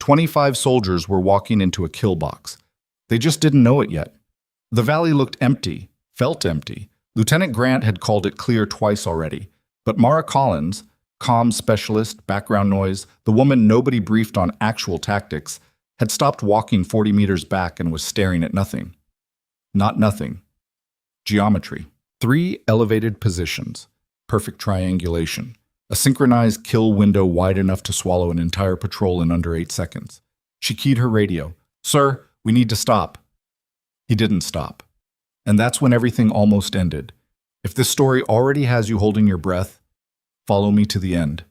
25 soldiers were walking into a kill box. They just didn't know it yet. The valley looked empty, felt empty. Lieutenant Grant had called it clear twice already. But Mara Collins, comms specialist, background noise, the woman nobody briefed on actual tactics, had stopped walking 40 meters back and was staring at nothing. Not nothing. Geometry. 3 elevated positions. Perfect triangulation. A synchronized kill window wide enough to swallow an entire patrol in under 8 seconds. She keyed her radio. "Sir, we need to stop." He didn't stop. And that's when everything almost ended. If this story already has you holding your breath, follow me to the end.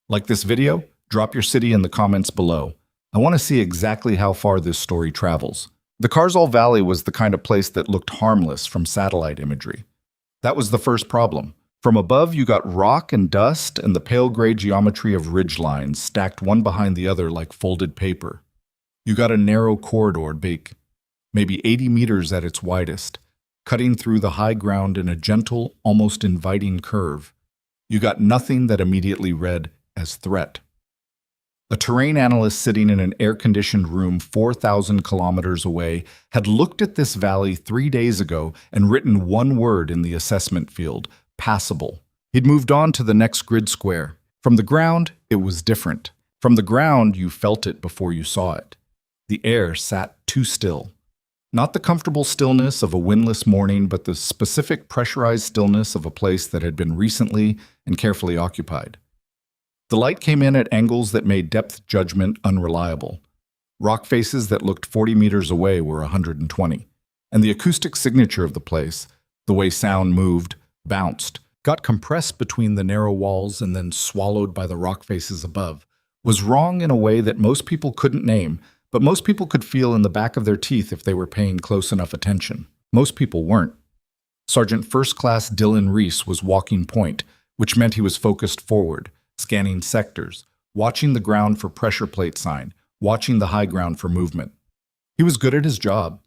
Like this video? Drop your city in the comments below. I want to see exactly how far this story travels. The Karzal Valley was the kind of place that looked harmless from satellite imagery. That was the first problem. From above, you got rock and dust and the pale gray geometry of ridge lines stacked one behind the other like folded paper. You got a narrow corridor, maybe 80 meters at its widest, cutting through the high ground in a gentle, almost inviting curve. You got nothing that immediately read as threat. A terrain analyst sitting in an air-conditioned room 4,000 kilometers away had looked at this valley 3 days ago and written one word in the assessment field: passable. He'd moved on to the next grid square. From the ground, it was different. From the ground, you felt it before you saw it. The air sat too still. Not the comfortable stillness of a windless morning, but the specific pressurized stillness of a place that had been recently and carefully occupied. The light came in at angles that made depth judgment unreliable. Rock faces that looked 40 meters away were 120. And the acoustic signature of the place, the way sound moved, bounced, got compressed between the narrow walls and then swallowed by the rock faces above, was wrong in a way that most people couldn't name, but most people could feel in the back of their teeth if they were paying close enough attention. Most people weren't. Sergeant First Class Dylan Reese was walking point, which meant he was focused forward, scanning sectors, watching the ground for pressure plate sign, watching the high ground for movement. He was good at his job.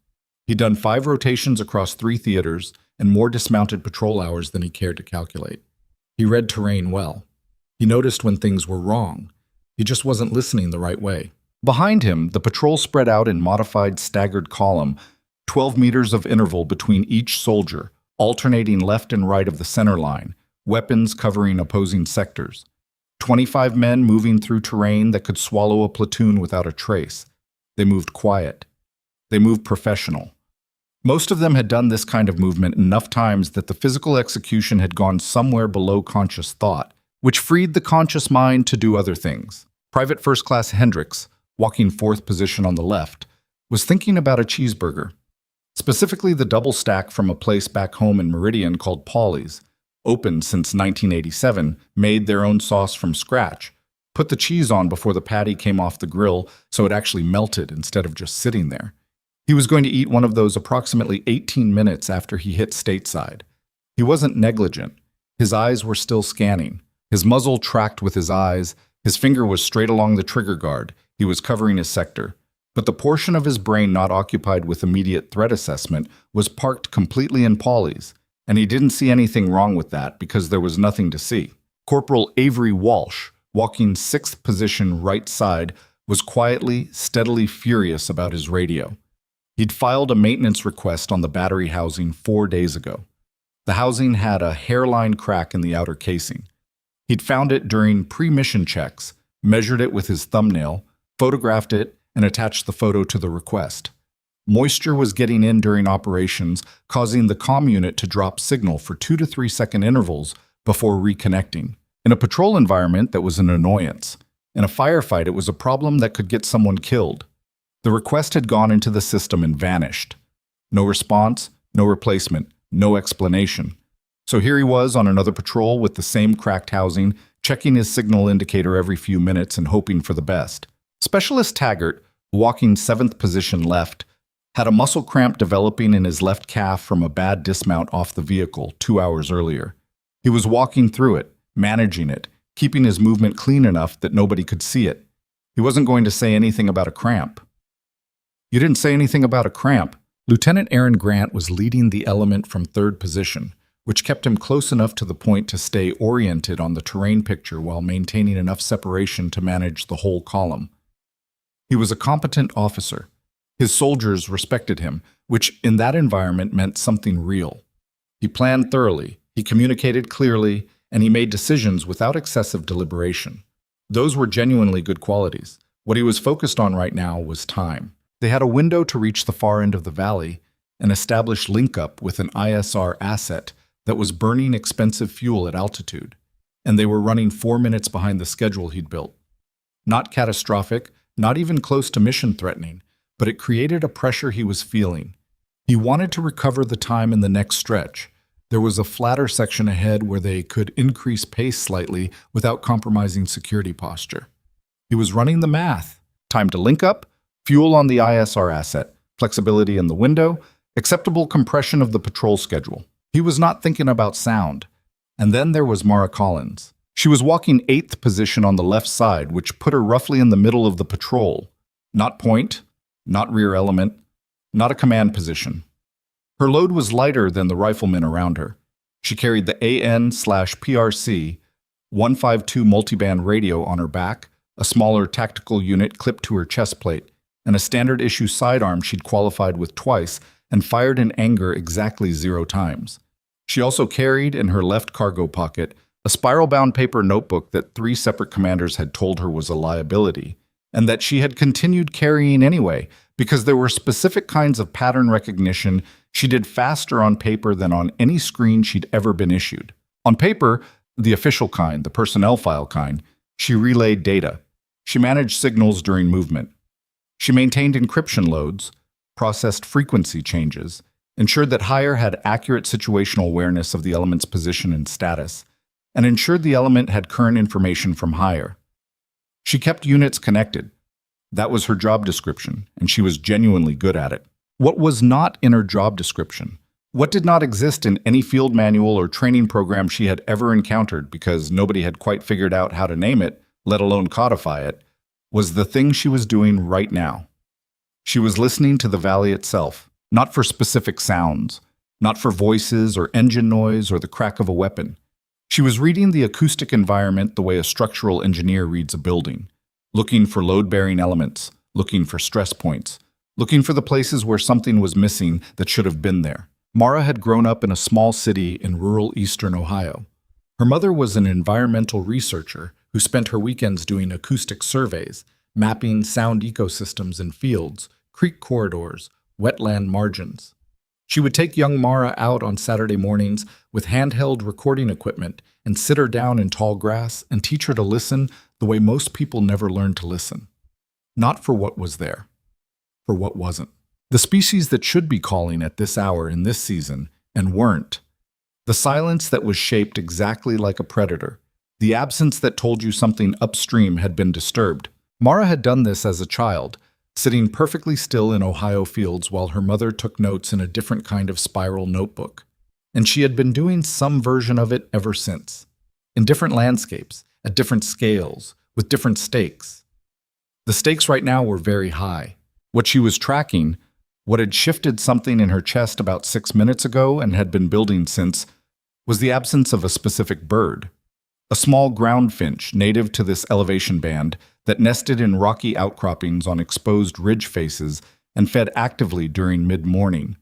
He'd done 5 rotations across 3 theaters and more dismounted patrol hours than he cared to calculate. He read terrain well. He noticed when things were wrong. He just wasn't listening the right way. Behind him, the patrol spread out in modified staggered column, 12 meters of interval between each soldier, alternating left and right of the center line, weapons covering opposing sectors. 25 men moving through terrain that could swallow a platoon without a trace. They moved quiet. They moved professional. Most of them had done this kind of movement enough times that the physical execution had gone somewhere below conscious thought, which freed the conscious mind to do other things. Private First Class Hendricks, walking 4th position on the left, was thinking about a cheeseburger, specifically the double stack from a place back home in Meridian called Paulie's, opened since 1987, made their own sauce from scratch, put the cheese on before the patty came off the grill so it actually melted instead of just sitting there. He was going to eat one of those approximately 18 minutes after he hit stateside. He wasn't negligent. His eyes were still scanning. His muzzle tracked with his eyes. His finger was straight along the trigger guard. He was covering his sector. But the portion of his brain not occupied with immediate threat assessment was parked completely in Paulie's, and he didn't see anything wrong with that because there was nothing to see. Corporal Avery Walsh, walking 6th position right side, was quietly, steadily furious about his radio. He'd filed a maintenance request on the battery housing 4 days ago. The housing had a hairline crack in the outer casing. He'd found it during pre-mission checks, measured it with his thumbnail, photographed it, and attached the photo to the request. Moisture was getting in during operations, causing the comm unit to drop signal for 2 to 3 second intervals before reconnecting. In a patrol environment, that was an annoyance. In a firefight, it was a problem that could get someone killed. The request had gone into the system and vanished. No response, no replacement, no explanation. So here he was on another patrol with the same cracked housing, checking his signal indicator every few minutes and hoping for the best. Specialist Taggart, walking 7th position left, had a muscle cramp developing in his left calf from a bad dismount off the vehicle 2 hours earlier. He was walking through it, managing it, keeping his movement clean enough that nobody could see it. He wasn't going to say anything about a cramp. You didn't say anything about a cramp. Lieutenant Aaron Grant was leading the element from 3rd position, which kept him close enough to the point to stay oriented on the terrain picture while maintaining enough separation to manage the whole column. He was a competent officer. His soldiers respected him, which in that environment meant something real. He planned thoroughly, he communicated clearly, and he made decisions without excessive deliberation. Those were genuinely good qualities. What he was focused on right now was time. They had a window to reach the far end of the valley and establish link-up with an ISR asset that was burning expensive fuel at altitude, and they were running 4 minutes behind the schedule he'd built. Not catastrophic, not even close to mission-threatening, but it created a pressure he was feeling. He wanted to recover the time in the next stretch. There was a flatter section ahead where they could increase pace slightly without compromising security posture. He was running the math. Time to link up, fuel on the ISR asset, flexibility in the window, acceptable compression of the patrol schedule. He was not thinking about sound. And then there was Mara Collins. She was walking 8th position on the left side, which put her roughly in the middle of the patrol. Not point, not rear element, not a command position. Her load was lighter than the riflemen around her. She carried the AN/PRC 152 multiband radio on her back, a smaller tactical unit clipped to her chest plate, and a standard issue sidearm she'd qualified with twice and fired in anger exactly 0 times. She also carried, in her left cargo pocket, a spiral-bound paper notebook that 3 separate commanders had told her was a liability, and that she had continued carrying anyway, because there were specific kinds of pattern recognition she did faster on paper than on any screen she'd ever been issued. On paper, the official kind, the personnel file kind, she relayed data. She managed signals during movement. She maintained encryption loads, processed frequency changes, ensured that higher had accurate situational awareness of the element's position and status, and ensured the element had current information from higher. She kept units connected. That was her job description, and she was genuinely good at it. What was not in her job description? What did not exist in any field manual or training program she had ever encountered because nobody had quite figured out how to name it, let alone codify it, was the thing she was doing right now. She was listening to the valley itself, not for specific sounds, not for voices or engine noise or the crack of a weapon. She was reading the acoustic environment the way a structural engineer reads a building, looking for load-bearing elements, looking for stress points, looking for the places where something was missing that should have been there. Mara had grown up in a small city in rural eastern Ohio. Her mother was an environmental researcher who spent her weekends doing acoustic surveys, mapping sound ecosystems in fields, creek corridors, wetland margins. She would take young Mara out on Saturday mornings with handheld recording equipment and sit her down in tall grass and teach her to listen the way most people never learn to listen. Not for what was there, for what wasn't. The species that should be calling at this hour in this season and weren't. The silence that was shaped exactly like a predator. The absence that told you something upstream had been disturbed. Mara had done this as a child, sitting perfectly still in Ohio fields while her mother took notes in a different kind of spiral notebook. And she had been doing some version of it ever since. In different landscapes, at different scales, with different stakes. The stakes right now were very high. What she was tracking, what had shifted something in her chest about 6 minutes ago and had been building since, was the absence of a specific bird. A small ground finch native to this elevation band that nested in rocky outcroppings on exposed ridge faces and fed actively during mid-morning.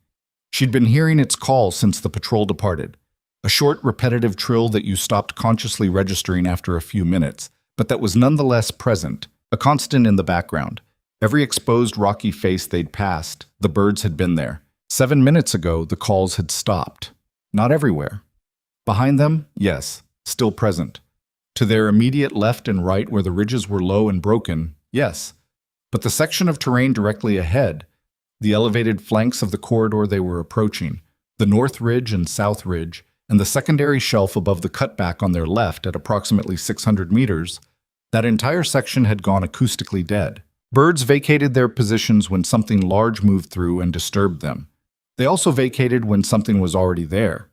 She'd been hearing its call since the patrol departed, a short, repetitive trill that you stopped consciously registering after a few minutes, but that was nonetheless present, a constant in the background. Every exposed rocky face they'd passed, the birds had been there. 7 minutes ago, the calls had stopped. Not everywhere. Behind them, yes, still present. To their immediate left and right where the ridges were low and broken, yes. But the section of terrain directly ahead, the elevated flanks of the corridor they were approaching, the north ridge and south ridge, and the secondary shelf above the cutback on their left at approximately 600 meters, that entire section had gone acoustically dead. Birds vacated their positions when something large moved through and disturbed them. They also vacated when something was already there,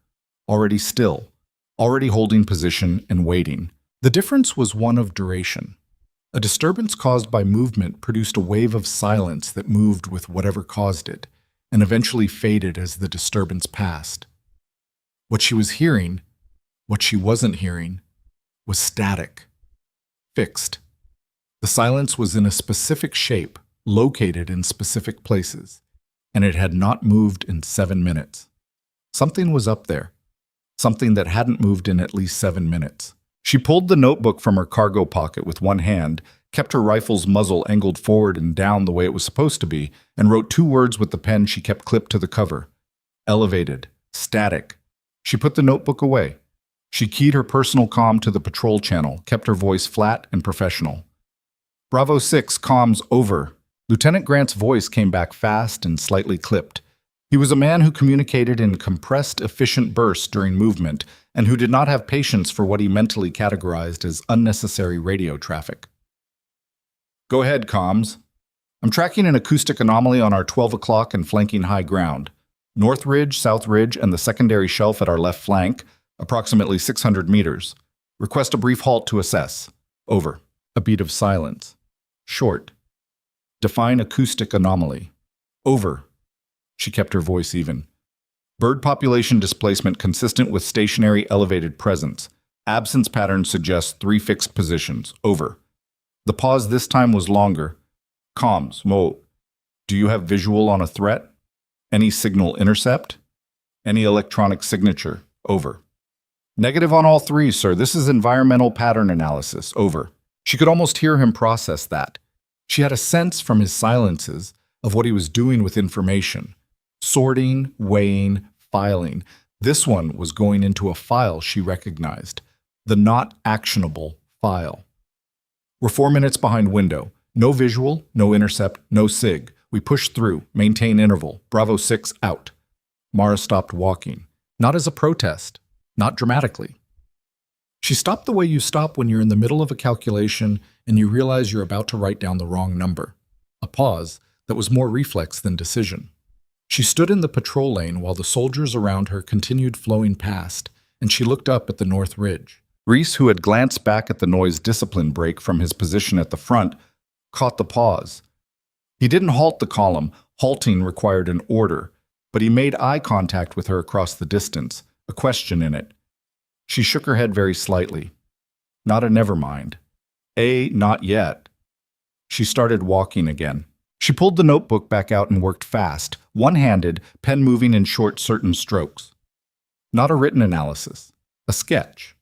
already still, already holding position and waiting. The difference was one of duration. A disturbance caused by movement produced a wave of silence that moved with whatever caused it, and eventually faded as the disturbance passed. What she was hearing, what she wasn't hearing, was static, fixed. The silence was in a specific shape, located in specific places, and it had not moved in 7 minutes. Something was up there, something that hadn't moved in at least 7 minutes. She pulled the notebook from her cargo pocket with one hand, kept her rifle's muzzle angled forward and down the way it was supposed to be, and wrote 2 words with the pen she kept clipped to the cover. Elevated. Static. She put the notebook away. She keyed her personal comm to the patrol channel, kept her voice flat and professional. Bravo 6, comms over. Lieutenant Grant's voice came back fast and slightly clipped. He was a man who communicated in compressed, efficient bursts during movement, and who did not have patience for what he mentally categorized as unnecessary radio traffic. Go ahead, comms. I'm tracking an acoustic anomaly on our 12 o'clock and flanking high ground. North Ridge, South Ridge, and the secondary shelf at our left flank, approximately 600 meters. Request a brief halt to assess. Over. A beat of silence. Short. Define acoustic anomaly. Over. She kept her voice even. Bird population displacement consistent with stationary elevated presence. Absence pattern suggests 3 fixed positions. Over. The pause this time was longer. Comms. Mo. Do you have visual on a threat? Any signal intercept? Any electronic signature? Over. Negative on all 3, sir. This is environmental pattern analysis. Over. She could almost hear him process that. She had a sense from his silences of what he was doing with information. Sorting, weighing, filing. This one was going into a file she recognized. The not actionable file. We're 4 minutes behind window. No visual, no intercept, no sig. We push through, maintain interval. Bravo 6 out. Mara stopped walking. Not as a protest. Not dramatically. She stopped the way you stop when you're in the middle of a calculation and you realize you're about to write down the wrong number. A pause that was more reflex than decision. She stood in the patrol lane while the soldiers around her continued flowing past, and she looked up at the North Ridge. Reese, who had glanced back at the noise discipline break from his position at the front, caught the pause. He didn't halt the column. Halting required an order, but he made eye contact with her across the distance, a question in it. She shook her head very slightly. Not a never mind. Not yet. She started walking again. She pulled the notebook back out and worked fast, one-handed, pen moving in short, certain strokes. Not a written analysis. A sketch.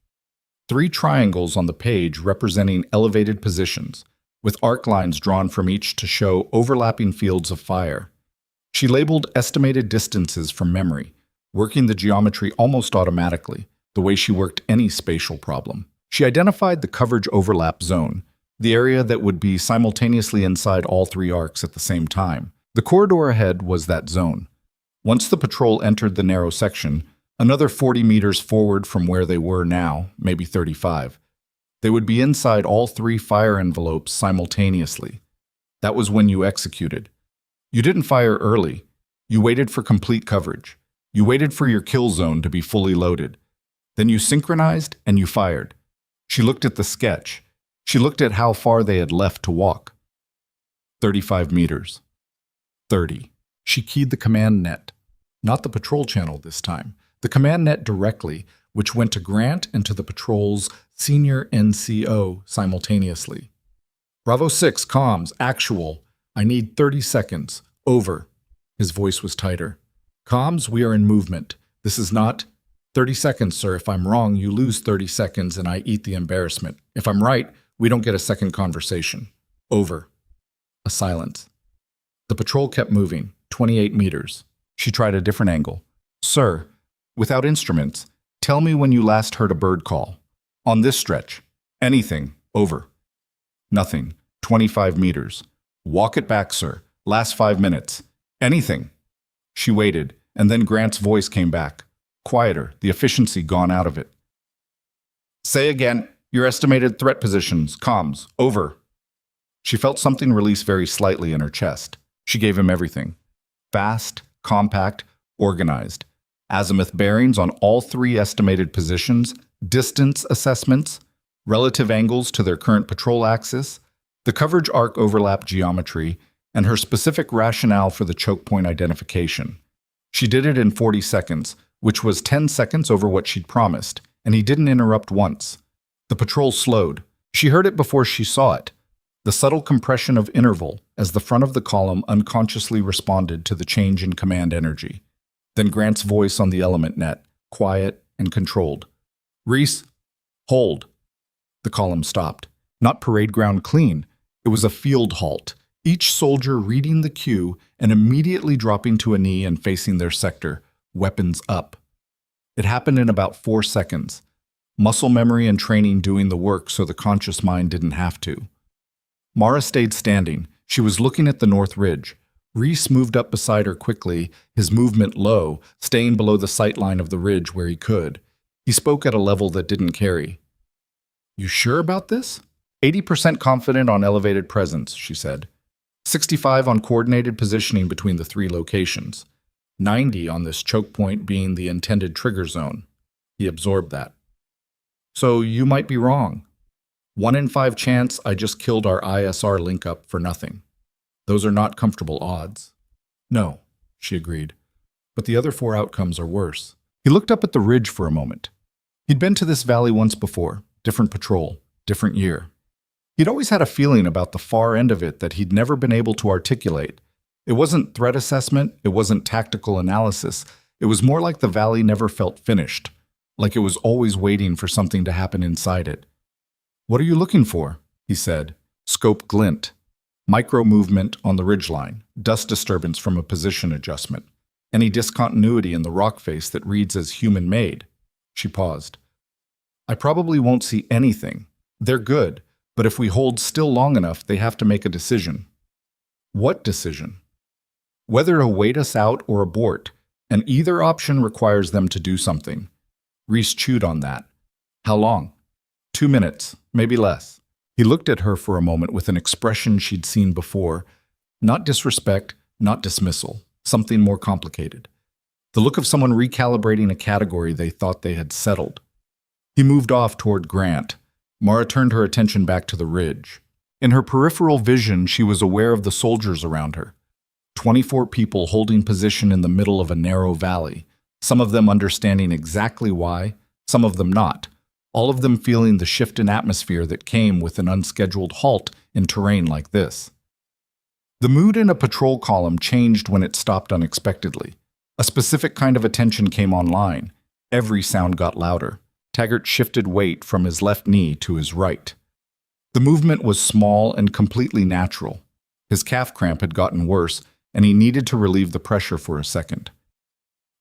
3 triangles on the page representing elevated positions, with arc lines drawn from each to show overlapping fields of fire. She labeled estimated distances from memory, working the geometry almost automatically, the way she worked any spatial problem. She identified the coverage overlap zone, the area that would be simultaneously inside all 3 arcs at the same time. The corridor ahead was that zone. Once the patrol entered the narrow section, another 40 meters forward from where they were now, maybe 35, they would be inside all 3 fire envelopes simultaneously. That was when you executed. You didn't fire early. You waited for complete coverage. You waited for your kill zone to be fully loaded. Then you synchronized and you fired. She looked at the sketch. She looked at how far they had left to walk. 35 meters. 30. She keyed the command net. Not the patrol channel this time. The command net directly, which went to Grant and to the patrol's senior NCO simultaneously. Bravo 6, comms, actual. I need 30 seconds. Over. His voice was tighter. Comms, we are in movement. This is not 30 seconds, sir. If I'm wrong, you lose 30 seconds and I eat the embarrassment. If I'm right, we don't get a second conversation. Over. A silence. The patrol kept moving, 28 meters. She tried a different angle. Sir, without instruments, tell me when you last heard a bird call. On this stretch. Anything. Over. Nothing. 25 meters. Walk it back, sir. Last 5 minutes. Anything. She waited, and then Grant's voice came back. Quieter, the efficiency gone out of it. Say again, your estimated threat positions, comms, over. She felt something release very slightly in her chest. She gave him everything. Fast, compact, organized. Azimuth bearings on all 3 estimated positions, distance assessments, relative angles to their current patrol axis, the coverage arc overlap geometry, and her specific rationale for the choke point identification. She did it in 40 seconds, which was 10 seconds over what she'd promised, and he didn't interrupt once. The patrol slowed. She heard it before she saw it. the subtle compression of interval as the front of the column unconsciously responded to the change in command energy. Then Grant's voice on the element net, quiet and controlled. "Reese, hold." The column stopped. Not parade ground clean. It was a field halt, each soldier reading the cue and immediately dropping to a knee and facing their sector, weapons up. It happened in about 4 seconds. Muscle memory and training doing the work so the conscious mind didn't have to. Mara stayed standing. She was looking at the north ridge. Reese moved up beside her quickly, his movement low, staying below the sight line of the ridge where he could. He spoke at a level that didn't carry. "You sure about this?" 80% confident on elevated presence, she said. 65 on coordinated positioning between the 3 locations. 90 on this choke point being the intended trigger zone. He absorbed that. "So you might be wrong. 1 in 5 chance I just killed our ISR link-up for nothing. Those are not comfortable odds." "No," she agreed. "But the other 4 outcomes are worse." He looked up at the ridge for a moment. He'd been to this valley once before. Different patrol, different year. He'd always had a feeling about the far end of it that he'd never been able to articulate. It wasn't threat assessment, it wasn't tactical analysis. It was more like the valley never felt finished, like it was always waiting for something to happen inside it. "What are you looking for?" he said. Scope glint. Micro movement on the ridgeline, dust disturbance from a position adjustment. Any discontinuity in the rock face that reads as human-made. She paused. "I probably won't see anything. They're good, but if we hold still long enough, they have to make a decision." "What decision?" "Whether to wait us out or abort, and either option requires them to do something." Reese chewed on that. "How long?" 2 minutes, maybe less." He looked at her for a moment with an expression she'd seen before. Not disrespect, not dismissal, something more complicated. The look of someone recalibrating a category they thought they had settled. He moved off toward Grant. Mara turned her attention back to the ridge. In her peripheral vision, she was aware of the soldiers around her. 24 people holding position in the middle of a narrow valley, some of them understanding exactly why, some of them not, all of them feeling the shift in atmosphere that came with an unscheduled halt in terrain like this. The mood in a patrol column changed when it stopped unexpectedly. A specific kind of attention came online. Every sound got louder. Taggart shifted weight from his left knee to his right. The movement was small and completely natural. His calf cramp had gotten worse, and he needed to relieve the pressure for a second.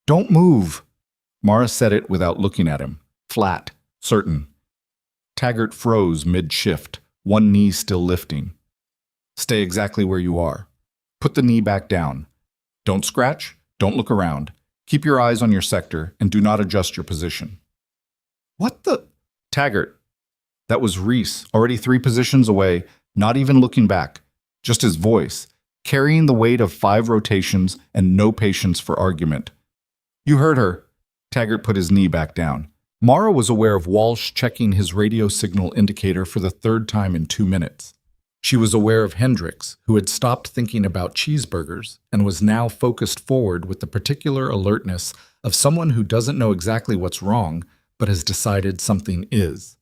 "Don't move." Mara said it without looking at him. Flat, certain. Taggart froze mid-shift, one knee still lifting. "Stay exactly where you are. Put the knee back down. Don't scratch, don't look around. Keep your eyes on your sector, and do not adjust your position." "What the—" "Taggart." That was Reese, already 3 positions away, not even looking back. Just his voice, carrying the weight of 5 rotations and no patience for argument. "You heard her." Taggart put his knee back down. Mara was aware of Walsh checking his radio signal indicator for the 3rd time in 2 minutes. She was aware of Hendricks, who had stopped thinking about cheeseburgers and was now focused forward with the particular alertness of someone who doesn't know exactly what's wrong, but has decided something is.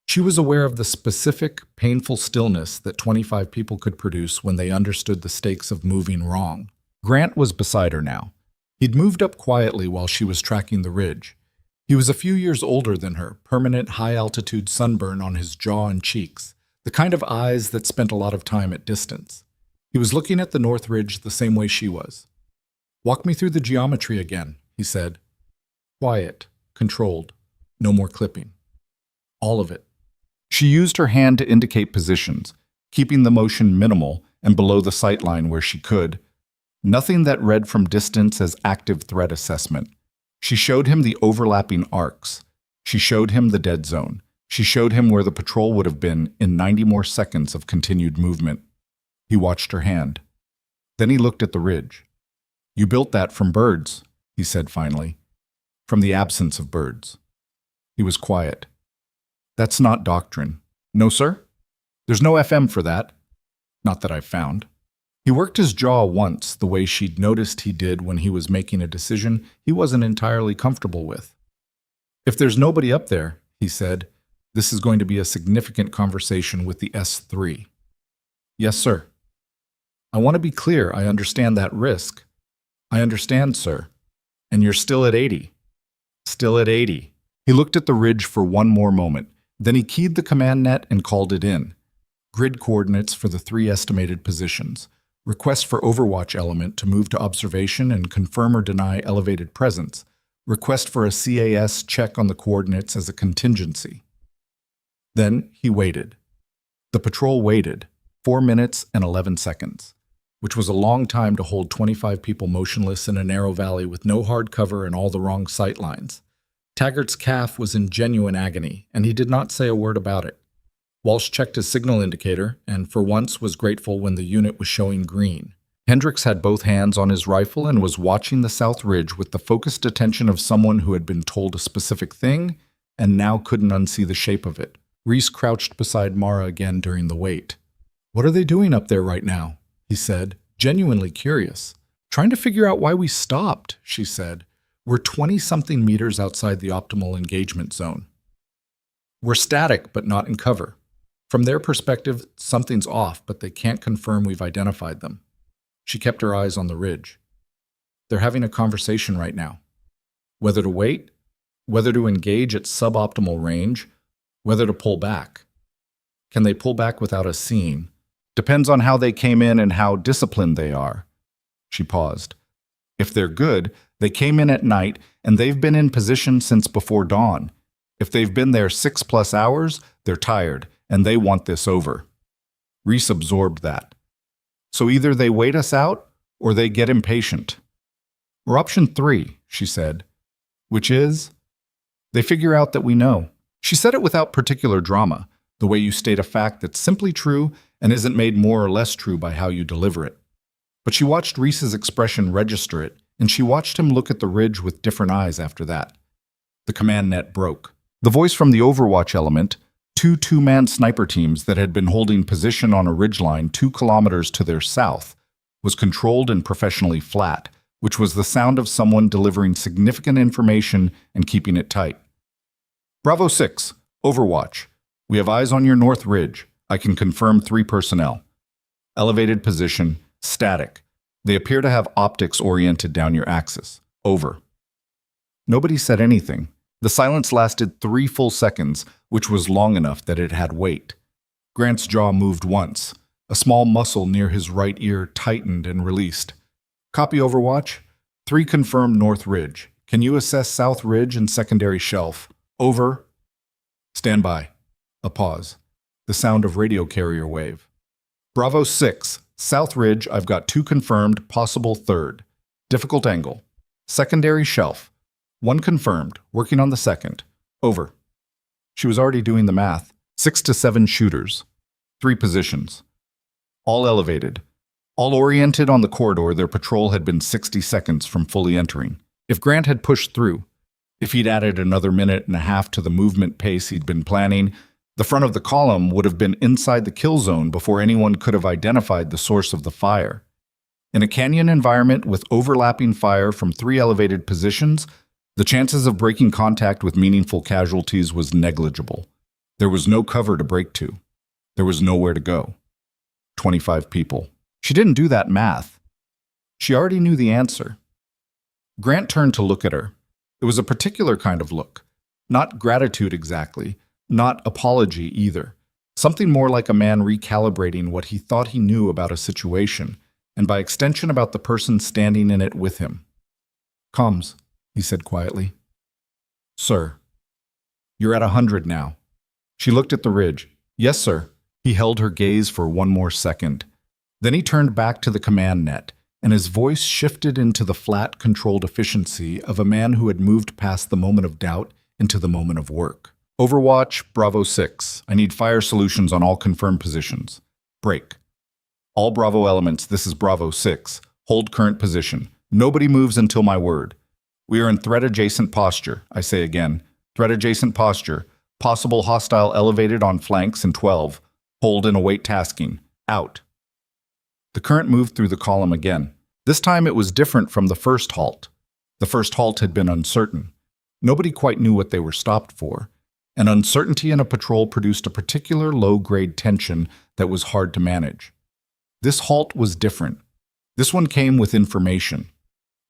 She was aware of the specific, painful stillness that 25 people could produce when they understood the stakes of moving wrong. Grant was beside her now. He'd moved up quietly while she was tracking the ridge. He was a few years older than her, permanent high-altitude sunburn on his jaw and cheeks, the kind of eyes that spent a lot of time at distance. He was looking at the north ridge the same way she was. "Walk me through the geometry again," he said. Quiet, controlled, no more clipping. All of it. She used her hand to indicate positions, keeping the motion minimal and below the sight line where she could. Nothing that read from distance as active threat assessment. She showed him the overlapping arcs. She showed him the dead zone. She showed him where the patrol would have been in 90 more seconds of continued movement. He watched her hand. Then he looked at the ridge. "You built that from birds," he said finally. "From the absence of birds." He was quiet. "That's not doctrine." "No, sir? There's no FM for that." "Not that I've found." He worked his jaw once, the way she'd noticed he did when he was making a decision he wasn't entirely comfortable with. "If there's nobody up there," he said, "this is going to be a significant conversation with the S3. Yes, sir. I want to be clear. I understand that risk. I understand, sir. And you're still at 80. Still at 80. He looked at the ridge for one more moment. Then he keyed the command net and called it in. Grid coordinates for the 3 estimated positions. Request for overwatch element to move to observation and confirm or deny elevated presence. Request for a CAS check on the coordinates as a contingency. Then he waited. The patrol waited, 4 minutes and 11 seconds, which was a long time to hold 25 people motionless in a narrow valley with no hard cover and all the wrong sight lines. Taggart's calf was in genuine agony, and he did not say a word about it. Walsh checked his signal indicator, and for once was grateful when the unit was showing green. Hendricks had both hands on his rifle and was watching the south ridge with the focused attention of someone who had been told a specific thing and now couldn't unsee the shape of it. Reese crouched beside Mara again during the wait. "What are they doing up there right now?" he said, genuinely curious. "Trying to figure out why we stopped," she said. "We're 20-something meters outside the optimal engagement zone. We're static, but not in cover. From their perspective, something's off, but they can't confirm we've identified them." She kept her eyes on the ridge. "They're having a conversation right now. Whether to wait, whether to engage at suboptimal range, whether to pull back. Can they pull back without us seeing? Depends on how they came in and how disciplined they are." She paused. "If they're good, they came in at night and they've been in position since before dawn. If they've been there 6+ hours, they're tired and they want this over." Reese absorbed that. "So either they wait us out or they get impatient. Or option 3, she said, which is, they figure out that we know." She said it without particular drama, the way you state a fact that's simply true and isn't made more or less true by how you deliver it. But she watched Reese's expression register it, and she watched him look at the ridge with different eyes after that. The command net broke. The voice from the overwatch element, 2 two-man sniper teams that had been holding position on a ridgeline 2 kilometers to their south, was controlled and professionally flat, which was the sound of someone delivering significant information and keeping it tight. "Bravo 6, Overwatch. We have eyes on your north ridge. I can confirm 3 personnel. Elevated position, static. They appear to have optics oriented down your axis. Over." Nobody said anything. The silence lasted 3 full seconds, which was long enough that it had weight. Grant's jaw moved once. A small muscle near his right ear tightened and released. "Copy, Overwatch. 3 confirmed north ridge. Can you assess south ridge and secondary shelf? Over." "Stand by." A pause. The sound of radio carrier wave. "Bravo 6, south ridge, I've got 2 confirmed, possible 3rd. Difficult angle. Secondary shelf. 1 confirmed, working on the 2nd. Over." She was already doing the math. 6 to 7 shooters. 3 positions. All elevated. All oriented on the corridor their patrol had been 60 seconds from fully entering. If Grant had pushed through, if he'd added another minute and a half to the movement pace he'd been planning, the front of the column would have been inside the kill zone before anyone could have identified the source of the fire. In a canyon environment with overlapping fire from 3 elevated positions, the chances of breaking contact with meaningful casualties was negligible. There was no cover to break to. There was nowhere to go. 25 people. She didn't do that math. She already knew the answer. Grant turned to look at her. It was a particular kind of look. Not gratitude exactly, not apology either. Something more like a man recalibrating what he thought he knew about a situation, and by extension about the person standing in it with him. "Comms," he said quietly. "Sir." "You're at 100 now." She looked at the ridge. "Yes, sir." He held her gaze for one more second. Then he turned back to the command net, and his voice shifted into the flat, controlled efficiency of a man who had moved past the moment of doubt into the moment of work. "Overwatch, Bravo 6. I need fire solutions on all confirmed positions. Break. All Bravo elements, this is Bravo 6. Hold current position. Nobody moves until my word. We are in threat-adjacent posture. I say again, threat-adjacent posture. Possible hostile elevated on flanks in 12. Hold and await tasking. Out." The current moved through the column again. This time it was different from the first halt. The first halt had been uncertain. Nobody quite knew what they were stopped for, and uncertainty in a patrol produced a particular low-grade tension that was hard to manage. This halt was different. This one came with information.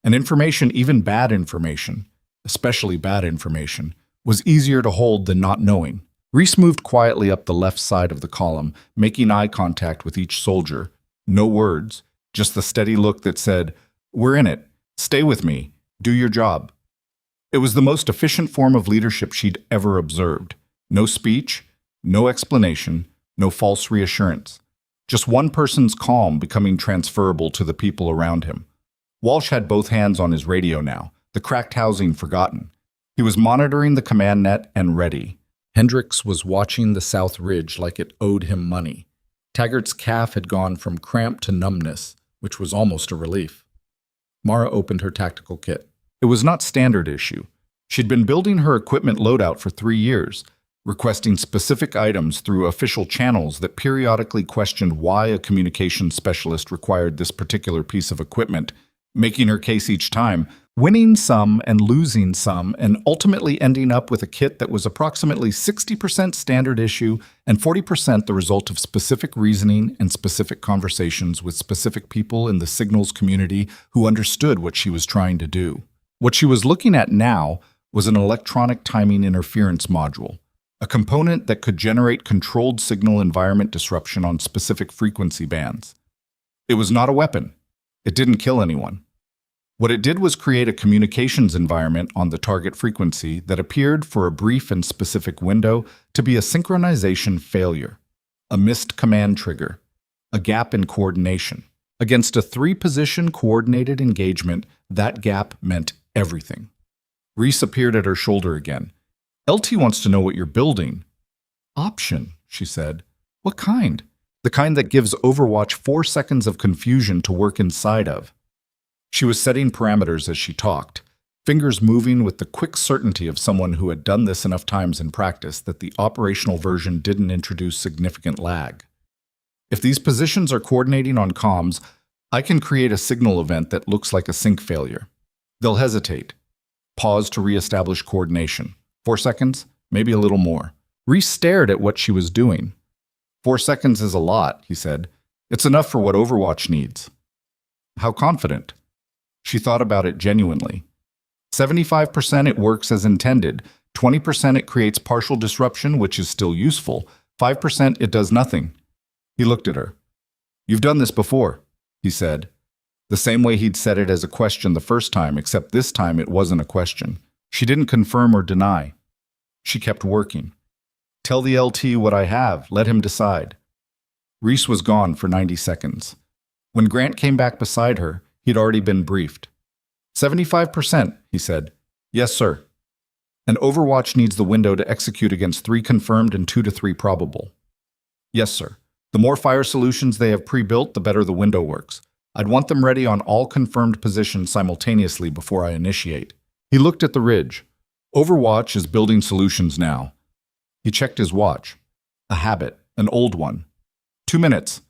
And information, even bad information, especially bad information, was easier to hold than not knowing. Reese moved quietly up the left side of the column, making eye contact with each soldier. No words, just the steady look that said, "We're in it. Stay with me. Do your job." It was the most efficient form of leadership she'd ever observed. No speech, no explanation, no false reassurance. Just one person's calm becoming transferable to the people around him. Walsh had both hands on his radio now, the cracked housing forgotten. He was monitoring the command net and ready. Hendricks was watching the South Ridge like it owed him money. Taggart's calf had gone from cramp to numbness, which was almost a relief. Mara opened her tactical kit. It was not standard issue. She'd been building her equipment loadout for 3 years, requesting specific items through official channels that periodically questioned why a communications specialist required this particular piece of equipment, making her case each time, winning some and losing some, and ultimately ending up with a kit that was approximately 60% standard issue and 40% the result of specific reasoning and specific conversations with specific people in the signals community who understood what she was trying to do. What she was looking at now was an electronic timing interference module, a component that could generate controlled signal environment disruption on specific frequency bands. It was not a weapon. It didn't kill anyone. What it did was create a communications environment on the target frequency that appeared for a brief and specific window to be a synchronization failure, a missed command trigger, a gap in coordination. Against a 3-position coordinated engagement, that gap meant everything. Reese appeared at her shoulder again. "LT wants to know what you're building." "Option," she said. "What kind?" "The kind that gives Overwatch 4 seconds of confusion to work inside of." She was setting parameters as she talked, fingers moving with the quick certainty of someone who had done this enough times in practice that the operational version didn't introduce significant lag. "If these positions are coordinating on comms, I can create a signal event that looks like a sync failure. They'll hesitate. Pause to reestablish coordination. 4 seconds, maybe a little more." Reese stared at what she was doing. 4 seconds is a lot, he said. "It's enough for what Overwatch needs." "How confident?" She thought about it genuinely. 75% it works as intended, 20% it creates partial disruption, which is still useful, 5% it does nothing. He looked at her. "You've done this before," he said. The same way he'd said it as a question the first time, except this time it wasn't a question. She didn't confirm or deny. She kept working. "Tell the LT what I have, let him decide." Reese was gone for 90 seconds. When Grant came back beside her, he'd already been briefed. 75%, he said. "Yes, sir. And Overwatch needs the window to execute against 3 confirmed and 2 to 3 probable." "Yes, sir. The more fire solutions they have pre-built, the better the window works. I'd want them ready on all confirmed positions simultaneously before I initiate." He looked at the ridge. "Overwatch is building solutions now." He checked his watch. A habit, an old one. 2 minutes.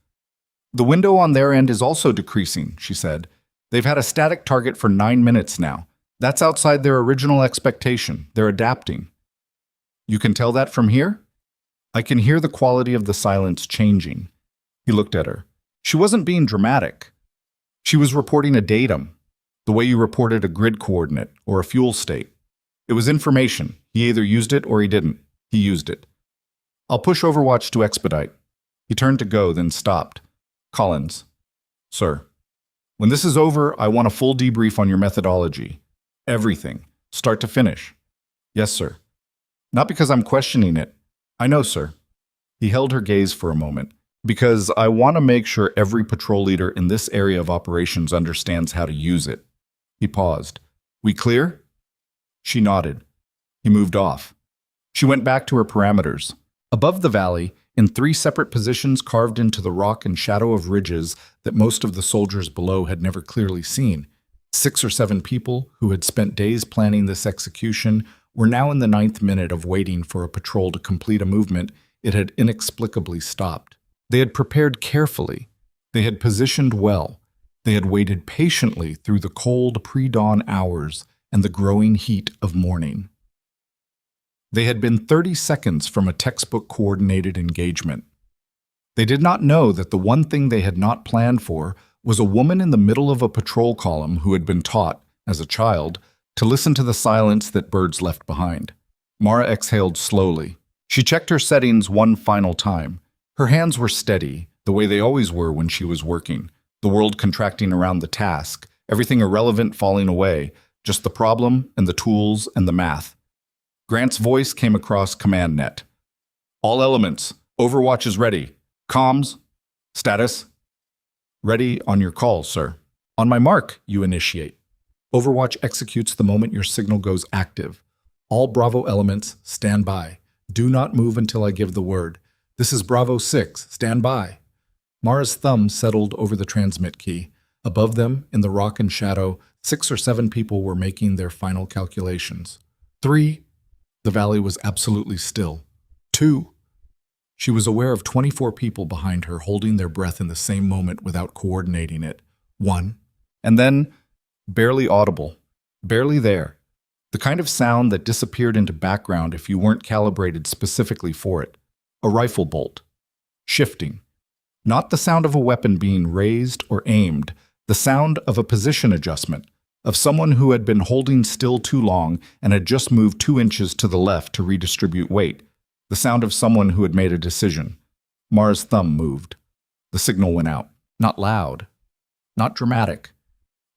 "The window on their end is also decreasing," she said. "They've had a static target for 9 minutes now. That's outside their original expectation. They're adapting." "You can tell that from here?" "I can hear the quality of the silence changing." He looked at her. She wasn't being dramatic. She was reporting a datum, the way you reported a grid coordinate or a fuel state. It was information. He either used it or he didn't. He used it. "I'll push Overwatch to expedite." He turned to go, then stopped. "Collins." "Sir. When this is over, I want a full debrief on your methodology. Everything, start to finish." "Yes, sir." "Not because I'm questioning it. I know, sir." He held her gaze for a moment. "Because I want to make sure every patrol leader in this area of operations understands how to use it." He paused. "We clear?" She nodded. He moved off. She went back to her parameters. Above the valley, in 3 separate positions carved into the rock and shadow of ridges that most of the soldiers below had never clearly seen, 6 or 7 people who had spent days planning this execution were now in the 9th minute of waiting for a patrol to complete a movement it had inexplicably stopped. They had prepared carefully. They had positioned well. They had waited patiently through the cold pre-dawn hours and the growing heat of morning. They had been 30 seconds from a textbook coordinated engagement. They did not know that the one thing they had not planned for was a woman in the middle of a patrol column who had been taught, as a child, to listen to the silence that birds left behind. Mara exhaled slowly. She checked her settings one final time. Her hands were steady, the way they always were when she was working, the world contracting around the task, everything irrelevant falling away, just the problem and the tools and the math. Grant's voice came across command net. All elements, Overwatch is ready. Comms, status. Ready on your call, sir. On my mark, you initiate. Overwatch executes the moment your signal goes active. All Bravo elements, stand by. Do not move until I give the word. This is Bravo 6, stand by. Mara's thumb settled over the transmit key. Above them, in the rock and shadow, 6 or 7 people were making their final calculations. 3. The valley was absolutely still. 2. She was aware of 24 people behind her holding their breath in the same moment without coordinating it. 1. And then, barely audible, barely there. The kind of sound that disappeared into background if you weren't calibrated specifically for it. A rifle bolt. Shifting. Not the sound of a weapon being raised or aimed, the sound of a position adjustment, of someone who had been holding still too long and had just moved 2 inches to the left to redistribute weight. The sound of someone who had made a decision. Mara's thumb moved. The signal went out. Not loud. Not dramatic.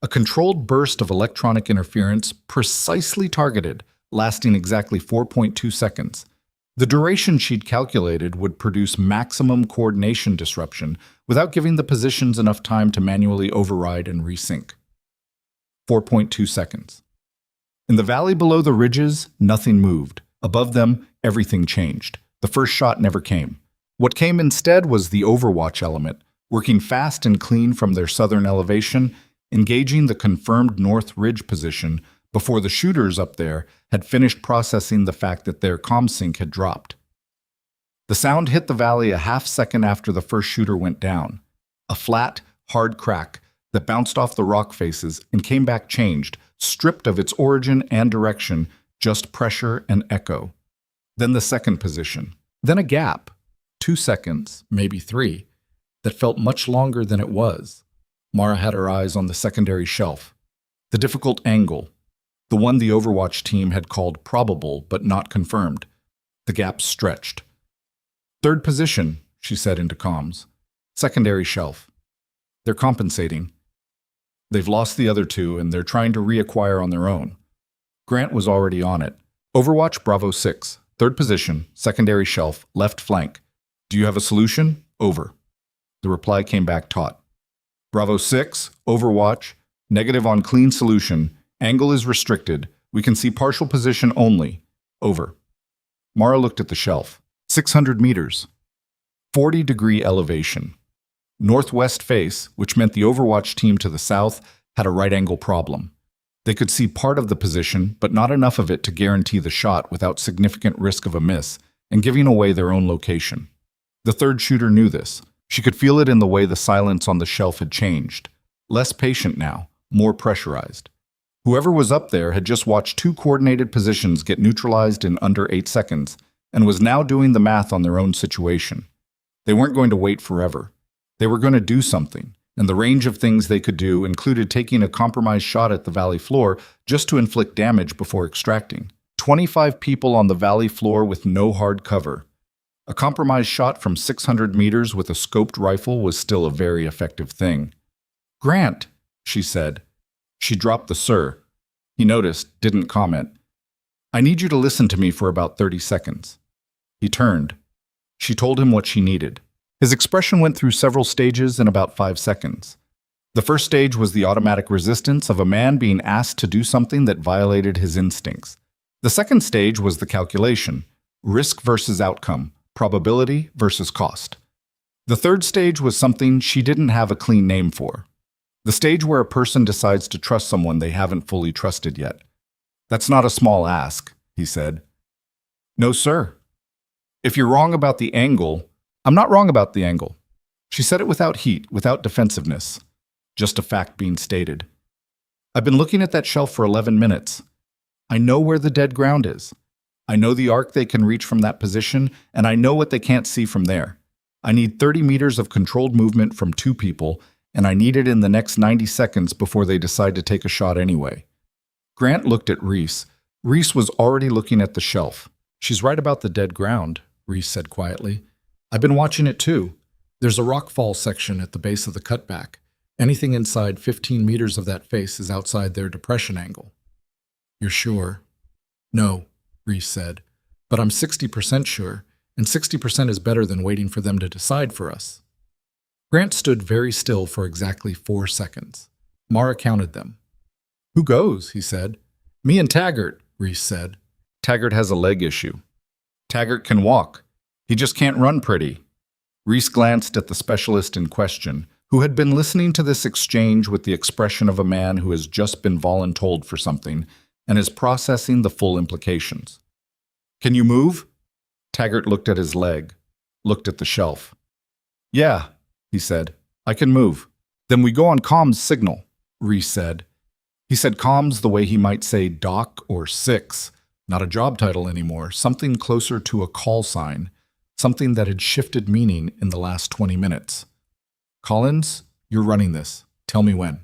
A controlled burst of electronic interference, precisely targeted, lasting exactly 4.2 seconds. The duration she'd calculated would produce maximum coordination disruption without giving the positions enough time to manually override and resync. 4.2 seconds. In the valley below the ridges, nothing moved. Above them, everything changed. The first shot never came. What came instead was the Overwatch element, working fast and clean from their southern elevation, engaging the confirmed North Ridge position before the shooters up there had finished processing the fact that their comm sync had dropped. The sound hit the valley a half second after the first shooter went down. A flat, hard crack that bounced off the rock faces and came back changed, stripped of its origin and direction, just pressure and echo. Then the second position. Then a gap, 2 seconds, maybe 3, that felt much longer than it was. Mara had her eyes on the secondary shelf. The difficult angle, the one the Overwatch team had called probable but not confirmed. The gap stretched. Third position, she said into comms. Secondary shelf. They're compensating. They've lost the other 2 and they're trying to reacquire on their own. Grant was already on it. Overwatch Bravo 6, third position, secondary shelf, left flank. Do you have a solution? Over. The reply came back taut. Bravo 6, Overwatch, negative on clean solution, angle is restricted, we can see partial position only. Over. Mara looked at the shelf. 600 meters. 40-degree elevation. Northwest face, which meant the Overwatch team to the south, had a right-angle problem. They could see part of the position, but not enough of it to guarantee the shot without significant risk of a miss and giving away their own location. The third shooter knew this. She could feel it in the way the silence on the shelf had changed. Less patient now, more pressurized. Whoever was up there had just watched 2 coordinated positions get neutralized in under 8 seconds and was now doing the math on their own situation. They weren't going to wait forever. They were going to do something, and the range of things they could do included taking a compromised shot at the valley floor just to inflict damage before extracting. 25 people on the valley floor with no hard cover. A compromised shot from 600 meters with a scoped rifle was still a very effective thing. Grant, she said. She dropped the sir. He noticed, didn't comment. I need you to listen to me for about 30 seconds. He turned. She told him what she needed. His expression went through several stages in about 5 seconds. The first stage was the automatic resistance of a man being asked to do something that violated his instincts. The second stage was the calculation, risk versus outcome, probability versus cost. The third stage was something she didn't have a clean name for. The stage where a person decides to trust someone they haven't fully trusted yet. That's not a small ask, he said. No, sir. If you're wrong about the angle, I'm not wrong about the angle. She said it without heat, without defensiveness. Just a fact being stated. I've been looking at that shelf for 11 minutes. I know where the dead ground is. I know the arc they can reach from that position, and I know what they can't see from there. I need 30 meters of controlled movement from 2 people, and I need it in the next 90 seconds before they decide to take a shot anyway. Grant looked at Reese. Reese was already looking at the shelf. She's right about the dead ground, Reese said quietly. I've been watching it too. There's a rockfall section at the base of the cutback. Anything inside 15 meters of that face is outside their depression angle. You're sure? No, Reese said. But I'm 60% sure, and 60% is better than waiting for them to decide for us. Grant stood very still for exactly 4 seconds. Mara counted them. Who goes? He said. Me and Taggart, Reese said. Taggart has a leg issue. Taggart can walk. He just can't run pretty. Reese glanced at the specialist in question, who had been listening to this exchange with the expression of a man who has just been voluntold for something and is processing the full implications. Can you move? Taggart looked at his leg, looked at the shelf. Yeah, he said. I can move. Then we go on comms signal, Reese said. He said comms the way he might say doc or 6, not a job title anymore, something closer to a call sign, something that had shifted meaning in the last 20 minutes. Collins, you're running this. Tell me when.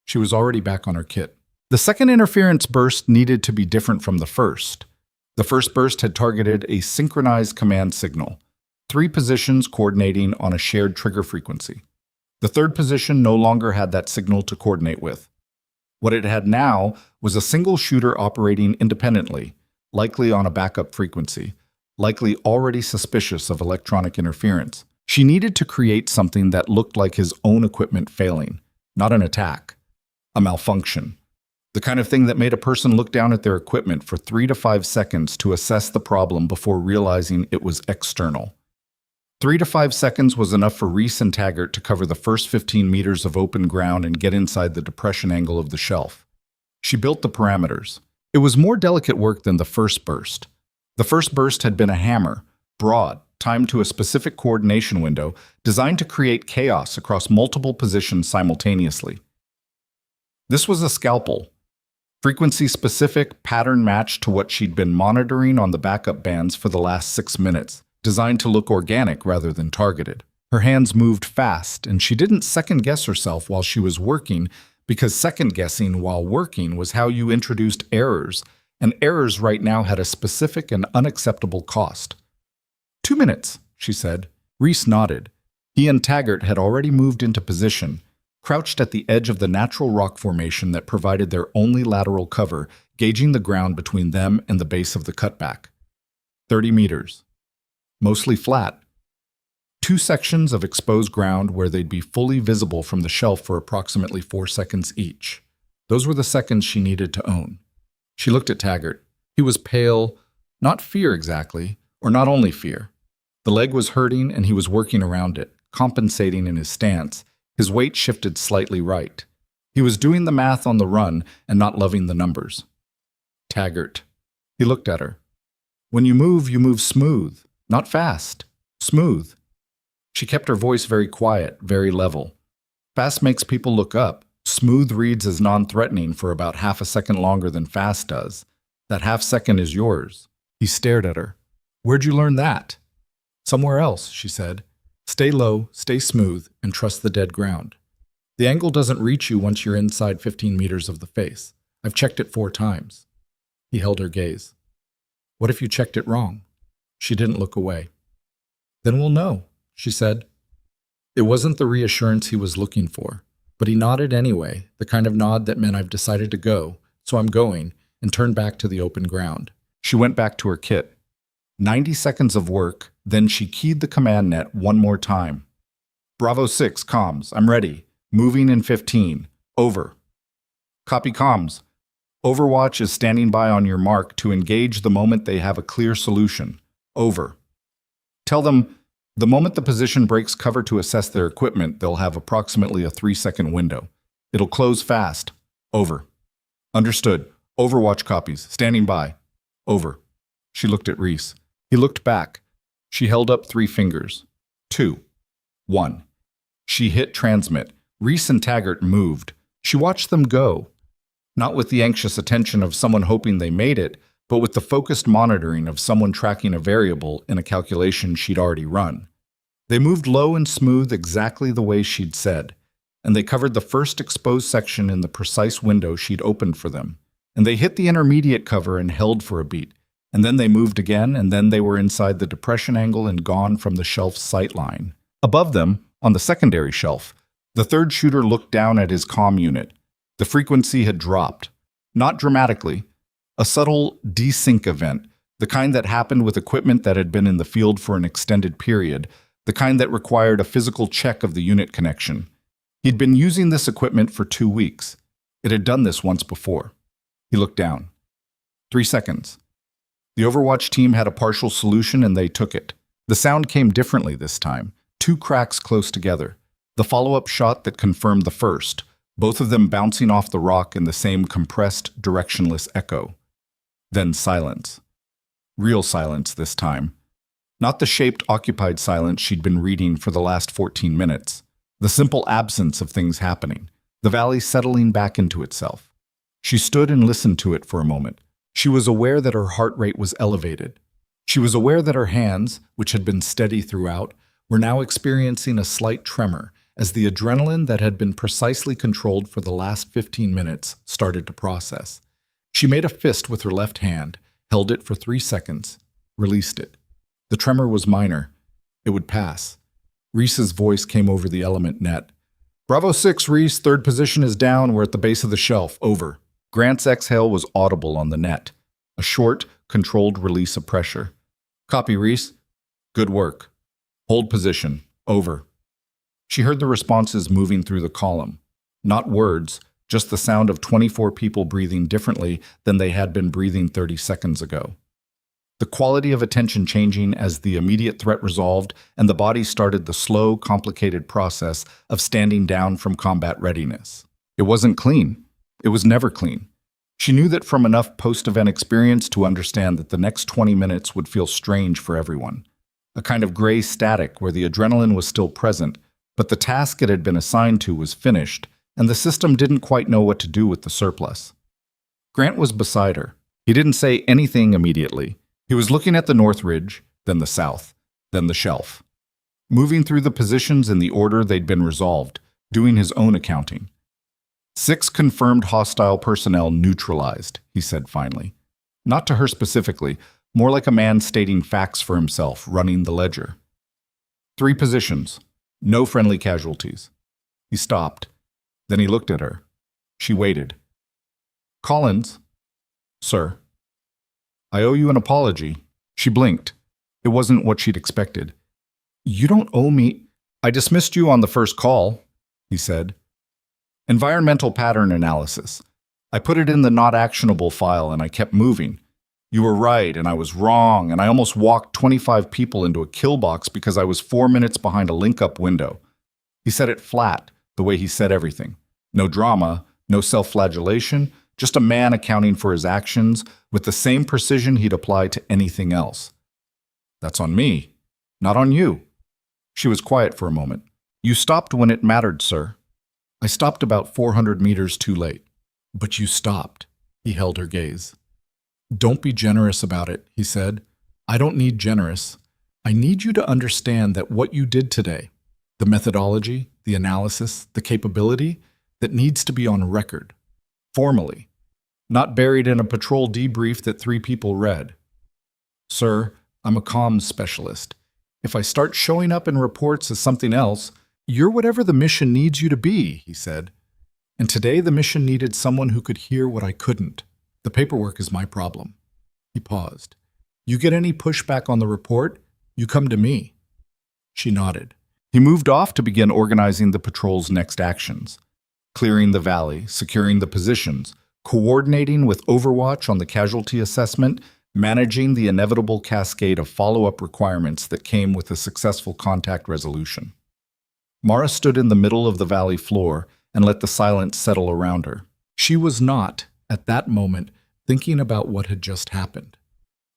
She was already back on her kit. The second interference burst needed to be different from the first. The first burst had targeted a synchronized command signal, 3 positions coordinating on a shared trigger frequency. The third position no longer had that signal to coordinate with. What it had now was a single shooter operating independently, likely on a backup frequency, likely already suspicious of electronic interference. She needed to create something that looked like his own equipment failing, not an attack, a malfunction. The kind of thing that made a person look down at their equipment for 3 to 5 seconds to assess the problem before realizing it was external. 3 to 5 seconds was enough for Reese and Taggart to cover the first 15 meters of open ground and get inside the depression angle of the shelf. She built the parameters. It was more delicate work than the first burst. The first burst had been a hammer, broad, timed to a specific coordination window, designed to create chaos across multiple positions simultaneously. This was a scalpel, frequency-specific, pattern-matched to what she'd been monitoring on the backup bands for the last 6 minutes, designed to look organic rather than targeted. Her hands moved fast, and she didn't second-guess herself while she was working, because second-guessing while working was how you introduced errors, and errors right now had a specific and unacceptable cost. 2 minutes, she said. Reese nodded. He and Taggart had already moved into position, crouched at the edge of the natural rock formation that provided their only lateral cover, gauging the ground between them and the base of the cutback. 30 meters. Mostly flat. 2 sections of exposed ground where they'd be fully visible from the shelf for approximately 4 seconds each. Those were the seconds she needed to own. She looked at Taggart. He was pale, not fear exactly, or not only fear. The leg was hurting and he was working around it, compensating in his stance. His weight shifted slightly right. He was doing the math on the run and not loving the numbers. Taggart. He looked at her. When you move smooth. Not fast. Smooth. She kept her voice very quiet, very level. Fast makes people look up. Smooth reads as non-threatening for about half a second longer than fast does. That half second is yours. He stared at her. Where'd you learn that? Somewhere else, she said. Stay low, stay smooth, and trust the dead ground. The angle doesn't reach you once you're inside 15 meters of the face. I've checked it 4 times. He held her gaze. What if you checked it wrong? She didn't look away. Then we'll know, she said. It wasn't the reassurance he was looking for, but he nodded anyway, the kind of nod that meant I've decided to go, so I'm going, and turned back to the open ground. She went back to her kit. 90 seconds of work, then she keyed the command net one more time. Bravo 6, comms, I'm ready. Moving in 15. Over. Copy comms. Overwatch is standing by on your mark to engage the moment they have a clear solution. Over. Tell them, the moment the position breaks cover to assess their equipment, they'll have approximately a 3-second window. It'll close fast. Over. Understood. Overwatch copies. Standing by. Over. She looked at Reese. He looked back. She held up 3 fingers. 2. 1. She hit transmit. Reese and Taggart moved. She watched them go. Not with the anxious attention of someone hoping they made it, but with the focused monitoring of someone tracking a variable in a calculation she'd already run. They moved low and smooth exactly the way she'd said, and they covered the first exposed section in the precise window she'd opened for them. And they hit the intermediate cover and held for a beat, and then they moved again, and then they were inside the depression angle and gone from the shelf's sight line. Above them, on the secondary shelf, the third shooter looked down at his comm unit. The frequency had dropped. Not dramatically. A subtle desync event, the kind that happened with equipment that had been in the field for an extended period, the kind that required a physical check of the unit connection. He'd been using this equipment for 2 weeks. It had done this once before. He looked down. 3 seconds. The Overwatch team had a partial solution and they took it. The sound came differently this time. 2 cracks close together. The follow-up shot that confirmed the first, both of them bouncing off the rock in the same compressed, directionless echo. Then silence. Real silence this time. Not the shaped, occupied silence she'd been reading for the last 14 minutes. The simple absence of things happening. The valley settling back into itself. She stood and listened to it for a moment. She was aware that her heart rate was elevated. She was aware that her hands, which had been steady throughout, were now experiencing a slight tremor as the adrenaline that had been precisely controlled for the last 15 minutes started to process. She made a fist with her left hand, held it for 3 seconds, released it. The tremor was minor. It would pass. Reese's voice came over the element net. Bravo 6, Reese, third position is down. We're at the base of the shelf. Over. Grant's exhale was audible on the net. A short, controlled release of pressure. Copy, Reese. Good work. Hold position. Over. She heard the responses moving through the column. Not words, just the sound of 24 people breathing differently than they had been breathing 30 seconds ago. The quality of attention changing as the immediate threat resolved and the body started the slow, complicated process of standing down from combat readiness. It wasn't clean. It was never clean. She knew that from enough post-event experience to understand that the next 20 minutes would feel strange for everyone. A kind of gray static where the adrenaline was still present, but the task it had been assigned to was finished, and the system didn't quite know what to do with the surplus. Grant was beside her. He didn't say anything immediately. He was looking at the north ridge, then the south, then the shelf. Moving through the positions in the order they'd been resolved, doing his own accounting. 6 confirmed hostile personnel neutralized, he said finally. Not to her specifically, more like a man stating facts for himself, running the ledger. 3 positions. No friendly casualties. He stopped. Then he looked at her. She waited. Collins. Sir. I owe you an apology. She blinked. It wasn't what she'd expected. You don't owe me. I dismissed you on the first call, he said. Environmental pattern analysis. I put it in the not actionable file and I kept moving. You were right and I was wrong and I almost walked 25 people into a kill box because I was 4 minutes behind a link-up window. He said it flat, the way he said everything. No drama, no self-flagellation, just a man accounting for his actions with the same precision he'd apply to anything else. That's on me, not on you. She was quiet for a moment. You stopped when it mattered, sir. I stopped about 400 meters too late. But you stopped. He held her gaze. Don't be generous about it, he said. I don't need generous. I need you to understand that what you did today, the methodology, the analysis, the capability, that needs to be on record, formally, not buried in a patrol debrief that 3 people read. Sir, I'm a comms specialist. If I start showing up in reports as something else, you're whatever the mission needs you to be, he said. And today the mission needed someone who could hear what I couldn't. The paperwork is my problem. He paused. You get any pushback on the report, you come to me. She nodded. He moved off to begin organizing the patrol's next actions. Clearing the valley, securing the positions, coordinating with Overwatch on the casualty assessment, managing the inevitable cascade of follow-up requirements that came with a successful contact resolution. Mara stood in the middle of the valley floor and let the silence settle around her. She was not, at that moment, thinking about what had just happened.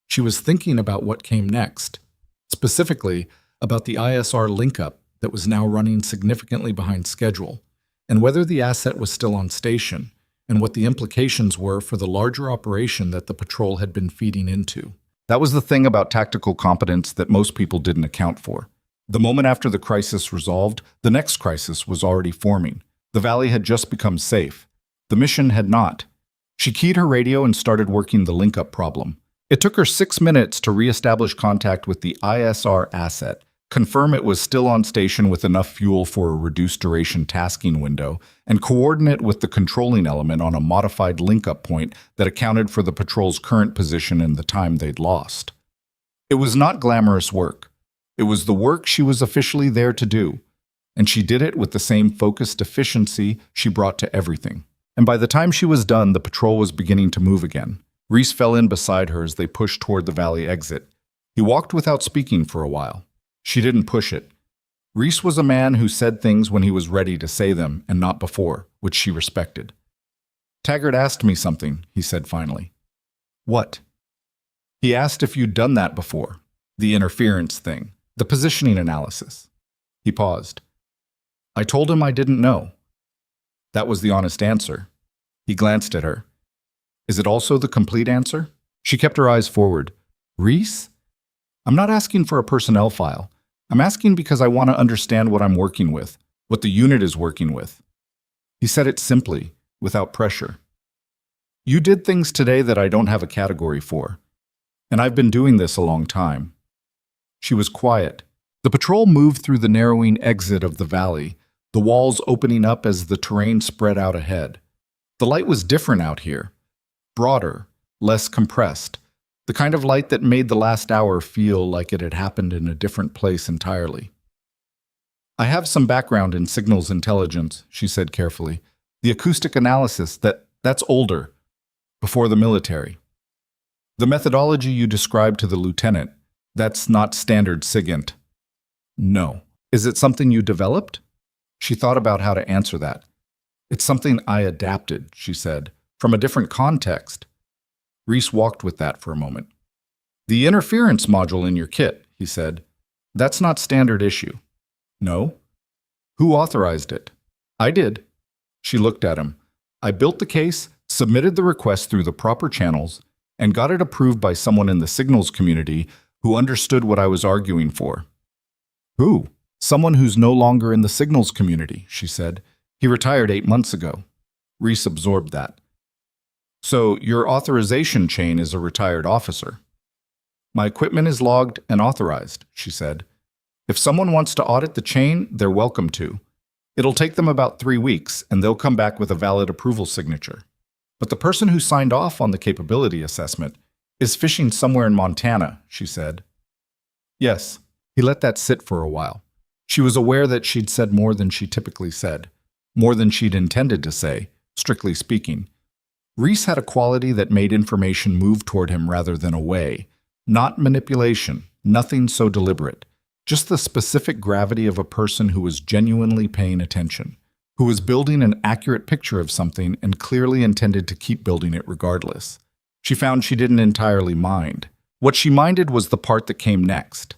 She was thinking about what came next, specifically about the ISR link-up that was now running significantly behind schedule, and whether the asset was still on station, and what the implications were for the larger operation that the patrol had been feeding into. That was the thing about tactical competence that most people didn't account for. The moment after the crisis resolved, the next crisis was already forming. The valley had just become safe. The mission had not. She keyed her radio and started working the link-up problem. It took her 6 minutes to re-establish contact with the ISR asset, confirm it was still on station with enough fuel for a reduced-duration tasking window, and coordinate with the controlling element on a modified link-up point that accounted for the patrol's current position and the time they'd lost. It was not glamorous work. It was the work she was officially there to do, and she did it with the same focused efficiency she brought to everything. And by the time she was done, the patrol was beginning to move again. Reese fell in beside her as they pushed toward the valley exit. He walked without speaking for a while. She didn't push it. Reese was a man who said things when he was ready to say them and not before, which she respected. Taggart asked me something, he said finally. What? He asked if you'd done that before. The interference thing. The positioning analysis. He paused. I told him I didn't know. That was the honest answer. He glanced at her. Is it also the complete answer? She kept her eyes forward. Reese? I'm not asking for a personnel file. I'm asking because I want to understand what I'm working with, what the unit is working with. He said it simply, without pressure. You did things today that I don't have a category for, and I've been doing this a long time. She was quiet. The patrol moved through the narrowing exit of the valley, the walls opening up as the terrain spread out ahead. The light was different out here. Broader, less compressed, the kind of light that made the last hour feel like it had happened in a different place entirely. I have some background in signals intelligence, she said carefully. The acoustic analysis, that's older, before the military. The methodology you described to the lieutenant, that's not standard SIGINT. No. Is it something you developed? She thought about how to answer that. It's something I adapted, she said. From a different context. Reese walked with that for a moment. The interference module in your kit, he said. That's not standard issue. No? Who authorized it? I did. She looked at him. I built the case, submitted the request through the proper channels, and got it approved by someone in the signals community who understood what I was arguing for. Who? Someone who's no longer in the signals community, she said. He retired 8 months ago. Reese absorbed that. So your authorization chain is a retired officer. My equipment is logged and authorized, she said. If someone wants to audit the chain, they're welcome to. It'll take them about 3 weeks, and they'll come back with a valid approval signature. But the person who signed off on the capability assessment is fishing somewhere in Montana, she said. Yes, he let that sit for a while. She was aware that she'd said more than she typically said, more than she'd intended to say, strictly speaking. Reese had a quality that made information move toward him rather than away. Not manipulation, nothing so deliberate. Just the specific gravity of a person who was genuinely paying attention, who was building an accurate picture of something and clearly intended to keep building it regardless. She found she didn't entirely mind. What she minded was the part that came next.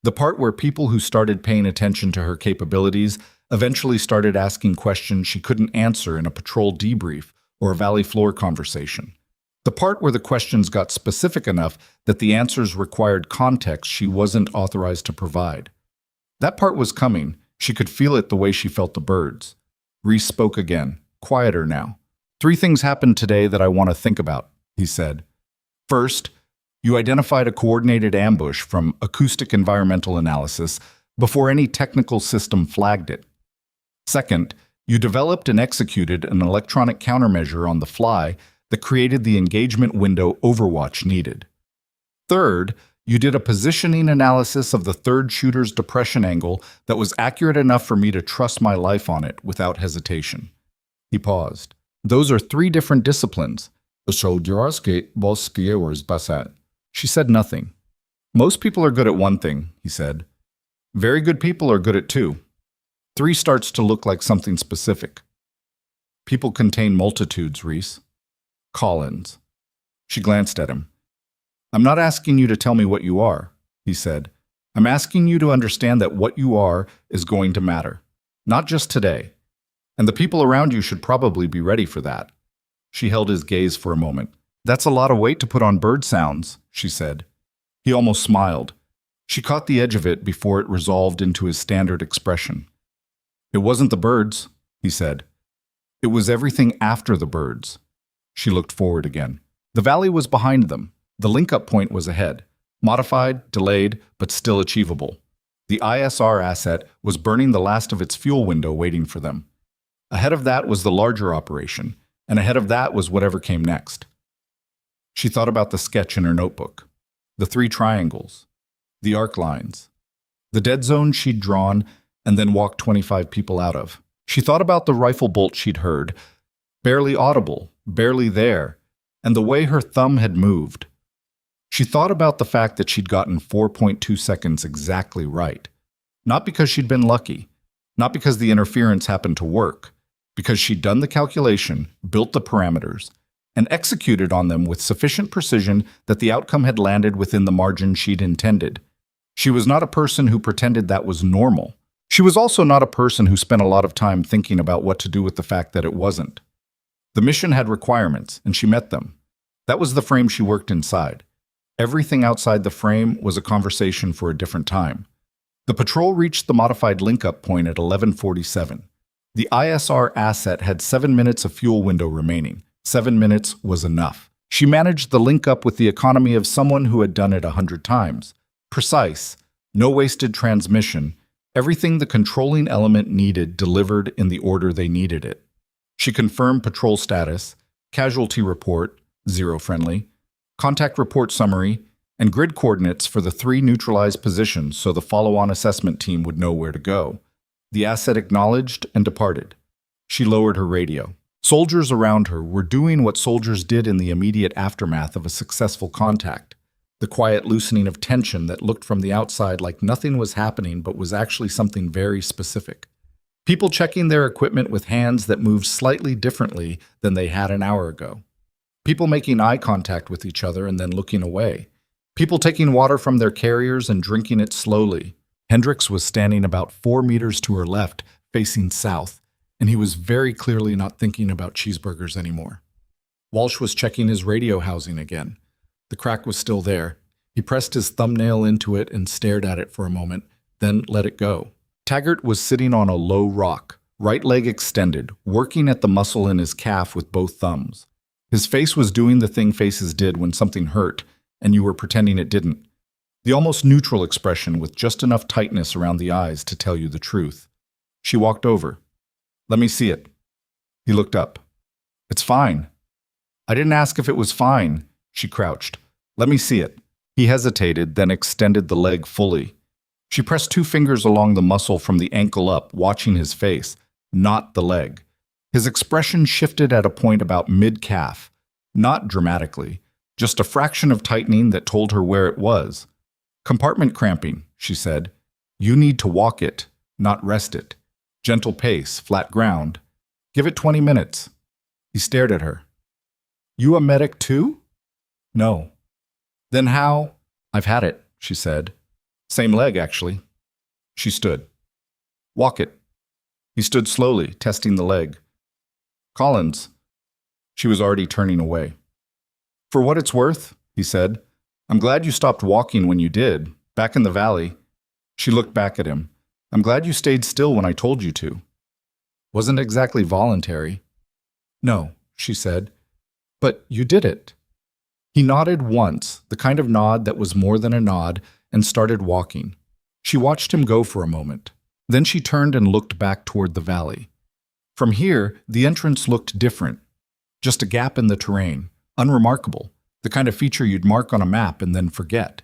The part where people who started paying attention to her capabilities eventually started asking questions she couldn't answer in a patrol debrief or a valley floor conversation. The part where the questions got specific enough that the answers required context she wasn't authorized to provide. That part was coming. She could feel it the way she felt the birds. Reese spoke again, quieter now. 3 things happened today that I want to think about, he said. First, you identified a coordinated ambush from acoustic environmental analysis before any technical system flagged it. Second, you developed and executed an electronic countermeasure on the fly that created the engagement window Overwatch needed. Third, you did a positioning analysis of the third shooter's depression angle that was accurate enough for me to trust my life on it without hesitation. He paused. Those are 3 different disciplines. She said nothing. Most people are good at one thing, he said. Very good people are good at 2. 3 starts to look like something specific. People contain multitudes, Reese. Collins. She glanced at him. I'm not asking you to tell me what you are, he said. I'm asking you to understand that what you are is going to matter. Not just today. And the people around you should probably be ready for that. She held his gaze for a moment. That's a lot of weight to put on bird sounds, she said. He almost smiled. She caught the edge of it before it resolved into his standard expression. "It wasn't the birds," he said. "It was everything after the birds." She looked forward again. The valley was behind them. The link-up point was ahead. Modified, delayed, but still achievable. The ISR asset was burning the last of its fuel window waiting for them. Ahead of that was the larger operation, and ahead of that was whatever came next. She thought about the sketch in her notebook. The 3 triangles. The arc lines. The dead zone she'd drawn and then walked 25 people out of. She thought about the rifle bolt she'd heard, barely audible, barely there, and the way her thumb had moved. She thought about the fact that she'd gotten 4.2 seconds exactly right. Not because she'd been lucky, not because the interference happened to work, because she'd done the calculation, built the parameters, and executed on them with sufficient precision that the outcome had landed within the margin she'd intended. She was not a person who pretended that was normal. She was also not a person who spent a lot of time thinking about what to do with the fact that it wasn't. The mission had requirements, and she met them. That was the frame she worked inside. Everything outside the frame was a conversation for a different time. The patrol reached the modified link-up point at 11:47. The ISR asset had 7 minutes of fuel window remaining. 7 minutes was enough. She managed the link-up with the economy of someone who had done it 100 times. Precise, no wasted transmission, everything the controlling element needed delivered in the order they needed it. She confirmed patrol status, casualty report, 0 friendly, contact report summary, and grid coordinates for the 3 neutralized positions so the follow-on assessment team would know where to go. The asset acknowledged and departed. She lowered her radio. Soldiers around her were doing what soldiers did in the immediate aftermath of a successful contact. The quiet loosening of tension that looked from the outside like nothing was happening but was actually something very specific. People checking their equipment with hands that moved slightly differently than they had an hour ago. People making eye contact with each other and then looking away. People taking water from their carriers and drinking it slowly. Hendricks was standing about 4 meters to her left, facing south, and he was very clearly not thinking about cheeseburgers anymore. Walsh was checking his radio housing again. The crack was still there. He pressed his thumbnail into it and stared at it for a moment, then let it go. Taggart was sitting on a low rock, right leg extended, working at the muscle in his calf with both thumbs. His face was doing the thing faces did when something hurt, and you were pretending it didn't. The almost neutral expression with just enough tightness around the eyes to tell you the truth. She walked over. "Let me see it." He looked up. "It's fine." "I didn't ask if it was fine." She crouched. "Let me see it." He hesitated, then extended the leg fully. She pressed 2 fingers along the muscle from the ankle up, watching his face, not the leg. His expression shifted at a point about mid-calf. Not dramatically, just a fraction of tightening that told her where it was. "Compartment cramping," she said. "You need to walk it, not rest it. Gentle pace, flat ground. Give it 20 minutes. He stared at her. "You a medic too?" "No." "Then how?" "I've had it," she said. "Same leg, actually." She stood. "Walk it." He stood slowly, testing the leg. "Collins." She was already turning away. "For what it's worth," he said, "I'm glad you stopped walking when you did, back in the valley." She looked back at him. "I'm glad you stayed still when I told you to." "Wasn't exactly voluntary." "No," she said, "but you did it." He nodded once, the kind of nod that was more than a nod, and started walking. She watched him go for a moment. Then she turned and looked back toward the valley. From here, the entrance looked different. Just a gap in the terrain, unremarkable, the kind of feature you'd mark on a map and then forget.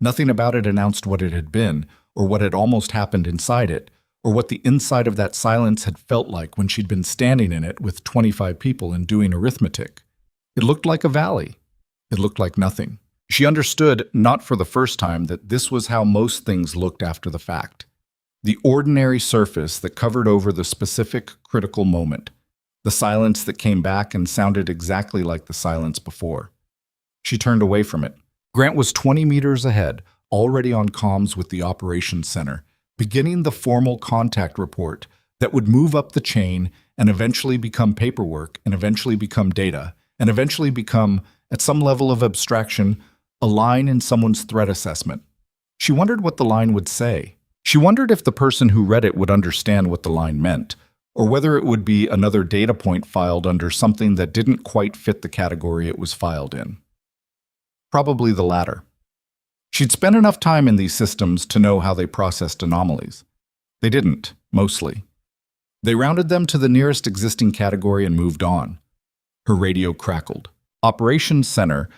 Nothing about it announced what it had been, or what had almost happened inside it, or what the inside of that silence had felt like when she'd been standing in it with 25 people and doing arithmetic. It looked like a valley. It looked like nothing. She understood, not for the first time, that this was how most things looked after the fact. The ordinary surface that covered over the specific, critical moment. The silence that came back and sounded exactly like the silence before. She turned away from it. Grant was 20 meters ahead, already on comms with the operations center, beginning the formal contact report that would move up the chain and eventually become paperwork and eventually become data and eventually become, at some level of abstraction, a line in someone's threat assessment. She wondered what the line would say. She wondered if the person who read it would understand what the line meant, or whether it would be another data point filed under something that didn't quite fit the category it was filed in. Probably the latter. She'd spent enough time in these systems to know how they processed anomalies. They didn't, mostly. They rounded them to the nearest existing category and moved on. Her radio crackled. Operations Center,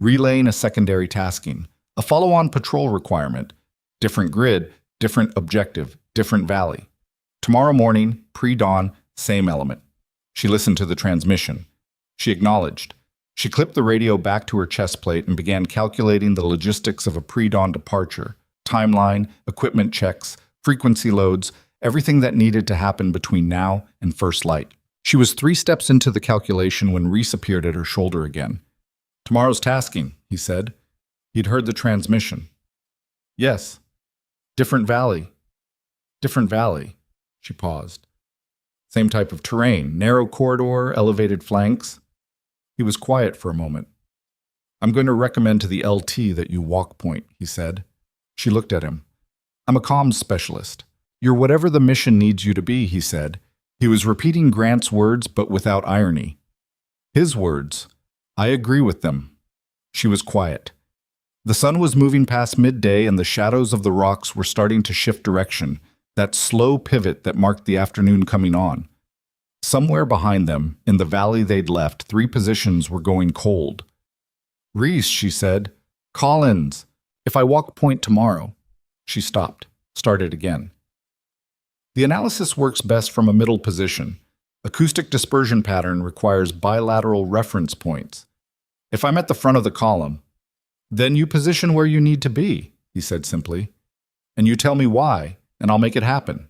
relaying a secondary tasking, a follow-on patrol requirement, different grid, different objective, different valley. Tomorrow morning, pre-dawn, same element. She listened to the transmission. She acknowledged. She clipped the radio back to her chest plate and began calculating the logistics of a pre-dawn departure, timeline, equipment checks, frequency loads, everything that needed to happen between now and first light. She was 3 steps into the calculation when Reese appeared at her shoulder again. "Tomorrow's tasking," he said. He'd heard the transmission. "Yes. Different valley." "Different valley." She paused. "Same type of terrain, narrow corridor, elevated flanks." He was quiet for a moment. "I'm going to recommend to the LT that you walk point," he said. She looked at him. "I'm a comms specialist. You're whatever the mission needs you to be," he said. He was repeating Grant's words, but without irony. His words. "I agree with them." She was quiet. The sun was moving past midday and the shadows of the rocks were starting to shift direction, that slow pivot that marked the afternoon coming on. Somewhere behind them, in the valley they'd left, 3 positions were going cold. "Reese," she said. "Collins, if I walk point tomorrow." She stopped, started again. The analysis works best from a middle position. Acoustic dispersion pattern requires bilateral reference points. If I'm at the front of the column, then you position where you need to be, he said simply. And you tell me why, and I'll make it happen.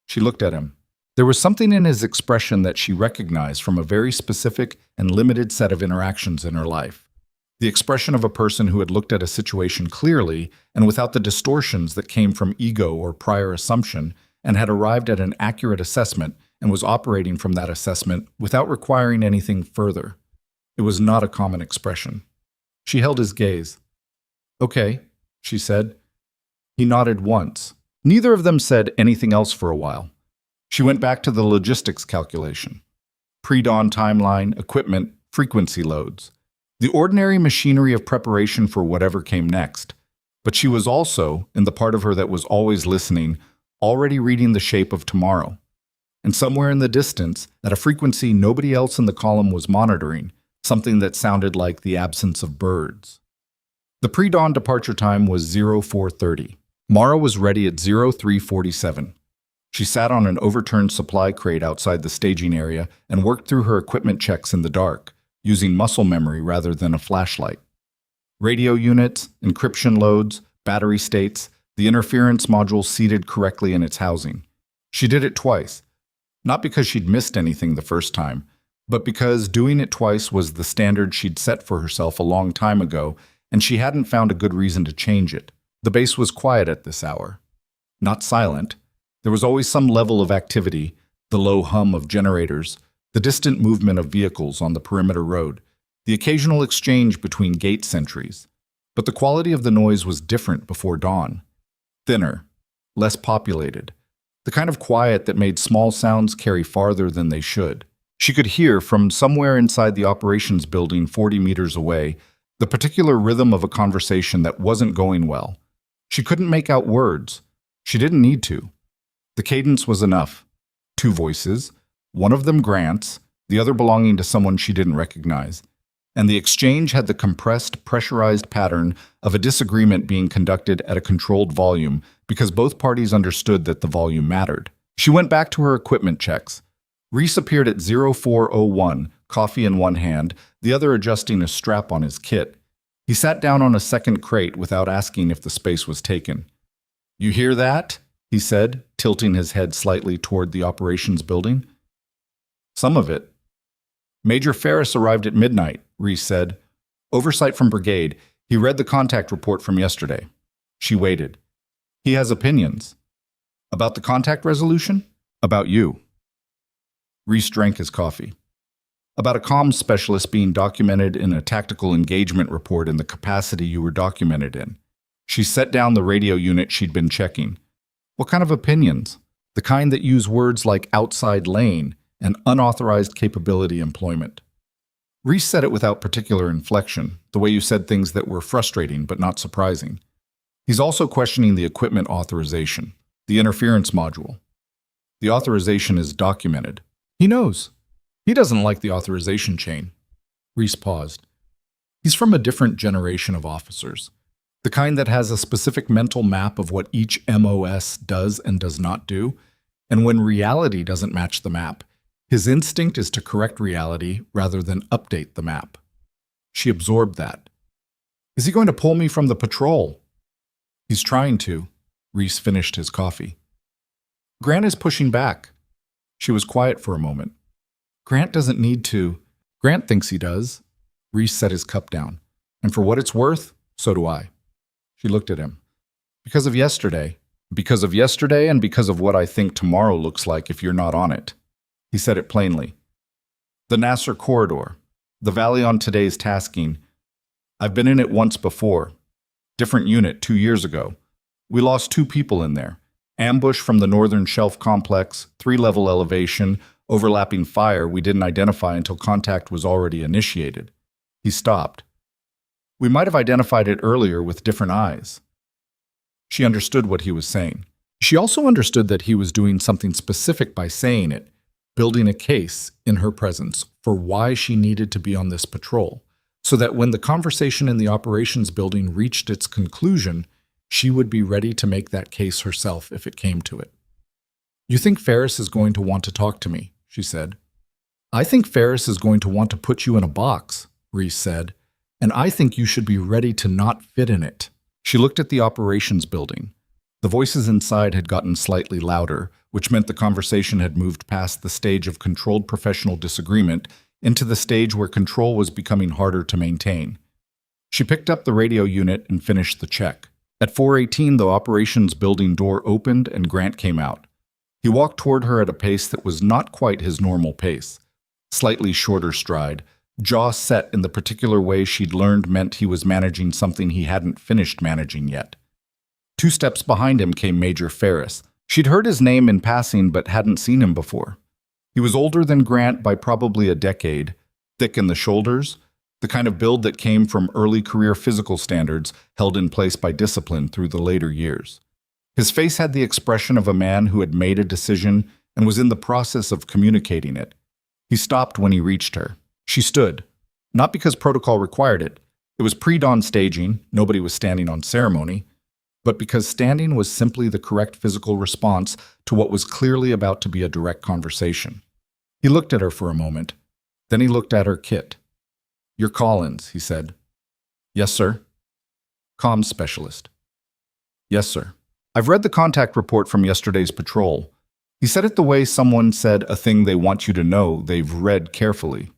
She looked at him. There was something in his expression that she recognized from a very specific and limited set of interactions in her life. The expression of a person who had looked at a situation clearly and without the distortions that came from ego or prior assumption, and had arrived at an accurate assessment and was operating from that assessment without requiring anything further. It was not a common expression. She held his gaze. "Okay," she said. He nodded once. Neither of them said anything else for a while. She went back to the logistics calculation. Pre-dawn timeline, equipment, frequency loads. The ordinary machinery of preparation for whatever came next. But she was also, in the part of her that was always listening, already reading the shape of tomorrow. And somewhere in the distance, at a frequency nobody else in the column was monitoring, something that sounded like the absence of birds. The pre-dawn departure time was 0430. Mara was ready at 0347. She sat on an overturned supply crate outside the staging area and worked through her equipment checks in the dark, using muscle memory rather than a flashlight. Radio units, encryption loads, battery states, the interference module seated correctly in its housing. She did it twice, not because she'd missed anything the first time, but because doing it twice was the standard she'd set for herself a long time ago, and she hadn't found a good reason to change it. The base was quiet at this hour. Not silent. There was always some level of activity, the low hum of generators, the distant movement of vehicles on the perimeter road, the occasional exchange between gate sentries. But the quality of the noise was different before dawn. Thinner, less populated, the kind of quiet that made small sounds carry farther than they should. She could hear from somewhere inside the operations building 40 meters away the particular rhythm of a conversation that wasn't going well. She couldn't make out words. She didn't need to. The cadence was enough. 2 voices, one of them Grant's, the other belonging to someone she didn't recognize. And the exchange had the compressed, pressurized pattern of a disagreement being conducted at a controlled volume because both parties understood that the volume mattered. She went back to her equipment checks. Reese appeared at 0401, coffee in one hand, the other adjusting a strap on his kit. He sat down on a second crate without asking if the space was taken. "You hear that?" he said, tilting his head slightly toward the operations building. "Some of it." "Major Ferris arrived at midnight," Reese said. "Oversight from Brigade. He read the contact report from yesterday." She waited. "He has opinions." "About the contact resolution?" "About you." Reese drank his coffee. "About a comms specialist being documented in a tactical engagement report in the capacity you were documented in." She set down the radio unit she'd been checking. What kind of opinions? The kind that use words like outside lane and unauthorized capability employment. Reese said it without particular inflection, the way you said things that were frustrating but not surprising. He's also questioning the equipment authorization, the interference module. The authorization is documented. He knows. He doesn't like the authorization chain. Reese paused. He's from a different generation of officers, the kind that has a specific mental map of what each MOS does and does not do, and when reality doesn't match the map, his instinct is to correct reality rather than update the map. She absorbed that. Is he going to pull me from the patrol? He's trying to. Reese finished his coffee. Grant is pushing back. She was quiet for a moment. Grant doesn't need to. Grant thinks he does. Reese set his cup down. And for what it's worth, so do I. She looked at him. Because of yesterday. Because of yesterday and because of what I think tomorrow looks like if you're not on it. He said it plainly. The Nasser corridor. The valley on today's tasking. I've been in it once before. Different unit 2 years ago. We lost 2 people in there. Ambush from the northern shelf complex, 3-level elevation, overlapping fire we didn't identify until contact was already initiated. He stopped. We might have identified it earlier with different eyes. She understood what he was saying. She also understood that he was doing something specific by saying it, building a case in her presence for why she needed to be on this patrol, so that when the conversation in the operations building reached its conclusion, she would be ready to make that case herself if it came to it. You think Ferris is going to want to talk to me, she said. I think Ferris is going to want to put you in a box, Reese said, and I think you should be ready to not fit in it. She looked at the operations building. The voices inside had gotten slightly louder, which meant the conversation had moved past the stage of controlled professional disagreement into the stage where control was becoming harder to maintain. She picked up the radio unit and finished the check. At 4:18, the operations building door opened and Grant came out. He walked toward her at a pace that was not quite his normal pace. Slightly shorter stride, jaw set in the particular way she'd learned meant he was managing something he hadn't finished managing yet. 2 steps behind him came Major Ferris. She'd heard his name in passing but hadn't seen him before. He was older than Grant by probably a decade, thick in the shoulders, the kind of build that came from early career physical standards held in place by discipline through the later years. His face had the expression of a man who had made a decision and was in the process of communicating it. He stopped when he reached her. She stood, not because protocol required it. It was pre-dawn staging, nobody was standing on ceremony, but because standing was simply the correct physical response to what was clearly about to be a direct conversation. He looked at her for a moment. Then he looked at her kit. You're Collins, he said. Yes, sir. Comms specialist. Yes, sir. I've read the contact report from yesterday's patrol. He said it the way someone said a thing they want you to know they've read carefully.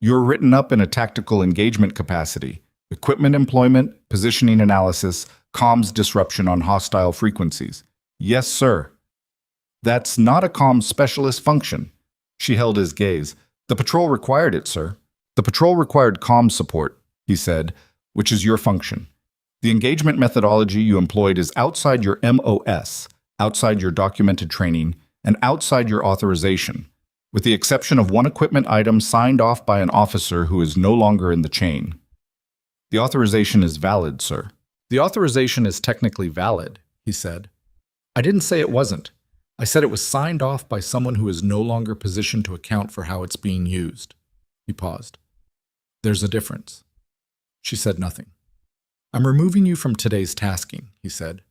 You're written up in a tactical engagement capacity, equipment employment, positioning analysis, comms disruption on hostile frequencies. Yes, sir. That's not a comms specialist function. She held his gaze. The patrol required it, sir. The patrol required comms support, he said, which is your function. The engagement methodology you employed is outside your MOS, outside your documented training, and outside your authorization, with the exception of one equipment item signed off by an officer who is no longer in the chain. The authorization is valid, sir. The authorization is technically valid, he said. I didn't say it wasn't. I said it was signed off by someone who is no longer positioned to account for how it's being used. He paused. There's a difference. She said nothing. I'm removing you from today's tasking, he said.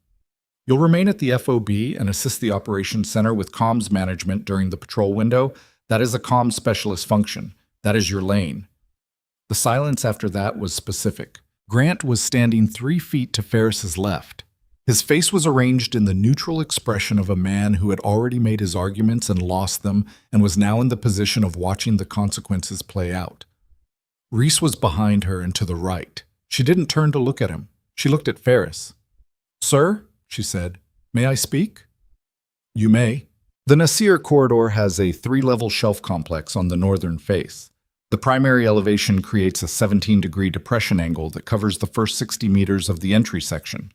You'll remain at the FOB and assist the operations center with comms management during the patrol window. That is a comms specialist function. That is your lane. The silence after that was specific. Grant was standing 3 feet to Ferris's left. His face was arranged in the neutral expression of a man who had already made his arguments and lost them and was now in the position of watching the consequences play out. Reese was behind her and to the right. She didn't turn to look at him. She looked at Ferris. Sir, she said, may I speak? You may. The Nasir corridor has a 3-level shelf complex on the northern face. The primary elevation creates a 17-degree depression angle that covers the first 60 meters of the entry section.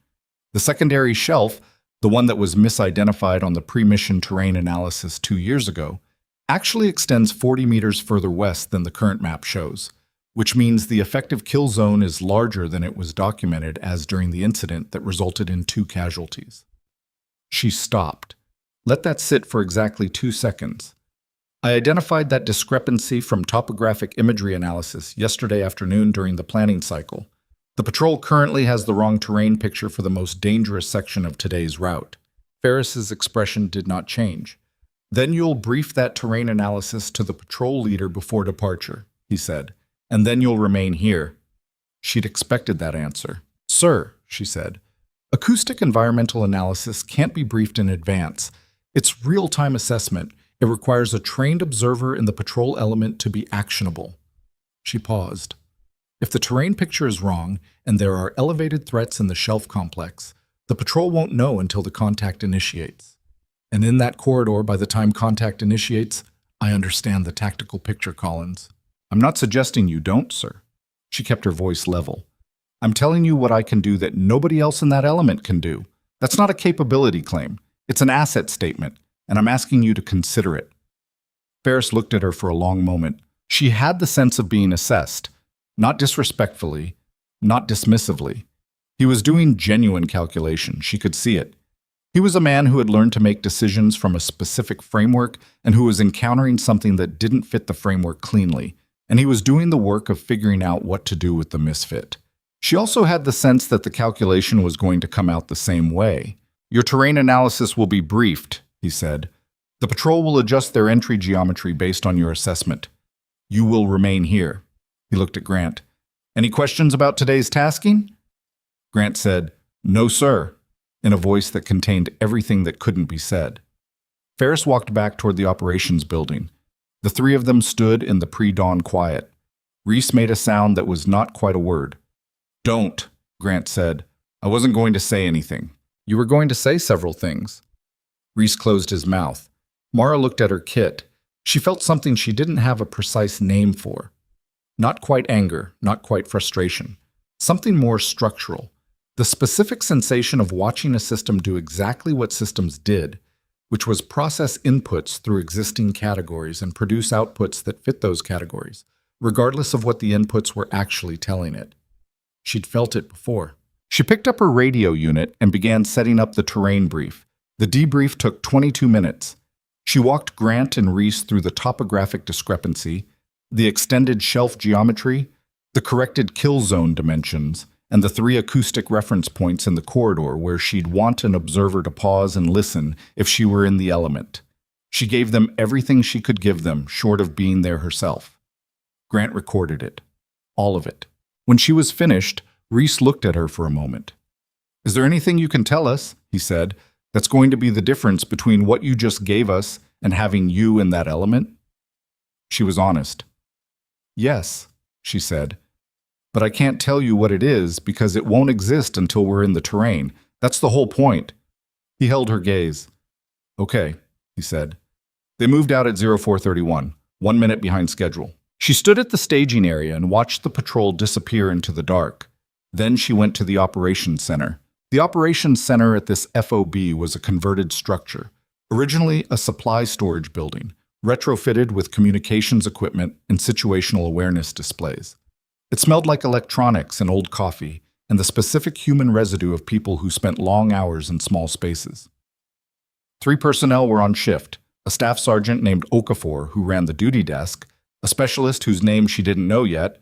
The secondary shelf, the one that was misidentified on the pre-mission terrain analysis 2 years ago, actually extends 40 meters further west than the current map shows, which means the effective kill zone is larger than it was documented as during the incident that resulted in 2 casualties. She stopped. Let that sit for exactly 2 seconds. I identified that discrepancy from topographic imagery analysis yesterday afternoon during the planning cycle. The patrol currently has the wrong terrain picture for the most dangerous section of today's route. Ferris's expression did not change. Then you'll brief that terrain analysis to the patrol leader before departure, he said, and then you'll remain here. She'd expected that answer. Sir, she said, acoustic environmental analysis can't be briefed in advance. It's real-time assessment. It requires a trained observer in the patrol element to be actionable. She paused. If the terrain picture is wrong and there are elevated threats in the shelf complex, the patrol won't know until the contact initiates. And in that corridor, by the time contact initiates, I understand the tactical picture, Collins. I'm not suggesting you don't, sir. She kept her voice level. I'm telling you what I can do that nobody else in that element can do. That's not a capability claim. It's an asset statement, and I'm asking you to consider it. Ferris looked at her for a long moment. She had the sense of being assessed, not disrespectfully, not dismissively. He was doing genuine calculation. She could see it. He was a man who had learned to make decisions from a specific framework and who was encountering something that didn't fit the framework cleanly, and he was doing the work of figuring out what to do with the misfit. She also had the sense that the calculation was going to come out the same way. Your terrain analysis will be briefed, he said. The patrol will adjust their entry geometry based on your assessment. You will remain here. He looked at Grant. Any questions about today's tasking? Grant said, No, sir, in a voice that contained everything that couldn't be said. Ferris walked back toward the operations building. The 3 of them stood in the pre-dawn quiet. Reese made a sound that was not quite a word. Don't, Grant said. I wasn't going to say anything. You were going to say several things. Reese closed his mouth. Mara looked at her kit. She felt something she didn't have a precise name for. Not quite anger, not quite frustration. Something more structural. The specific sensation of watching a system do exactly what systems did, which was process inputs through existing categories and produce outputs that fit those categories, regardless of what the inputs were actually telling it. She'd felt it before. She picked up her radio unit and began setting up the terrain brief. The debrief took 22 minutes. She walked Grant and Reese through the topographic discrepancy, the extended shelf geometry, the corrected kill zone dimensions, and the 3 acoustic reference points in the corridor where she'd want an observer to pause and listen if she were in the element. She gave them everything she could give them, short of being there herself. Grant recorded it. All of it. When she was finished, Reese looked at her for a moment. Is there anything you can tell us, he said, that's going to be the difference between what you just gave us and having you in that element? She was honest. Yes, she said. But I can't tell you what it is because it won't exist until we're in the terrain. That's the whole point. He held her gaze. Okay, he said. They moved out at 0431, 1 minute behind schedule. She stood at the staging area and watched the patrol disappear into the dark. Then she went to the operations center. The operations center at this FOB was a converted structure, originally a supply storage building, retrofitted with communications equipment and situational awareness displays. It smelled like electronics and old coffee, and the specific human residue of people who spent long hours in small spaces. 3 personnel were on shift, a staff sergeant named Okafor who ran the duty desk, a specialist whose name she didn't know yet,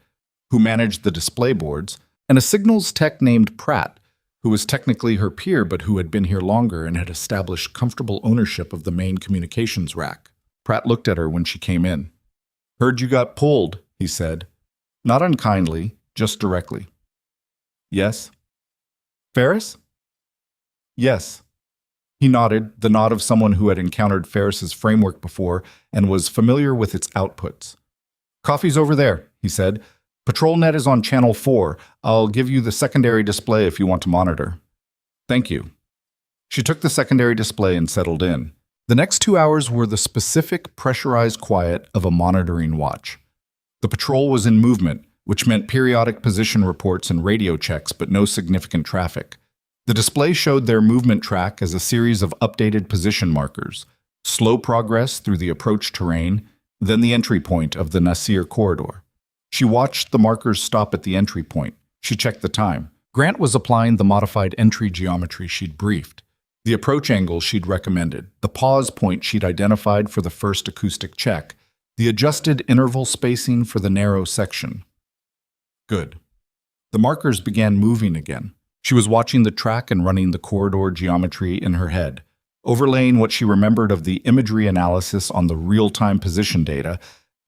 who managed the display boards, and a signals tech named Pratt, who was technically her peer but who had been here longer and had established comfortable ownership of the main communications rack. Pratt looked at her when she came in. Heard you got pulled, he said. Not unkindly, just directly. Yes? Ferris? Yes. He nodded, the nod of someone who had encountered Ferris's framework before and was familiar with its outputs. Coffee's over there, he said. PatrolNet is on channel 4. I'll give you the secondary display if you want to monitor. Thank you. She took the secondary display and settled in. The next 2 hours were the specific, pressurized quiet of a monitoring watch. The patrol was in movement, which meant periodic position reports and radio checks, but no significant traffic. The display showed their movement track as a series of updated position markers, slow progress through the approach terrain, then the entry point of the Nasir corridor. She watched the markers stop at the entry point. She checked the time. Grant was applying the modified entry geometry she'd briefed, the approach angle she'd recommended, the pause point she'd identified for the first acoustic check, the adjusted interval spacing for the narrow section. Good. The markers began moving again. She was watching the track and running the corridor geometry in her head, overlaying what she remembered of the imagery analysis on the real-time position data,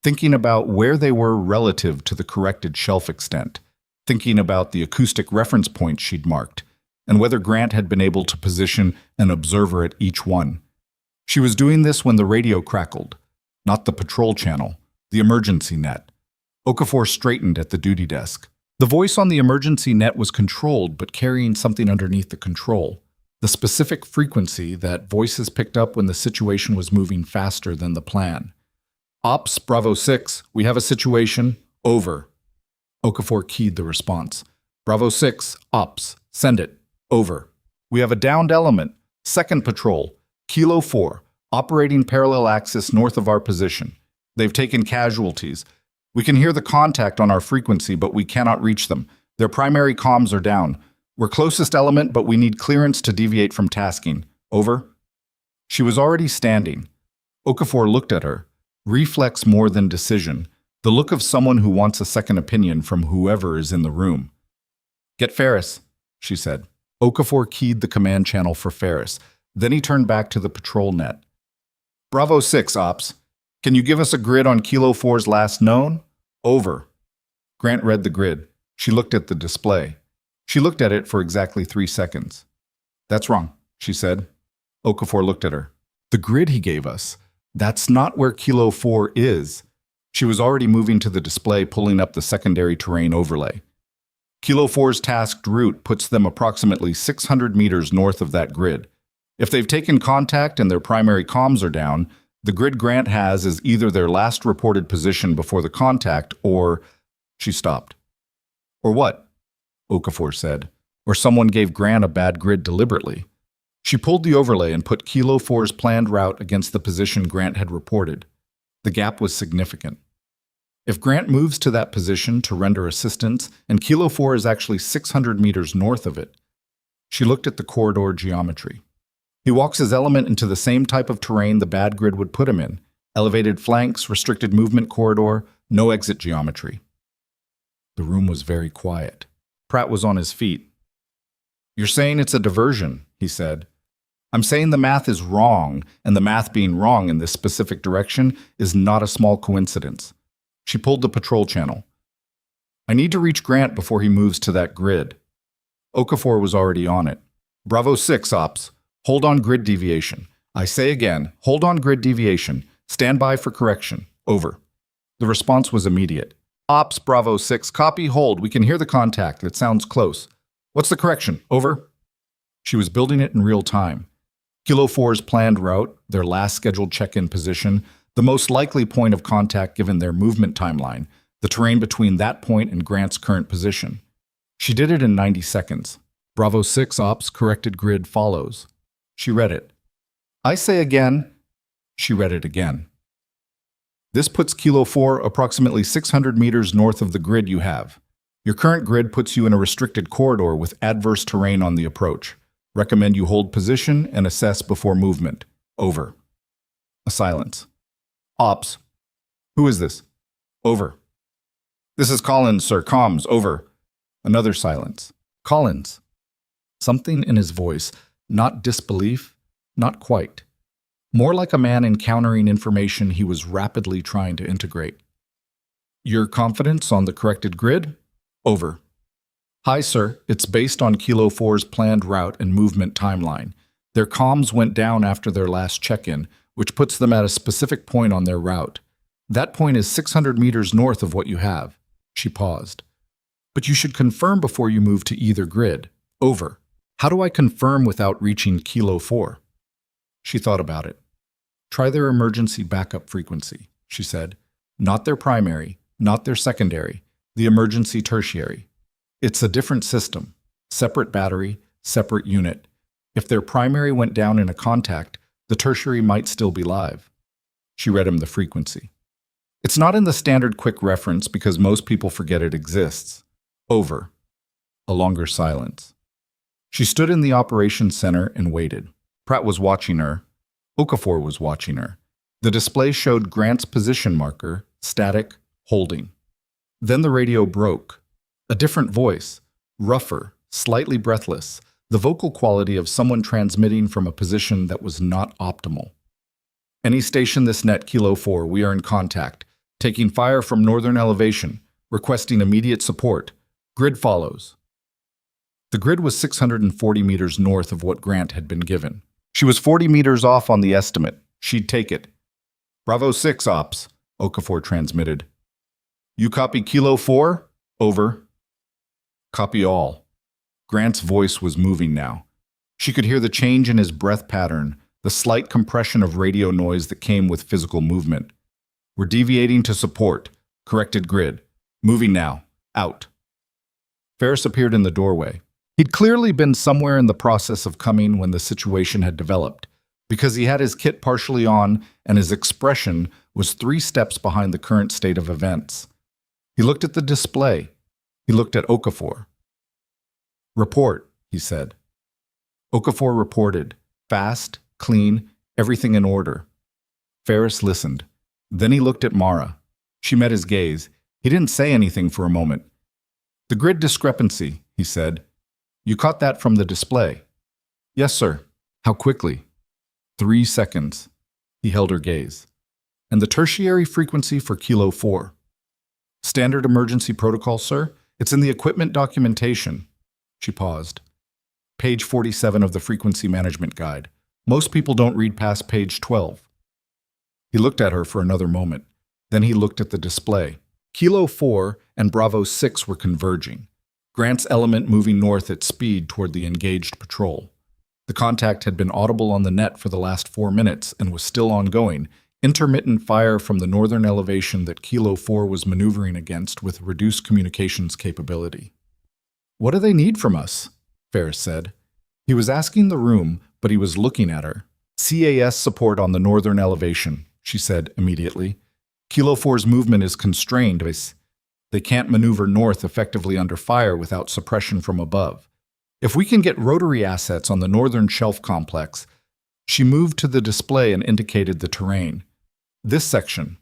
thinking about where they were relative to the corrected shelf extent, thinking about the acoustic reference points she'd marked, and whether Grant had been able to position an observer at each one. She was doing this when the radio crackled, not the patrol channel, the emergency net. Okafor straightened at the duty desk. The voice on the emergency net was controlled but carrying something underneath the control, the specific frequency that voices picked up when the situation was moving faster than the plan. Ops, Bravo 6, we have a situation. Over. Okafor keyed the response. Bravo 6, Ops, send it. Over. We have a downed element. Second patrol. Kilo 4, operating parallel axis north of our position. They've taken casualties. We can hear the contact on our frequency, but we cannot reach them. Their primary comms are down. We're closest element, but we need clearance to deviate from tasking. Over. She was already standing. Okafor looked at her. Reflex more than decision. The look of someone who wants a second opinion from whoever is in the room. Get Ferris, she said. Okafor keyed the command channel for Ferris. Then he turned back to the patrol net. Bravo 6, Ops. Can you give us a grid on Kilo 4's last known? Over. Grant read the grid. She looked at the display. She looked at it for exactly 3 seconds. That's wrong, she said. Okafor looked at her. The grid he gave us. That's not where Kilo 4 is. She was already moving to the display, pulling up the secondary terrain overlay. Kilo 4's tasked route puts them approximately 600 meters north of that grid. If they've taken contact and their primary comms are down, the grid Grant has is either their last reported position before the contact or… She stopped. Or what? Okafor said. Or someone gave Grant a bad grid deliberately. She pulled the overlay and put Kilo 4's planned route against the position Grant had reported. The gap was significant. If Grant moves to that position to render assistance, and Kilo 4 is actually 600 meters north of it, she looked at the corridor geometry. He walks his element into the same type of terrain the bad grid would put him in. Elevated flanks, restricted movement corridor, no exit geometry. The room was very quiet. Pratt was on his feet. You're saying it's a diversion, he said. I'm saying the math is wrong, and the math being wrong in this specific direction is not a small coincidence. She pulled the patrol channel. I need to reach Grant before he moves to that grid. Okafor was already on it. Bravo 6, Ops. Hold on grid deviation. I say again, hold on grid deviation. Stand by for correction. Over. The response was immediate. Ops, Bravo 6, copy, hold. We can hear the contact. It sounds close. What's the correction? Over. She was building it in real time. Kilo 4's planned route, their last scheduled check-in position, the most likely point of contact given their movement timeline, the terrain between that point and Grant's current position. She did it in 90 seconds. Bravo 6, Ops, corrected grid follows. She read it. I say again. She read it again. This puts Kilo 4 approximately 600 meters north of the grid you have. Your current grid puts you in a restricted corridor with adverse terrain on the approach. Recommend you hold position and assess before movement. Over. A silence. Ops. Who is this? Over. This is Collins, sir. Comms. Over. Another silence. Collins. Something in his voice. Not disbelief, not quite. More like a man encountering information he was rapidly trying to integrate. Your confidence on the corrected grid? Over. Hi, sir. It's based on Kilo 4's planned route and movement timeline. Their comms went down after their last check-in, which puts them at a specific point on their route. That point is 600 meters north of what you have. She paused. But you should confirm before you move to either grid. Over. How do I confirm without reaching Kilo 4? She thought about it. Try their emergency backup frequency, she said. Not their primary, not their secondary, the emergency tertiary. It's a different system. Separate battery, separate unit. If their primary went down in a contact, the tertiary might still be live. She read him the frequency. It's not in the standard quick reference because most people forget it exists. Over. A longer silence. She stood in the operations center and waited. Pratt was watching her. Okafor was watching her. The display showed Grant's position marker, static, holding. Then the radio broke. A different voice, rougher, slightly breathless, the vocal quality of someone transmitting from a position that was not optimal. Any station this net Kilo 4, we are in contact. Taking fire from northern elevation. Requesting immediate support. Grid follows. The grid was 640 meters north of what Grant had been given. She was 40 meters off on the estimate. She'd take it. Bravo 6, Ops, Okafor transmitted. You copy Kilo 4? Over. Copy all. Grant's voice was moving now. She could hear the change in his breath pattern, the slight compression of radio noise that came with physical movement. We're deviating to support. Corrected grid. Moving now. Out. Ferris appeared in the doorway. He'd clearly been somewhere in the process of coming when the situation had developed, because he had his kit partially on and his expression was 3 steps behind the current state of events. He looked at the display. He looked at Okafor. Report, he said. Okafor reported. Fast, clean, everything in order. Ferris listened. Then he looked at Mara. She met his gaze. He didn't say anything for a moment. The grid discrepancy, he said. You caught that from the display? Yes, sir. How quickly? 3 seconds. He held her gaze. And the tertiary frequency for Kilo 4? Standard emergency protocol, sir? It's in the equipment documentation. She paused. Page 47 of the frequency management guide. Most people don't read past page 12. He looked at her for another moment. Then he looked at the display. Kilo 4 and Bravo 6 were converging. Grant's element moving north at speed toward the engaged patrol. The contact had been audible on the net for the last 4 minutes and was still ongoing, intermittent fire from the northern elevation that Kilo 4 was maneuvering against with reduced communications capability. What do they need from us? Ferris said. He was asking the room, but he was looking at her. CAS support on the northern elevation, she said immediately. Kilo 4's movement is constrained. They can't maneuver north effectively under fire without suppression from above. If we can get rotary assets on the northern shelf complex. She moved to the display and indicated the terrain. This section.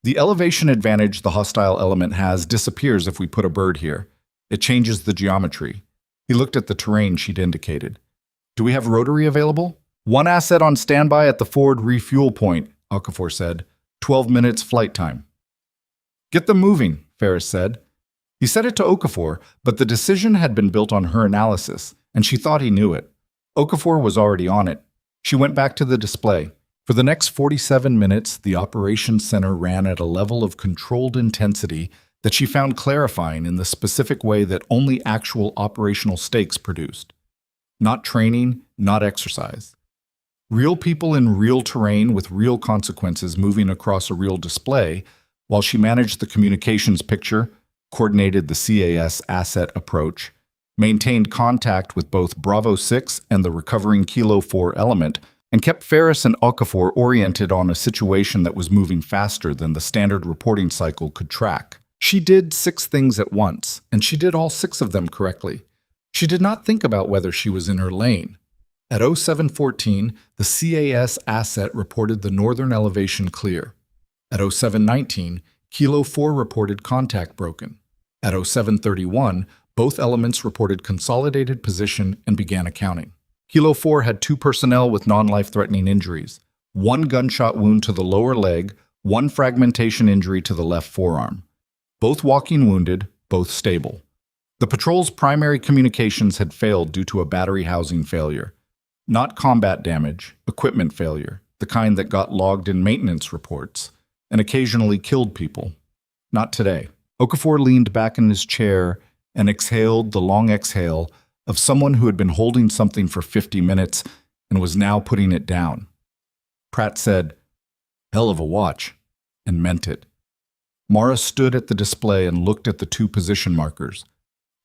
The elevation advantage the hostile element has disappears if we put a bird here. It changes the geometry. He looked at the terrain she'd indicated. Do we have rotary available? 1 asset on standby at the forward refuel point, Okafor said. 12 minutes flight time. Get them moving, Ferris said. He said it to Okafor, but the decision had been built on her analysis, and she thought he knew it. Okafor was already on it. She went back to the display. For the next 47 minutes, the operations center ran at a level of controlled intensity that she found clarifying in the specific way that only actual operational stakes produced. Not training, not exercise. Real people in real terrain with real consequences moving across a real display, while she managed the communications picture, coordinated the CAS asset approach, maintained contact with both Bravo 6 and the recovering Kilo 4 element, and kept Ferris and Okafor oriented on a situation that was moving faster than the standard reporting cycle could track. She did 6 things at once, and she did all 6 of them correctly. She did not think about whether she was in her lane. At 0714, the CAS asset reported the northern elevation clear. At 0719, Kilo 4 reported contact broken. At 0731, both elements reported consolidated position and began accounting. Kilo 4 had 2 personnel with non-life-threatening injuries, 1 gunshot wound to the lower leg, 1 fragmentation injury to the left forearm. Both walking wounded, both stable. The patrol's primary communications had failed due to a battery housing failure. Not combat damage, equipment failure, the kind that got logged in maintenance reports, and occasionally killed people. Not today. Okafor leaned back in his chair and exhaled the long exhale of someone who had been holding something for 50 minutes and was now putting it down. Pratt said, "Hell of a watch," and meant it. Mara stood at the display and looked at the two position markers,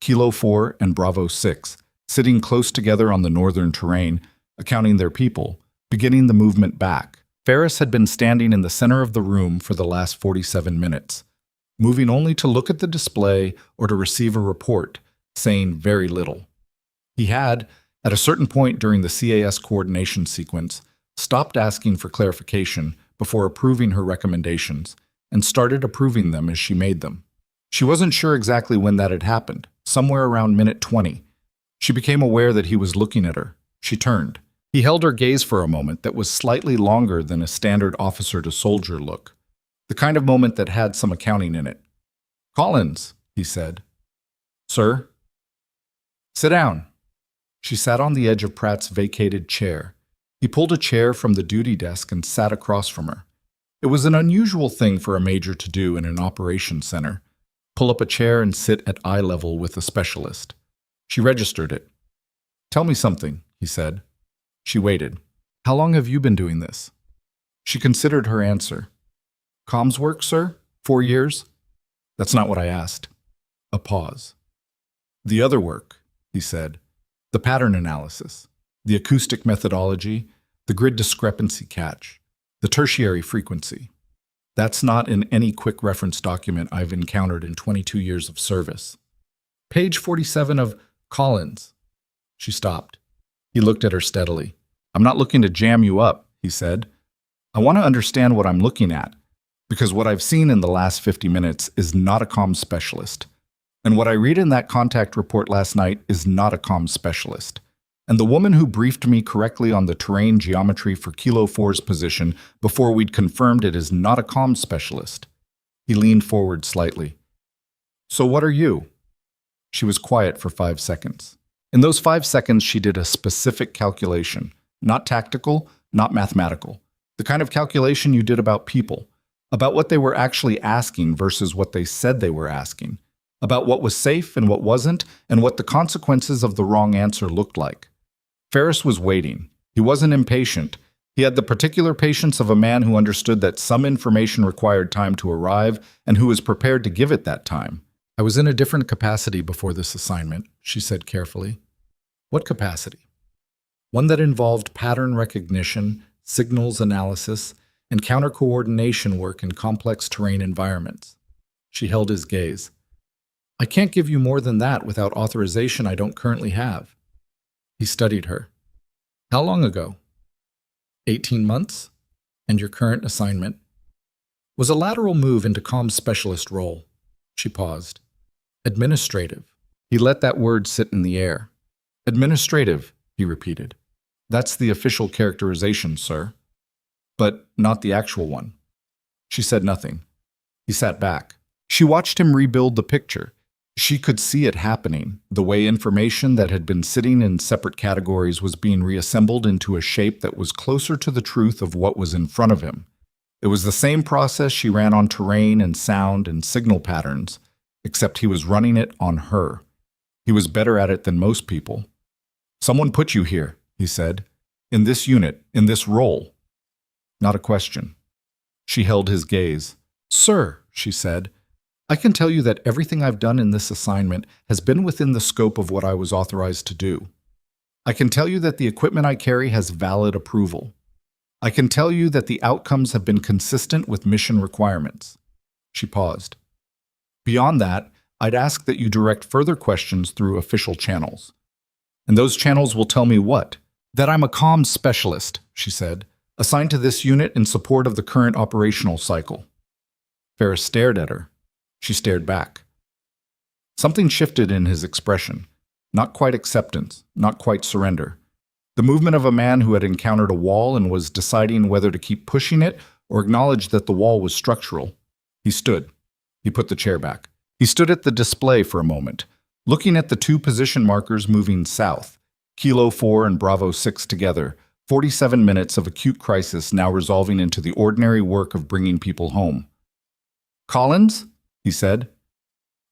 Kilo 4 and Bravo 6, sitting close together on the northern terrain, accounting their people, beginning the movement back. Ferris had been standing in the center of the room for the last 47 minutes, moving only to look at the display or to receive a report, saying very little. He had, at a certain point during the CAS coordination sequence, stopped asking for clarification before approving her recommendations, and started approving them as she made them. She wasn't sure exactly when that had happened, somewhere around minute 20. She became aware that he was looking at her. She turned. He held her gaze for a moment that was slightly longer than a standard officer-to-soldier look, the kind of moment that had some accounting in it. "Collins," he said. "Sir?" "Sit down." She sat on the edge of Pratt's vacated chair. He pulled a chair from the duty desk and sat across from her. It was an unusual thing for a major to do in an operations center, pull up a chair and sit at eye level with a specialist. She registered it. "Tell me something," he said. She waited. "How long have you been doing this?" She considered her answer. "Comms work, sir? 4 years?" "That's not what I asked." A pause. "The other work," he said. "The pattern analysis, the acoustic methodology, the grid discrepancy catch, the tertiary frequency. That's not in any quick reference document I've encountered in 22 years of service. Page 47 of Collins." She stopped. He looked at her steadily. "I'm not looking to jam you up," he said. "I want to understand what I'm looking at, because what I've seen in the last 50 minutes is not a comms specialist. And what I read in that contact report last night is not a comms specialist. And the woman who briefed me correctly on the terrain geometry for Kilo 4's position before we'd confirmed it is not a comms specialist." He leaned forward slightly. "So what are you?" She was quiet for 5 seconds. In those 5 seconds, she did a specific calculation, not tactical, not mathematical. The kind of calculation you did about people, about what they were actually asking versus what they said they were asking, about what was safe and what wasn't, and what the consequences of the wrong answer looked like. Ferris was waiting. He wasn't impatient. He had the particular patience of a man who understood that some information required time to arrive and who was prepared to give it that time. "I was in a different capacity before this assignment," she said carefully. "What capacity?" "One that involved pattern recognition, signals analysis, and counter-coordination work in complex terrain environments." She held his gaze. "I can't give you more than that without authorization I don't currently have." He studied her. "How long ago?" 18 months? And your current assignment?" "Was a lateral move into comms specialist role." She paused. "Administrative." He let that word sit in the air. "Administrative," he repeated. "That's the official characterization, sir. But not the actual one." She said nothing. He sat back. She watched him rebuild the picture. She could see it happening, the way information that had been sitting in separate categories was being reassembled into a shape that was closer to the truth of what was in front of him. It was the same process she ran on terrain and sound and signal patterns, except he was running it on her. He was better at it than most people. "Someone put you here," he said. "In this unit, in this role." Not a question. She held his gaze. "Sir," she said, "I can tell you that everything I've done in this assignment has been within the scope of what I was authorized to do. I can tell you that the equipment I carry has valid approval. I can tell you that the outcomes have been consistent with mission requirements." She paused. "Beyond that, I'd ask that you direct further questions through official channels. And those channels will tell me what? That I'm a comms specialist," she said, "assigned to this unit in support of the current operational cycle." Ferris stared at her. She stared back. Something shifted in his expression. Not quite acceptance, not quite surrender. The movement of a man who had encountered a wall and was deciding whether to keep pushing it or acknowledge that the wall was structural. He stood. He put the chair back. He stood at the display for a moment, looking at the two position markers moving south, Kilo 4 and Bravo 6 together, 47 minutes of acute crisis now resolving into the ordinary work of bringing people home. "Collins?" he said.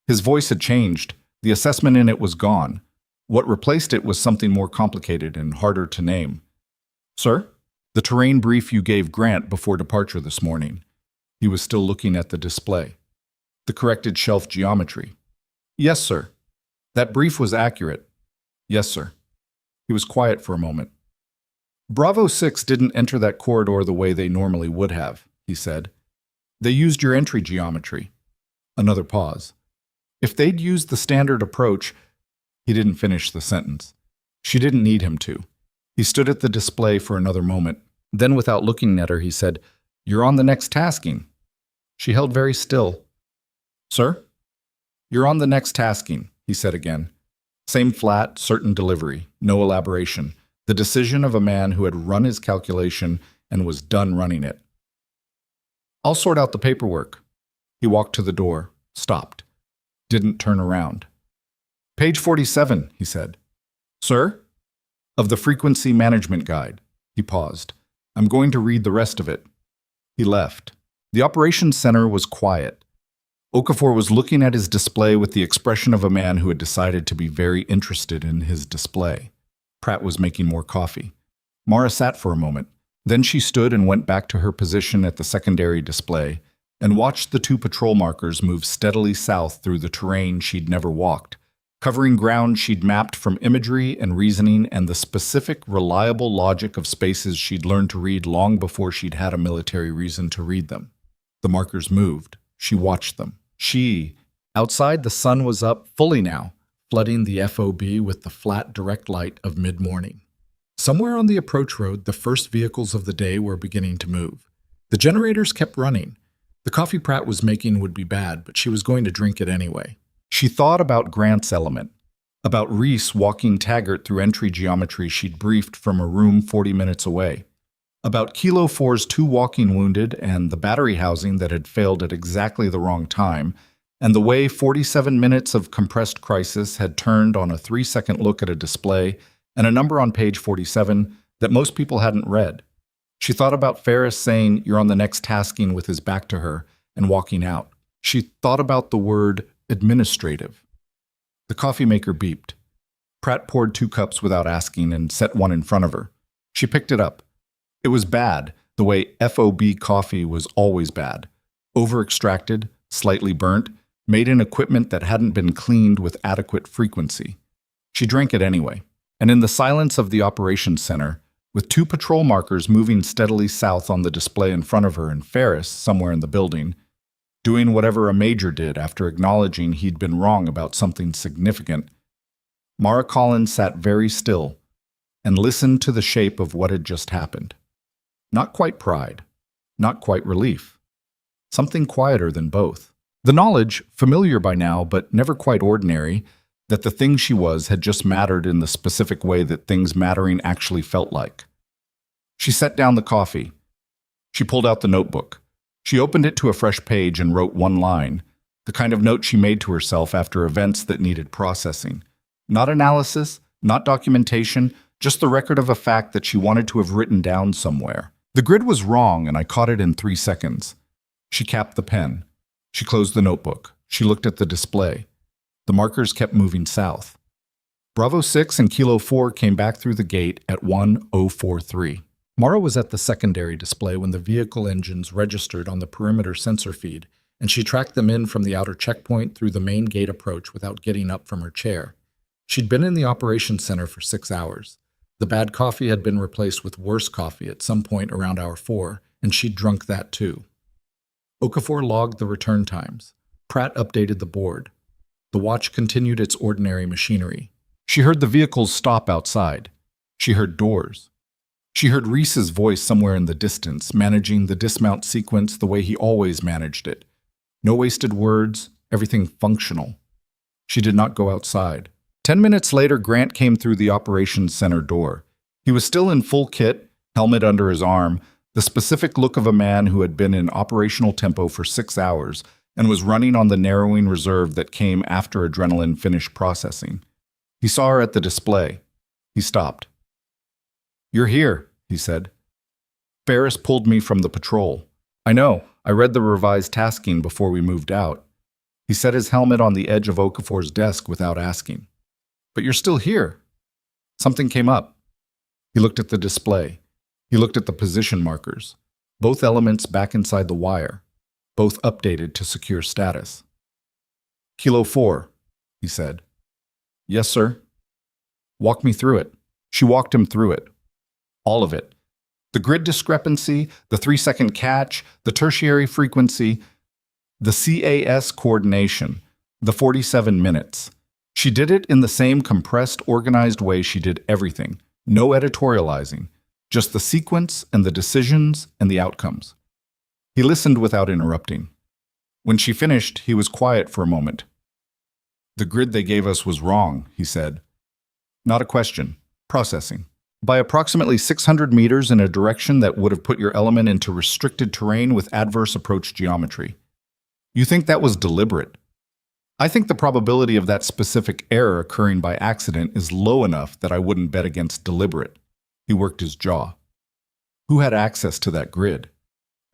His voice had changed. The assessment in it was gone. What replaced it was something more complicated and harder to name. "Sir?" "The terrain brief you gave Grant before departure this morning." He was still looking at the display. The corrected shelf geometry. Yes, sir. That brief was accurate. Yes, sir. He was quiet for a moment. Bravo 6 didn't enter that corridor the way they normally would have, he said. They used your entry geometry. Another pause. If they'd used the standard approach, he didn't finish the sentence. She didn't need him to. He stood at the display for another moment. Then, without looking at her, he said, You're on the next tasking. She held very still. Sir? You're on the next tasking, he said again. Same flat, certain delivery, no elaboration. The decision of a man who had run his calculation and was done running it. I'll sort out the paperwork. He walked to the door, stopped, didn't turn around. Page 47, he said. Sir? Of the Frequency Management Guide. He paused. I'm going to read the rest of it. He left. The operations center was quiet. Okafor was looking at his display with the expression of a man who had decided to be very interested in his display. Pratt was making more coffee. Mara sat for a moment. Then she stood and went back to her position at the secondary display and watched the two patrol markers move steadily south through the terrain she'd never walked, covering ground she'd mapped from imagery and reasoning and the specific, reliable logic of spaces she'd learned to read long before she'd had a military reason to read them. The markers moved. She watched them. Outside, the sun was up fully now, flooding the FOB with the flat, direct light of mid-morning. Somewhere on the approach road, the first vehicles of the day were beginning to move. The generators kept running. The coffee Pratt was making would be bad, but she was going to drink it anyway. She thought about Grant's element, about Reese walking Taggart through entry geometry she'd briefed from a room 40 minutes away, about Kilo 4's 2 walking wounded and the battery housing that had failed at exactly the wrong time, and the way 47 minutes of compressed crisis had turned on a 3-second look at a display and a number on page 47 that most people hadn't read. She thought about Ferris saying, You're on the next tasking with his back to her, and walking out. She thought about the word administrative. The coffee maker beeped. Pratt poured 2 cups without asking and set one in front of her. She picked it up. It was bad, the way FOB coffee was always bad. Over-extracted, slightly burnt, made in equipment that hadn't been cleaned with adequate frequency. She drank it anyway. And in the silence of the operations center, with 2 patrol markers moving steadily south on the display in front of her and Ferris somewhere in the building, doing whatever a major did after acknowledging he'd been wrong about something significant, Mara Collins sat very still and listened to the shape of what had just happened. Not quite pride, not quite relief. Something quieter than both. The knowledge, familiar by now but never quite ordinary, that the thing she was had just mattered in the specific way that things mattering actually felt like. She set down the coffee. She pulled out the notebook. She opened it to a fresh page and wrote 1 line, the kind of note she made to herself after events that needed processing. Not analysis, not documentation, just the record of a fact that she wanted to have written down somewhere. The grid was wrong, and I caught it in 3 seconds. She capped the pen. She closed the notebook. She looked at the display. The markers kept moving south. Bravo 6 and Kilo 4 came back through the gate at 1043. Mara was at the secondary display when the vehicle engines registered on the perimeter sensor feed, and she tracked them in from the outer checkpoint through the main gate approach without getting up from her chair. She'd been in the operations center for 6 hours. The bad coffee had been replaced with worse coffee at some point around hour 4, and she'd drunk that too. Okafor logged the return times. Pratt updated the board. The watch continued its ordinary machinery. She heard the vehicles stop outside. She heard doors. She heard Reese's voice somewhere in the distance, managing the dismount sequence the way he always managed it. No wasted words, everything functional. She did not go outside. 10 minutes later, Grant came through the operations center door. He was still in full kit, helmet under his arm, the specific look of a man who had been in operational tempo for 6 hours and was running on the narrowing reserve that came after adrenaline finished processing. He saw her at the display. He stopped. "You're here," he said. "Ferris pulled me from the patrol. I know. I read the revised tasking before we moved out." He set his helmet on the edge of Okafor's desk without asking. "But you're still here." Something came up. He looked at the display. He looked at the position markers. Both elements back inside the wire. Both updated to secure status. Kilo 4, he said. Yes, sir. Walk me through it. She walked him through it. All of it. The grid discrepancy, the 3-second catch, the tertiary frequency, the CAS coordination, the 47 minutes. She did it in the same compressed, organized way she did everything. No editorializing. Just the sequence and the decisions and the outcomes. He listened without interrupting. When she finished, he was quiet for a moment. The grid they gave us was wrong, he said. Not a question. Processing. By approximately 600 meters in a direction that would have put your element into restricted terrain with adverse approach geometry. You think that was deliberate? I think the probability of that specific error occurring by accident is low enough that I wouldn't bet against deliberate. He worked his jaw. Who had access to that grid?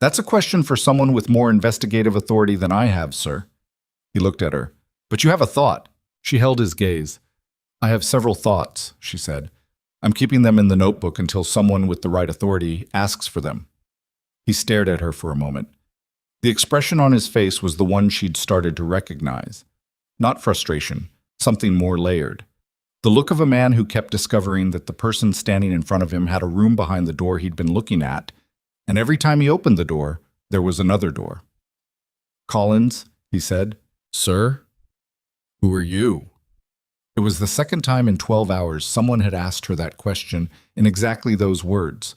That's a question for someone with more investigative authority than I have, sir. He looked at her. But you have a thought. She held his gaze. I have several thoughts, she said. I'm keeping them in the notebook until someone with the right authority asks for them. He stared at her for a moment. The expression on his face was the one she'd started to recognize. Not frustration, something more layered. The look of a man who kept discovering that the person standing in front of him had a room behind the door he'd been looking at, and every time he opened the door, there was another door. Collins, he said. Sir? Who are you? It was the second time in 12 hours someone had asked her that question in exactly those words.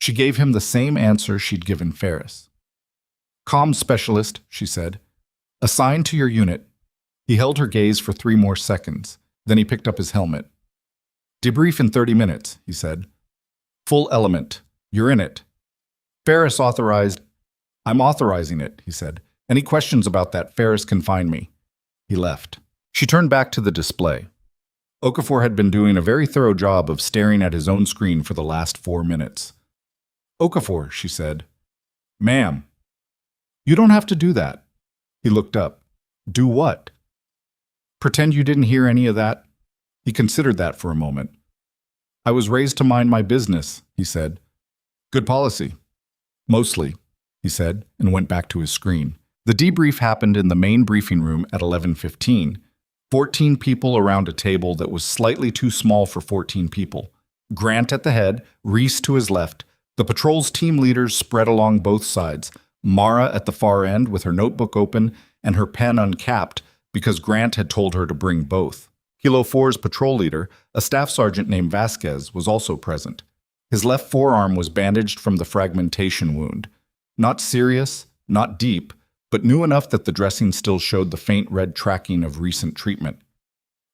She gave him the same answer she'd given Ferris. Comms specialist, she said. Assigned to your unit. He held her gaze for 3 more seconds. Then he picked up his helmet. Debrief in 30 minutes, he said. Full element. You're in it. Ferris authorized. I'm authorizing it, he said. Any questions about that, Ferris can find me. He left. She turned back to the display. Okafor had been doing a very thorough job of staring at his own screen for the last 4 minutes. Okafor, she said. Ma'am. You don't have to do that. He looked up. Do what? Pretend you didn't hear any of that? He considered that for a moment. I was raised to mind my business, he said. Good policy. Mostly, he said, and went back to his screen. The debrief happened in the main briefing room at 11:15. 14 people around a table that was slightly too small for 14 people. Grant at the head, Reese to his left, the patrol's team leaders spread along both sides, Mara at the far end with her notebook open and her pen uncapped because Grant had told her to bring both. Kilo 4's patrol leader, a staff sergeant named Vasquez, was also present. His left forearm was bandaged from the fragmentation wound. Not serious, not deep, but new enough that the dressing still showed the faint red tracking of recent treatment.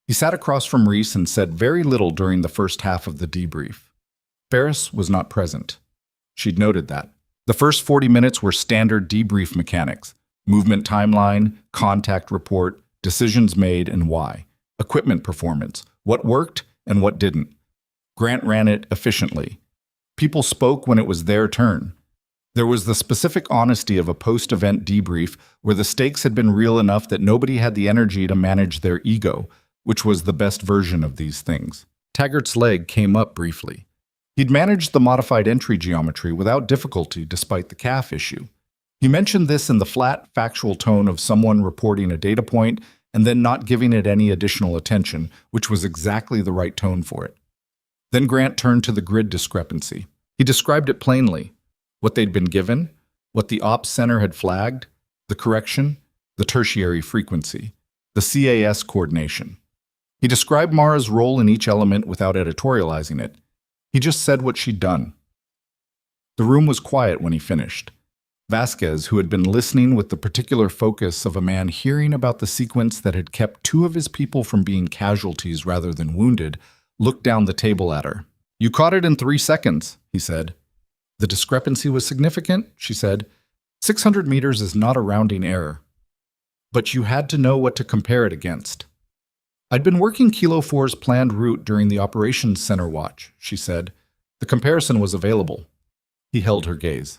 He sat across from Reese and said very little during the first half of the debrief. Ferris was not present. She'd noted that. The first 40 minutes were standard debrief mechanics: movement timeline, contact report, decisions made and why, equipment performance, what worked and what didn't. Grant ran it efficiently. People spoke when it was their turn. There was the specific honesty of a post-event debrief where the stakes had been real enough that nobody had the energy to manage their ego, which was the best version of these things. Taggart's leg came up briefly. He'd managed the modified entry geometry without difficulty despite the calf issue. He mentioned this in the flat, factual tone of someone reporting a data point and then not giving it any additional attention, which was exactly the right tone for it. Then Grant turned to the grid discrepancy. He described it plainly. What they'd been given, what the ops center had flagged, the correction, the tertiary frequency, the CAS coordination. He described Mara's role in each element without editorializing it. He just said what she'd done. The room was quiet when he finished. Vasquez, who had been listening with the particular focus of a man hearing about the sequence that had kept 2 of his people from being casualties rather than wounded, looked down the table at her. You caught it in 3 seconds, he said. The discrepancy was significant, she said. 600 meters is not a rounding error. But you had to know what to compare it against. I'd been working Kilo 4's planned route during the operations center watch, she said. The comparison was available. He held her gaze.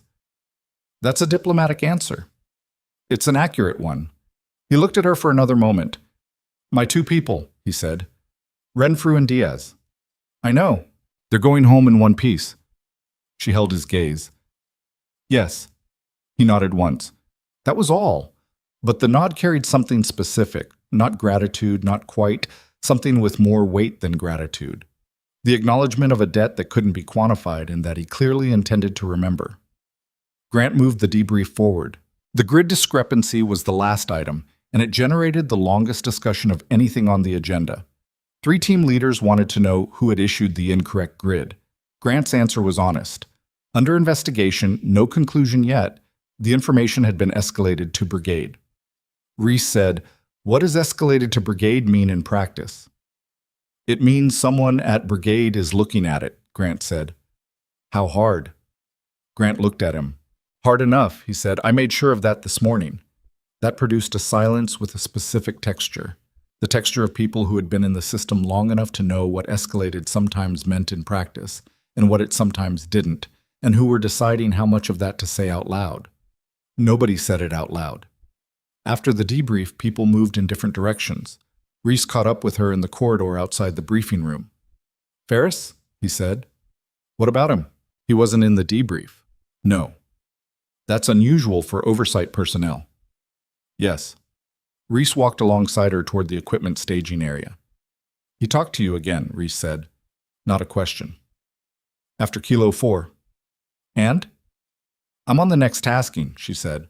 That's a diplomatic answer. It's an accurate one. He looked at her for another moment. My 2 people, he said. Renfrew and Diaz. I know. They're going home in one piece. She held his gaze. Yes. He nodded once. That was all. But the nod carried something specific, not gratitude, not quite, something with more weight than gratitude. The acknowledgement of a debt that couldn't be quantified and that he clearly intended to remember. Grant moved the debrief forward. The grid discrepancy was the last item, and it generated the longest discussion of anything on the agenda. 3 team leaders wanted to know who had issued the incorrect grid. Grant's answer was honest. Under investigation, no conclusion yet, the information had been escalated to brigade. Reese said, "What does escalated to brigade mean in practice?" "It means someone at brigade is looking at it," Grant said. "How hard?" Grant looked at him. "Hard enough," he said. "I made sure of that this morning." That produced a silence with a specific texture. The texture of people who had been in the system long enough to know what escalated sometimes meant in practice, and what it sometimes didn't, and who were deciding how much of that to say out loud. Nobody said it out loud. After the debrief, people moved in different directions. Reese caught up with her in the corridor outside the briefing room. "Ferris?" he said. "What about him?" "He wasn't in the debrief." "No." "That's unusual for oversight personnel." "Yes." Reese walked alongside her toward the equipment staging area. "He talked to you again," Reese said. Not a question. "After Kilo 4. "And?" "I'm on the next tasking," she said.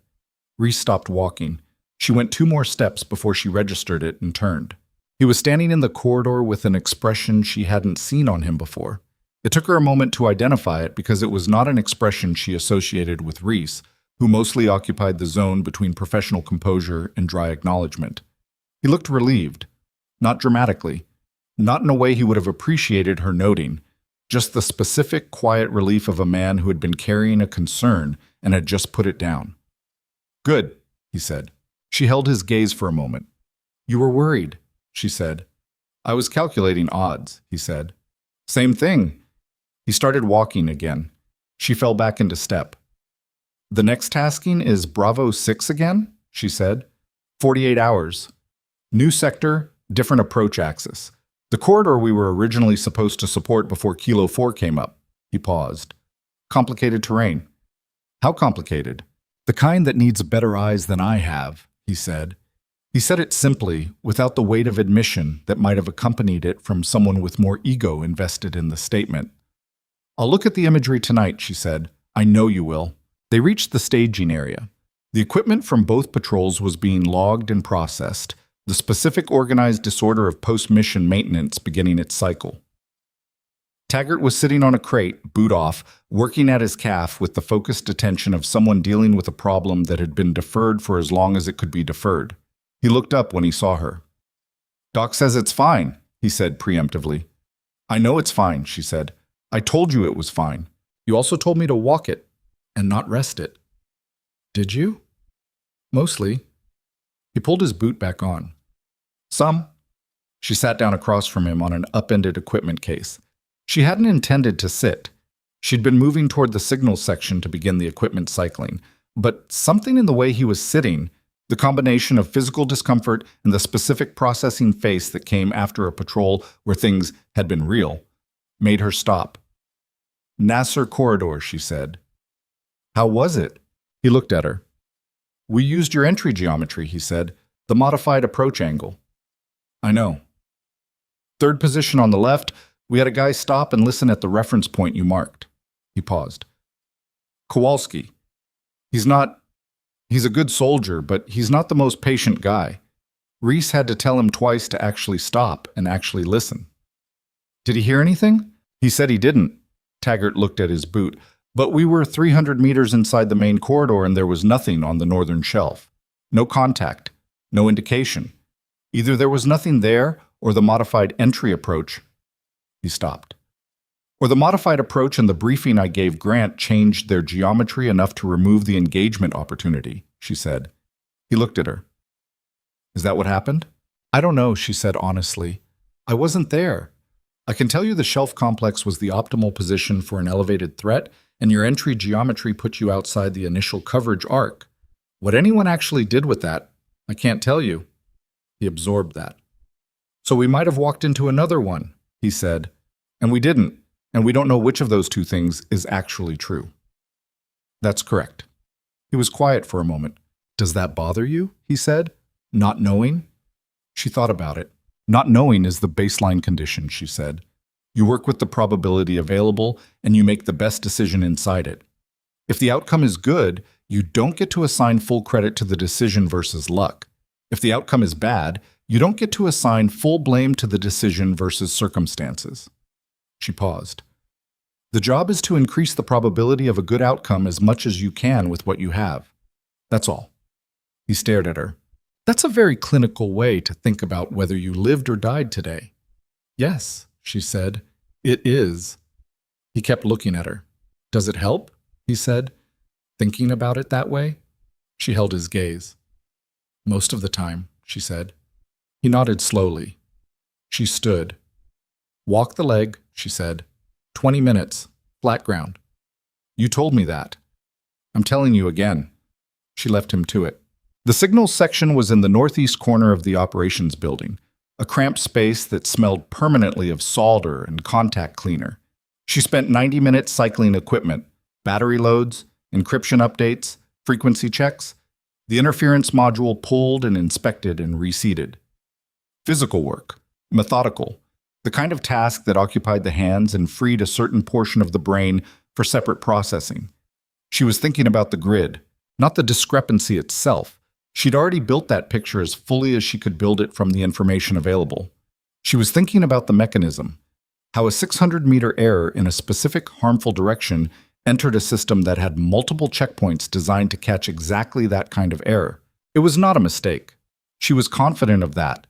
Reese stopped walking. She went 2 more steps before she registered it and turned. He was standing in the corridor with an expression she hadn't seen on him before. It took her a moment to identify it because it was not an expression she associated with Reese, who mostly occupied the zone between professional composure and dry acknowledgement. He looked relieved, not dramatically, not in a way he would have appreciated her noting, just the specific, quiet relief of a man who had been carrying a concern and had just put it down. "Good," he said. She held his gaze for a moment. "You were worried," she said. "I was calculating odds," he said. "Same thing." He started walking again. She fell back into step. "The next tasking is Bravo 6 again?" she said. 48 hours. New sector, different approach axis. The corridor we were originally supposed to support before Kilo 4 came up." He paused. "Complicated terrain." "How complicated?" "The kind that needs better eyes than I have," he said. He said it simply, without the weight of admission that might have accompanied it from someone with more ego invested in the statement. "I'll look at the imagery tonight," she said. "I know you will." They reached the staging area. The equipment from both patrols was being logged and processed, the specific organized disorder of post-mission maintenance beginning its cycle. Taggart was sitting on a crate, boot off, working at his calf with the focused attention of someone dealing with a problem that had been deferred for as long as it could be deferred. He looked up when he saw her. "Doc says it's fine," he said preemptively. "I know it's fine," she said. "I told you it was fine. You also told me to walk it and not rest it." "Did you?" "Mostly." He pulled his boot back on. "Some." She sat down across from him on an upended equipment case. She hadn't intended to sit. She'd been moving toward the signals section to begin the equipment cycling, but something in the way he was sitting, the combination of physical discomfort and the specific processing face that came after a patrol where things had been real, made her stop. "Nasser corridor," she said. "How was it?" He looked at her. "We used your entry geometry," he said, "the modified approach angle." "I know." "Third position on the left, we had a guy stop and listen at the reference point you marked." He paused. "Kowalski. He's a good soldier, but he's not the most patient guy. Reese had to tell him twice to actually stop and actually listen." "Did he hear anything?" "He said he didn't." Taggart looked at his boot. "But we were 300 meters inside the main corridor and there was nothing on the northern shelf. No contact. No indication. Either there was nothing there or the modified entry approach." He stopped. "Or the modified approach and the briefing I gave Grant changed their geometry enough to remove the engagement opportunity," she said. He looked at her. "Is that what happened?" "I don't know," she said honestly. "I wasn't there. I can tell you the shelf complex was the optimal position for an elevated threat, and your entry geometry put you outside the initial coverage arc. What anyone actually did with that, I can't tell you." He absorbed that. "So we might have walked into another one," he said, "and we didn't, and we don't know which of those 2 things is actually true." "That's correct." He was quiet for a moment. Does that bother you? He said. Not knowing? She thought about it. Not knowing is the baseline condition, she said. You work with the probability available, and you make the best decision inside it. If the outcome is good, you don't get to assign full credit to the decision versus luck. If the outcome is bad, you don't get to assign full blame to the decision versus circumstances. She paused. The job is to increase the probability of a good outcome as much as you can with what you have. That's all. He stared at her. That's a very clinical way to think about whether you lived or died today. Yes, she said. It is. He kept looking at her. Does it help? He said. Thinking about it that way? She held his gaze. Most of the time, she said. He nodded slowly. She stood. Walk the leg, she said. 20 minutes, flat ground. You told me that. I'm telling you again. She left him to it. The signals section was in the northeast corner of the operations building, a cramped space that smelled permanently of solder and contact cleaner. She spent 90 minutes cycling equipment, battery loads, encryption updates, frequency checks. The interference module pulled and inspected and reseated. Physical work, methodical, the kind of task that occupied the hands and freed a certain portion of the brain for separate processing. She was thinking about the grid, not the discrepancy itself. She'd already built that picture as fully as she could build it from the information available. She was thinking about the mechanism, how a 600-meter error in a specific harmful direction entered a system that had multiple checkpoints designed to catch exactly that kind of error. It was not a mistake. She was confident of that.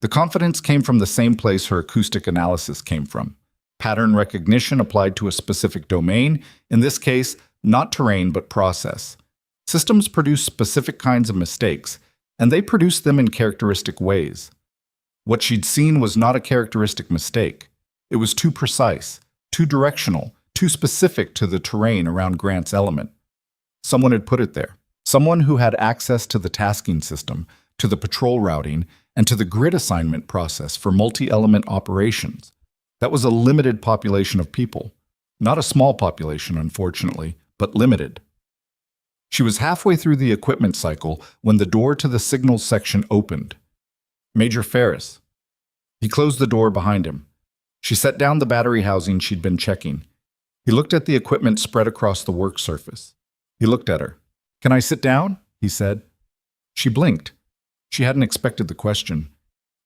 The confidence came from the same place her acoustic analysis came from. Pattern recognition applied to a specific domain, in this case, not terrain but process. Systems produce specific kinds of mistakes, and they produce them in characteristic ways. What she'd seen was not a characteristic mistake. It was too precise, too directional, too specific to the terrain around Grant's element. Someone had put it there. Someone who had access to the tasking system, to the patrol routing, and to the grid assignment process for multi-element operations. That was a limited population of people. Not a small population, unfortunately, but limited. She was halfway through the equipment cycle when the door to the signals section opened. Major Ferris. He closed the door behind him. She set down the battery housing she'd been checking. He looked at the equipment spread across the work surface. He looked at her. Can I sit down? He said. She blinked. She hadn't expected the question.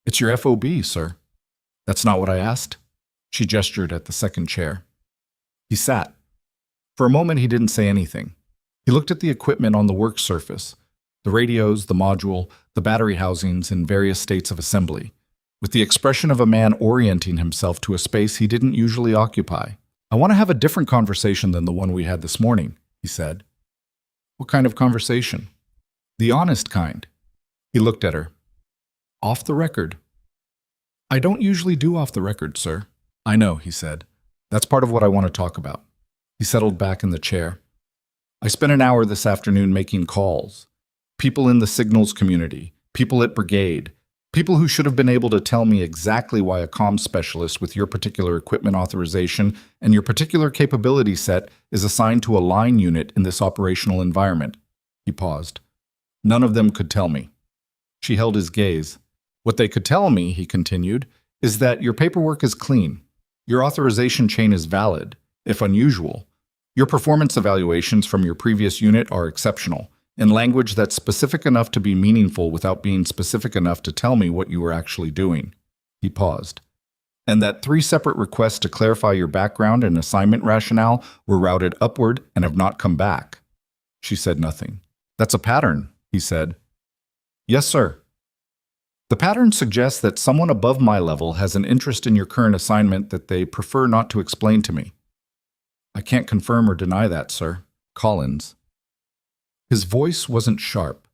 It's your FOB, sir. That's not what I asked. She gestured at the second chair. He sat. For a moment, he didn't say anything. He looked at the equipment on the work surface, the radios, the module, the battery housings in various states of assembly, with the expression of a man orienting himself to a space he didn't usually occupy. I want to have a different conversation than the one we had this morning, he said. What kind of conversation? The honest kind. He looked at her. Off the record. I don't usually do off the record, sir. I know, he said. That's part of what I want to talk about. He settled back in the chair. I spent an hour this afternoon making calls. People in the signals community, people at Brigade, people who should have been able to tell me exactly why a comms specialist with your particular equipment authorization and your particular capability set is assigned to a line unit in this operational environment. He paused. None of them could tell me. She held his gaze. What they could tell me, he continued, is that your paperwork is clean. Your authorization chain is valid, if unusual. Your performance evaluations from your previous unit are exceptional, in language that's specific enough to be meaningful without being specific enough to tell me what you were actually doing. He paused. And that 3 separate requests to clarify your background and assignment rationale were routed upward and have not come back. She said nothing. That's a pattern, he said. Yes, sir. The pattern suggests that someone above my level has an interest in your current assignment that they prefer not to explain to me. I can't confirm or deny that, sir. Collins. His voice wasn't sharp.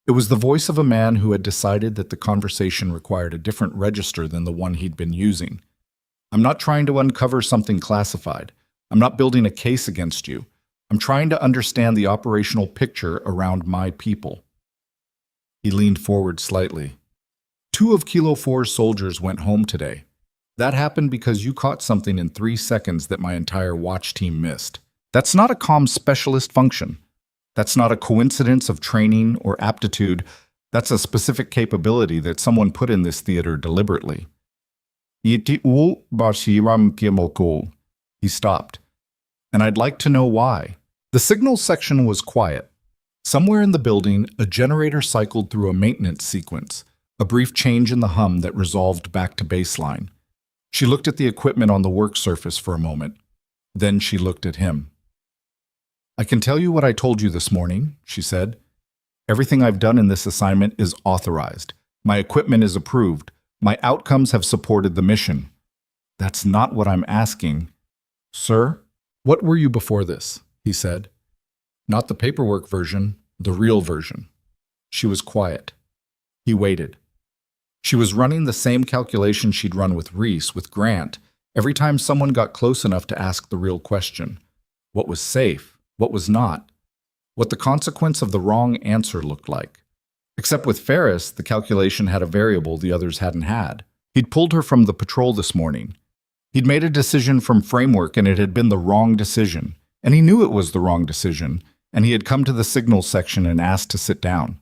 It was the voice of a man who had decided that the conversation required a different register than the one he'd been using. I'm not trying to uncover something classified. I'm not building a case against you. I'm trying to understand the operational picture around my people. He leaned forward slightly. 2 of Kilo 4's soldiers went home today. That happened because you caught something in 3 seconds that my entire watch team missed. That's not a comms specialist function. That's not a coincidence of training or aptitude. That's a specific capability that someone put in this theater deliberately. He stopped. And I'd like to know why. The signals section was quiet. Somewhere in the building, a generator cycled through a maintenance sequence, a brief change in the hum that resolved back to baseline. She looked at the equipment on the work surface for a moment. Then she looked at him. I can tell you what I told you this morning, she said. Everything I've done in this assignment is authorized. My equipment is approved. My outcomes have supported the mission. That's not what I'm asking. Sir, what were you before this? He said. Not the paperwork version, the real version. She was quiet. He waited. She was running the same calculation she'd run with Reese, with Grant, every time someone got close enough to ask the real question. What was safe? What was not? What the consequence of the wrong answer looked like. Except with Ferris, the calculation had a variable the others hadn't had. He'd pulled her from the patrol this morning. He'd made a decision from framework and it had been the wrong decision. And he knew it was the wrong decision, and he had come to the signals section and asked to sit down.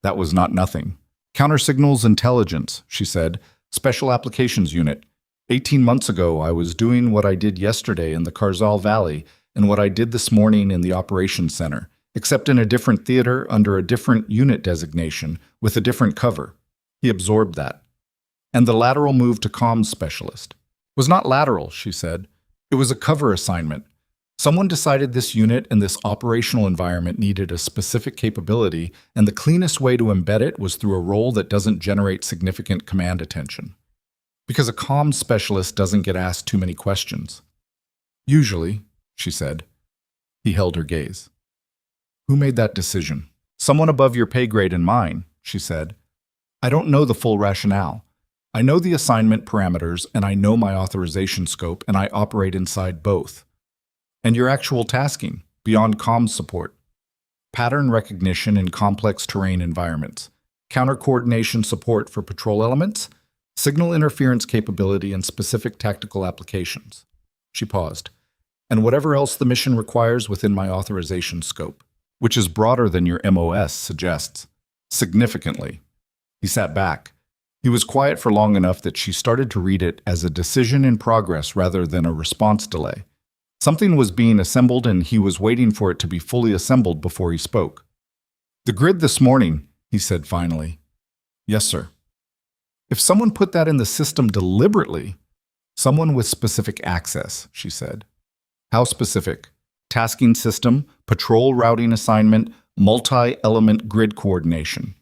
That was not nothing. Counter-signals intelligence, she said. Special applications unit. 18 months ago, I was doing what I did yesterday in the Karzal Valley and what I did this morning in the operations center, except in a different theater under a different unit designation with a different cover. He absorbed that. And the lateral move to comms specialist was not lateral, she said. It was a cover assignment. Someone decided this unit and this operational environment needed a specific capability, and the cleanest way to embed it was through a role that doesn't generate significant command attention. Because a comms specialist doesn't get asked too many questions. Usually, she said. He held her gaze. Who made that decision? Someone above your pay grade and mine, she said. I don't know the full rationale. I know the assignment parameters, and I know my authorization scope, and I operate inside both. And your actual tasking, beyond comms support. Pattern recognition in complex terrain environments. Counter-coordination support for patrol elements. Signal interference capability in specific tactical applications. She paused. And whatever else the mission requires within my authorization scope, which is broader than your MOS suggests. Significantly. He sat back. He was quiet for long enough that she started to read it as a decision in progress rather than a response delay. Something was being assembled and he was waiting for it to be fully assembled before he spoke. The grid this morning, he said finally. Yes, sir. If someone put that in the system deliberately, someone with specific access, she said. How specific? Tasking system, patrol routing assignment, multi-element grid coordination.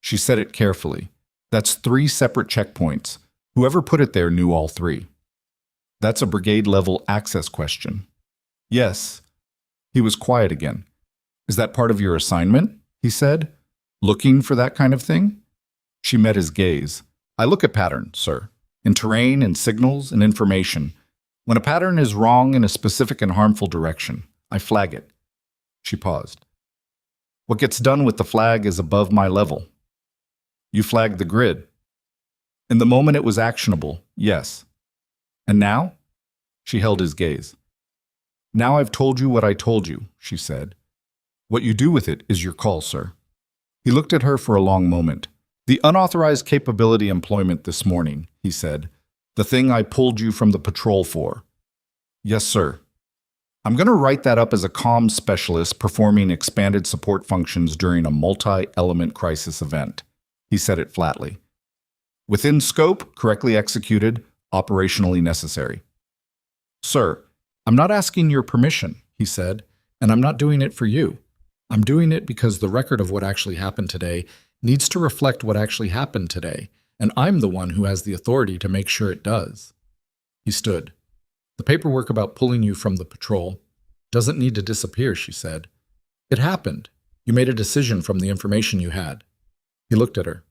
She said it carefully. That's 3 separate checkpoints. Whoever put it there knew all 3. That's a brigade-level access question. Yes. He was quiet again. Is that part of your assignment? He said. Looking for that kind of thing? She met his gaze. I look at patterns, sir. In terrain, in signals, in information. When a pattern is wrong in a specific and harmful direction, I flag it. She paused. What gets done with the flag is above my level. You flagged the grid. In the moment it was actionable, yes. And now? She held his gaze. Now I've told you what I told you, she said. What you do with it is your call, sir. He looked at her for a long moment. The unauthorized capability employment this morning, he said. The thing I pulled you from the patrol for. Yes, sir. I'm going to write that up as a comms specialist performing expanded support functions during a multi-element crisis event. He said it flatly. Within scope, correctly executed, operationally necessary. Sir, I'm not asking your permission, he said, and I'm not doing it for you. I'm doing it because the record of what actually happened today needs to reflect what actually happened today, and I'm the one who has the authority to make sure it does. He stood. The paperwork about pulling you from the patrol doesn't need to disappear, she said. It happened. You made a decision from the information you had. He looked at her.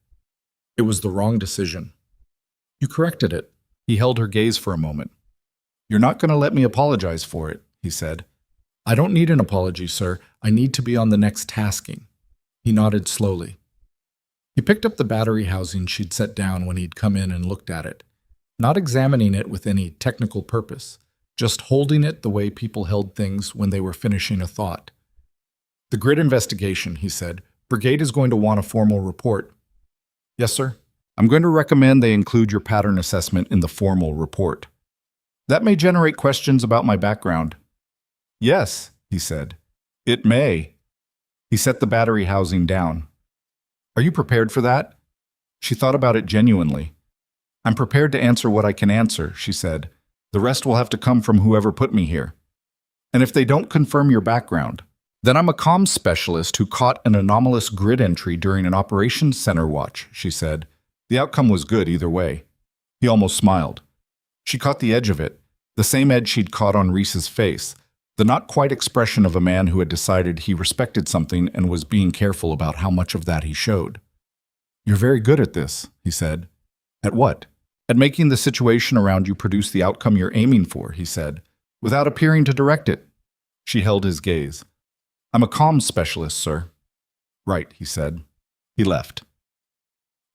It was the wrong decision. You corrected it. He held her gaze for a moment. You're not going to let me apologize for it, he said. I don't need an apology, sir. I need to be on the next tasking. He nodded slowly. He picked up the battery housing she'd set down when he'd come in and looked at it, not examining it with any technical purpose, just holding it the way people held things when they were finishing a thought. The grid investigation, he said. Brigade is going to want a formal report. Yes, sir. I'm going to recommend they include your pattern assessment in the formal report. That may generate questions about my background. Yes, he said. It may. He set the battery housing down. Are you prepared for that? She thought about it genuinely. I'm prepared to answer what I can answer, she said. The rest will have to come from whoever put me here. And if they don't confirm your background, then I'm a comms specialist who caught an anomalous grid entry during an operations center watch, she said. The outcome was good either way. He almost smiled. She caught the edge of it, the same edge she'd caught on Reese's face, the not-quite expression of a man who had decided he respected something and was being careful about how much of that he showed. You're very good at this, he said. At what? At making the situation around you produce the outcome you're aiming for, he said, without appearing to direct it. She held his gaze. I'm a comms specialist, sir. Right, he said. He left.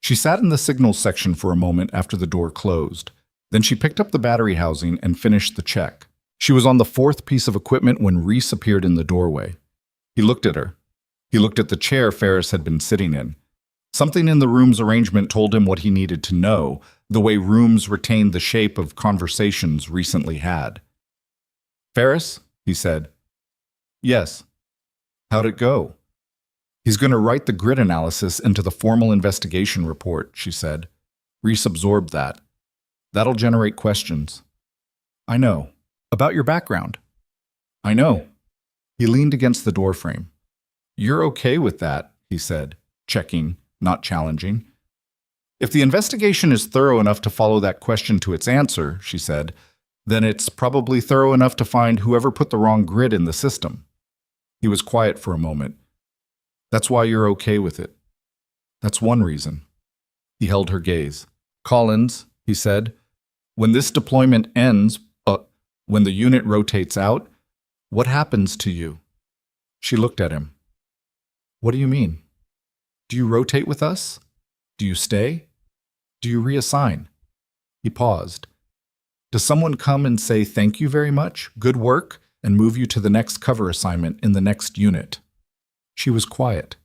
She sat in the signals section for a moment after the door closed. Then she picked up the battery housing and finished the check. She was on the fourth piece of equipment when Reese appeared in the doorway. He looked at her. He looked at the chair Ferris had been sitting in. Something in the room's arrangement told him what he needed to know, the way rooms retained the shape of conversations recently had. Ferris, he said. Yes. How'd it go? He's going to write the grid analysis into the formal investigation report, she said. Reese absorbed that. That'll generate questions. I know. About your background. I know. He leaned against the doorframe. You're okay with that, he said, checking, not challenging. If the investigation is thorough enough to follow that question to its answer, she said, then it's probably thorough enough to find whoever put the wrong grid in the system. He was quiet for a moment. That's why you're okay with it. That's one reason. He held her gaze. Collins, he said, when this deployment ends, when the unit rotates out, what happens to you? She looked at him. What do you mean? Do you rotate with us? Do you stay? Do you reassign? He paused. Does someone come and say thank you very much, good work, and move you to the next cover assignment in the next unit? She was quiet.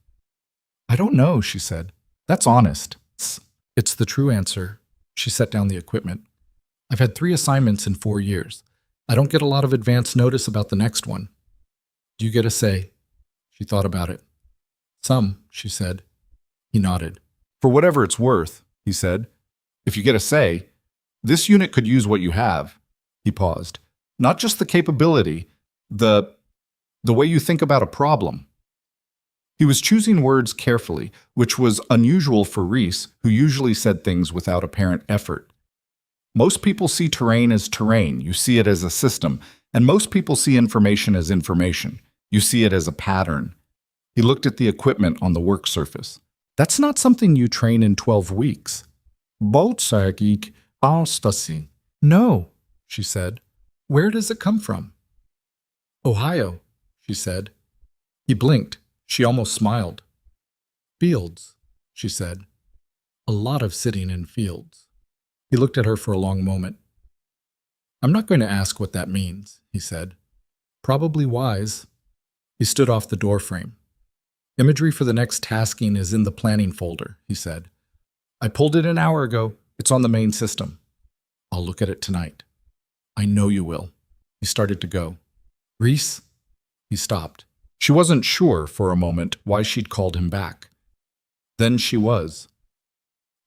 I don't know, she said. That's honest. It's the true answer. She set down the equipment. I've had 3 assignments in 4 years. I don't get a lot of advance notice about the next one. Do you get a say? She thought about it. Some, she said. He nodded. For whatever it's worth, he said. If you get a say, this unit could use what you have. He paused. Not just the capability, the way you think about a problem. He was choosing words carefully, which was unusual for Reese, who usually said things without apparent effort. Most people see terrain as terrain. You see it as a system. And most people see information as information. You see it as a pattern. He looked at the equipment on the work surface. That's not something you train in 12 weeks. No, she said. Where does it come from? Ohio, she said. He blinked. She almost smiled. Fields, she said. A lot of sitting in fields. He looked at her for a long moment. I'm not going to ask what that means, he said. Probably wise. He stood off the doorframe. Imagery for the next tasking is in the planning folder, he said. I pulled it an hour ago. It's on the main system. I'll look at it tonight. I know you will. He started to go. Reese? He stopped. She wasn't sure for a moment why she'd called him back. Then she was.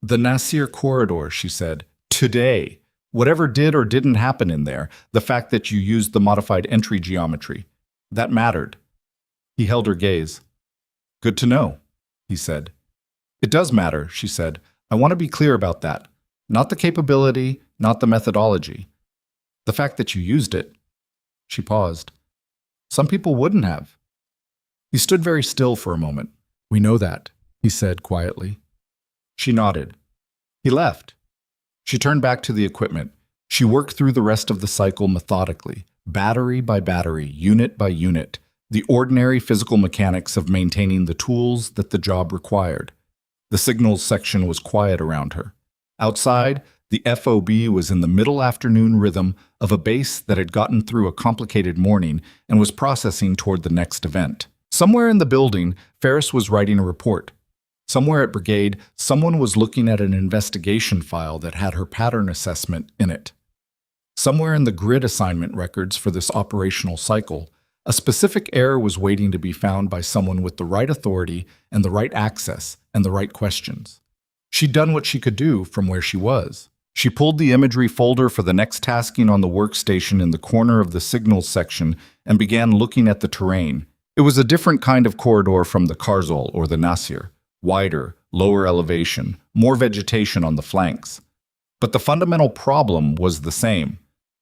The Nasir corridor, she said. Today. Whatever did or didn't happen in there, the fact that you used the modified entry geometry, that mattered. He held her gaze. Good to know, he said. It does matter, she said. I want to be clear about that. Not the capability, not the methodology. The fact that you used it. She paused. Some people wouldn't have. He stood very still for a moment. We know that, he said quietly. She nodded. He left. She turned back to the equipment. She worked through the rest of the cycle methodically, battery by battery, unit by unit, the ordinary physical mechanics of maintaining the tools that the job required. The signals section was quiet around her. Outside, the FOB was in the middle afternoon rhythm of a base that had gotten through a complicated morning and was processing toward the next event. Somewhere in the building, Ferris was writing a report. Somewhere at Brigade, someone was looking at an investigation file that had her pattern assessment in it. Somewhere in the grid assignment records for this operational cycle, a specific error was waiting to be found by someone with the right authority and the right access and the right questions. She'd done what she could do from where she was. She pulled the imagery folder for the next tasking on the workstation in the corner of the signals section and began looking at the terrain. It was a different kind of corridor from the Karzal or the Nasir. Wider, lower elevation, more vegetation on the flanks. But the fundamental problem was the same.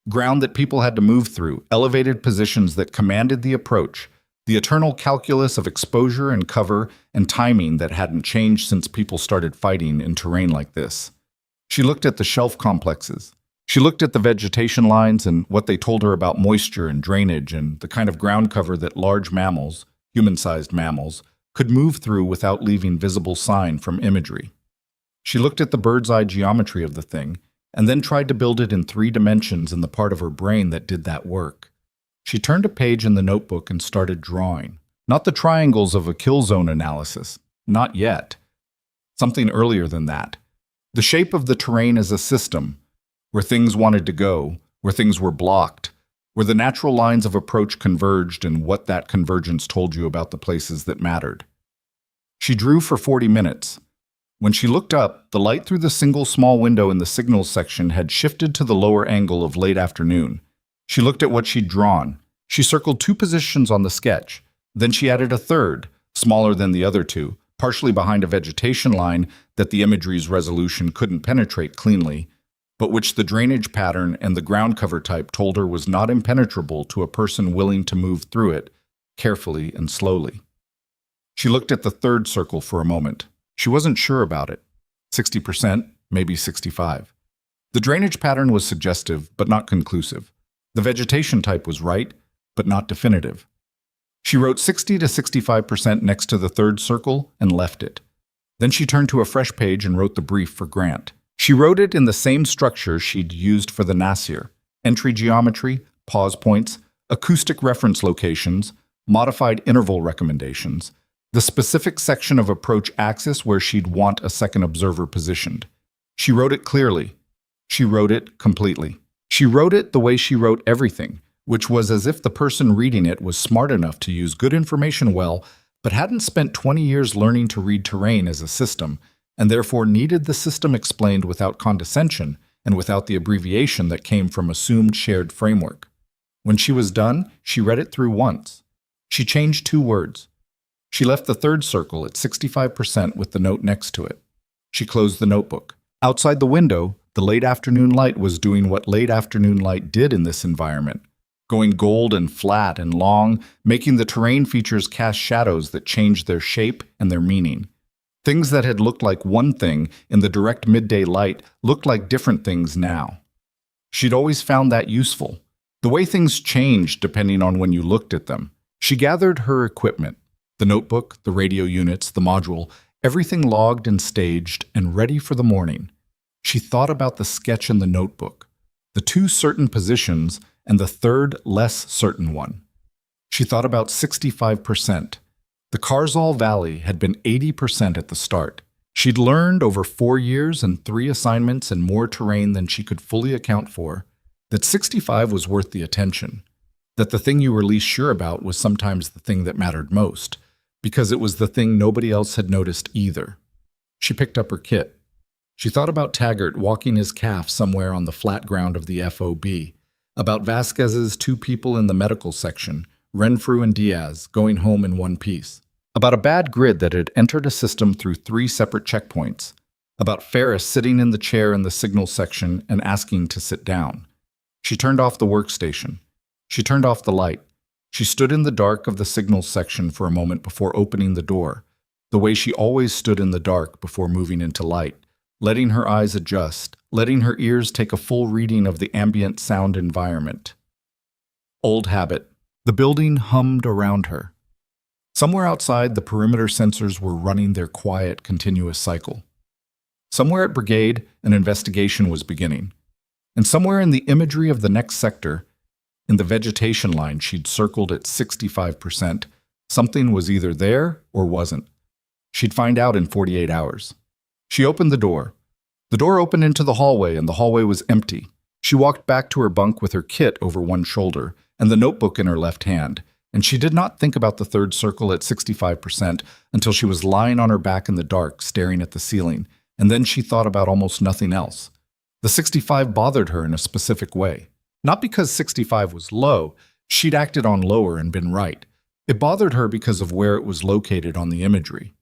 Ground that people had to move through, elevated positions that commanded the approach, the eternal calculus of exposure and cover and timing that hadn't changed since people started fighting in terrain like this. She looked at the shelf complexes. She looked at the vegetation lines and what they told her about moisture and drainage and the kind of ground cover that large mammals, human-sized mammals, could move through without leaving visible sign from imagery. She looked at the bird's-eye geometry of the thing and then tried to build it in 3 dimensions in the part of her brain that did that work. She turned a page in the notebook and started drawing. Not the triangles of a kill zone analysis. Not yet. Something earlier than that. The shape of the terrain as a system, where things wanted to go, where things were blocked, where the natural lines of approach converged and what that convergence told you about the places that mattered. She drew for 40 minutes. When she looked up, the light through the single small window in the signals section had shifted to the lower angle of late afternoon. She looked at what she'd drawn. She circled 2 positions on the sketch. Then she added a third, smaller than the other 2, partially behind a vegetation line that the imagery's resolution couldn't penetrate cleanly, but which the drainage pattern and the ground cover type told her was not impenetrable to a person willing to move through it, carefully and slowly. She looked at the third circle for a moment. She wasn't sure about it. 60%, maybe 65%. The drainage pattern was suggestive, but not conclusive. The vegetation type was right, but not definitive. She wrote 60 to 65% next to the third circle and left it. Then she turned to a fresh page and wrote the brief for Grant. She wrote it in the same structure she'd used for the Nasir: entry geometry, pause points, acoustic reference locations, modified interval recommendations, the specific section of approach axis where she'd want a second observer positioned. She wrote it clearly. She wrote it completely. She wrote it the way she wrote everything, which was as if the person reading it was smart enough to use good information well, but hadn't spent 20 years learning to read terrain as a system, and therefore needed the system explained without condescension and without the abbreviation that came from assumed shared framework. When she was done, she read it through once. She changed 2 words. She left the third circle at 65% with the note next to it. She closed the notebook. Outside the window, the late afternoon light was doing what late afternoon light did in this environment, going gold and flat and long, making the terrain features cast shadows that changed their shape and their meaning. Things that had looked like one thing in the direct midday light looked like different things now. She'd always found that useful. The way things changed depending on when you looked at them. She gathered her equipment, the notebook, the radio units, the module, everything logged and staged and ready for the morning. She thought about the sketch in the notebook, the 2 certain positions and the third, less certain one. She thought about 65%. The Karzal Valley had been 80% at the start. She'd learned over 4 years and 3 assignments and more terrain than she could fully account for, that 65 was worth the attention, that the thing you were least sure about was sometimes the thing that mattered most, because it was the thing nobody else had noticed either. She picked up her kit. She thought about Taggart walking his calf somewhere on the flat ground of the FOB, about Vasquez's 2 people in the medical section, Renfrew and Diaz, going home in one piece, about a bad grid that had entered a system through 3 separate checkpoints, about Ferris sitting in the chair in the signal section and asking to sit down. She turned off the workstation. She turned off the light. She stood in the dark of the signals section for a moment before opening the door, the way she always stood in the dark before moving into light, letting her eyes adjust, letting her ears take a full reading of the ambient sound environment. Old habit. The building hummed around her. Somewhere outside, the perimeter sensors were running their quiet, continuous cycle. Somewhere at Brigade, an investigation was beginning. And somewhere in the imagery of the next sector, in the vegetation line she'd circled at 65%, Something was either there or wasn't. She'd find out in 48 hours. She opened the door. The door opened into the hallway, and the hallway was empty. She walked back to her bunk with her kit over one shoulder and the notebook in her left hand, and she did not think about the third circle at 65% until she was lying on her back in the dark, staring at the ceiling, and then she thought about almost nothing else. The 65 bothered her in a specific way. Not because 65 was low, she'd acted on lower and been right. It bothered her because of where it was located on the imagery.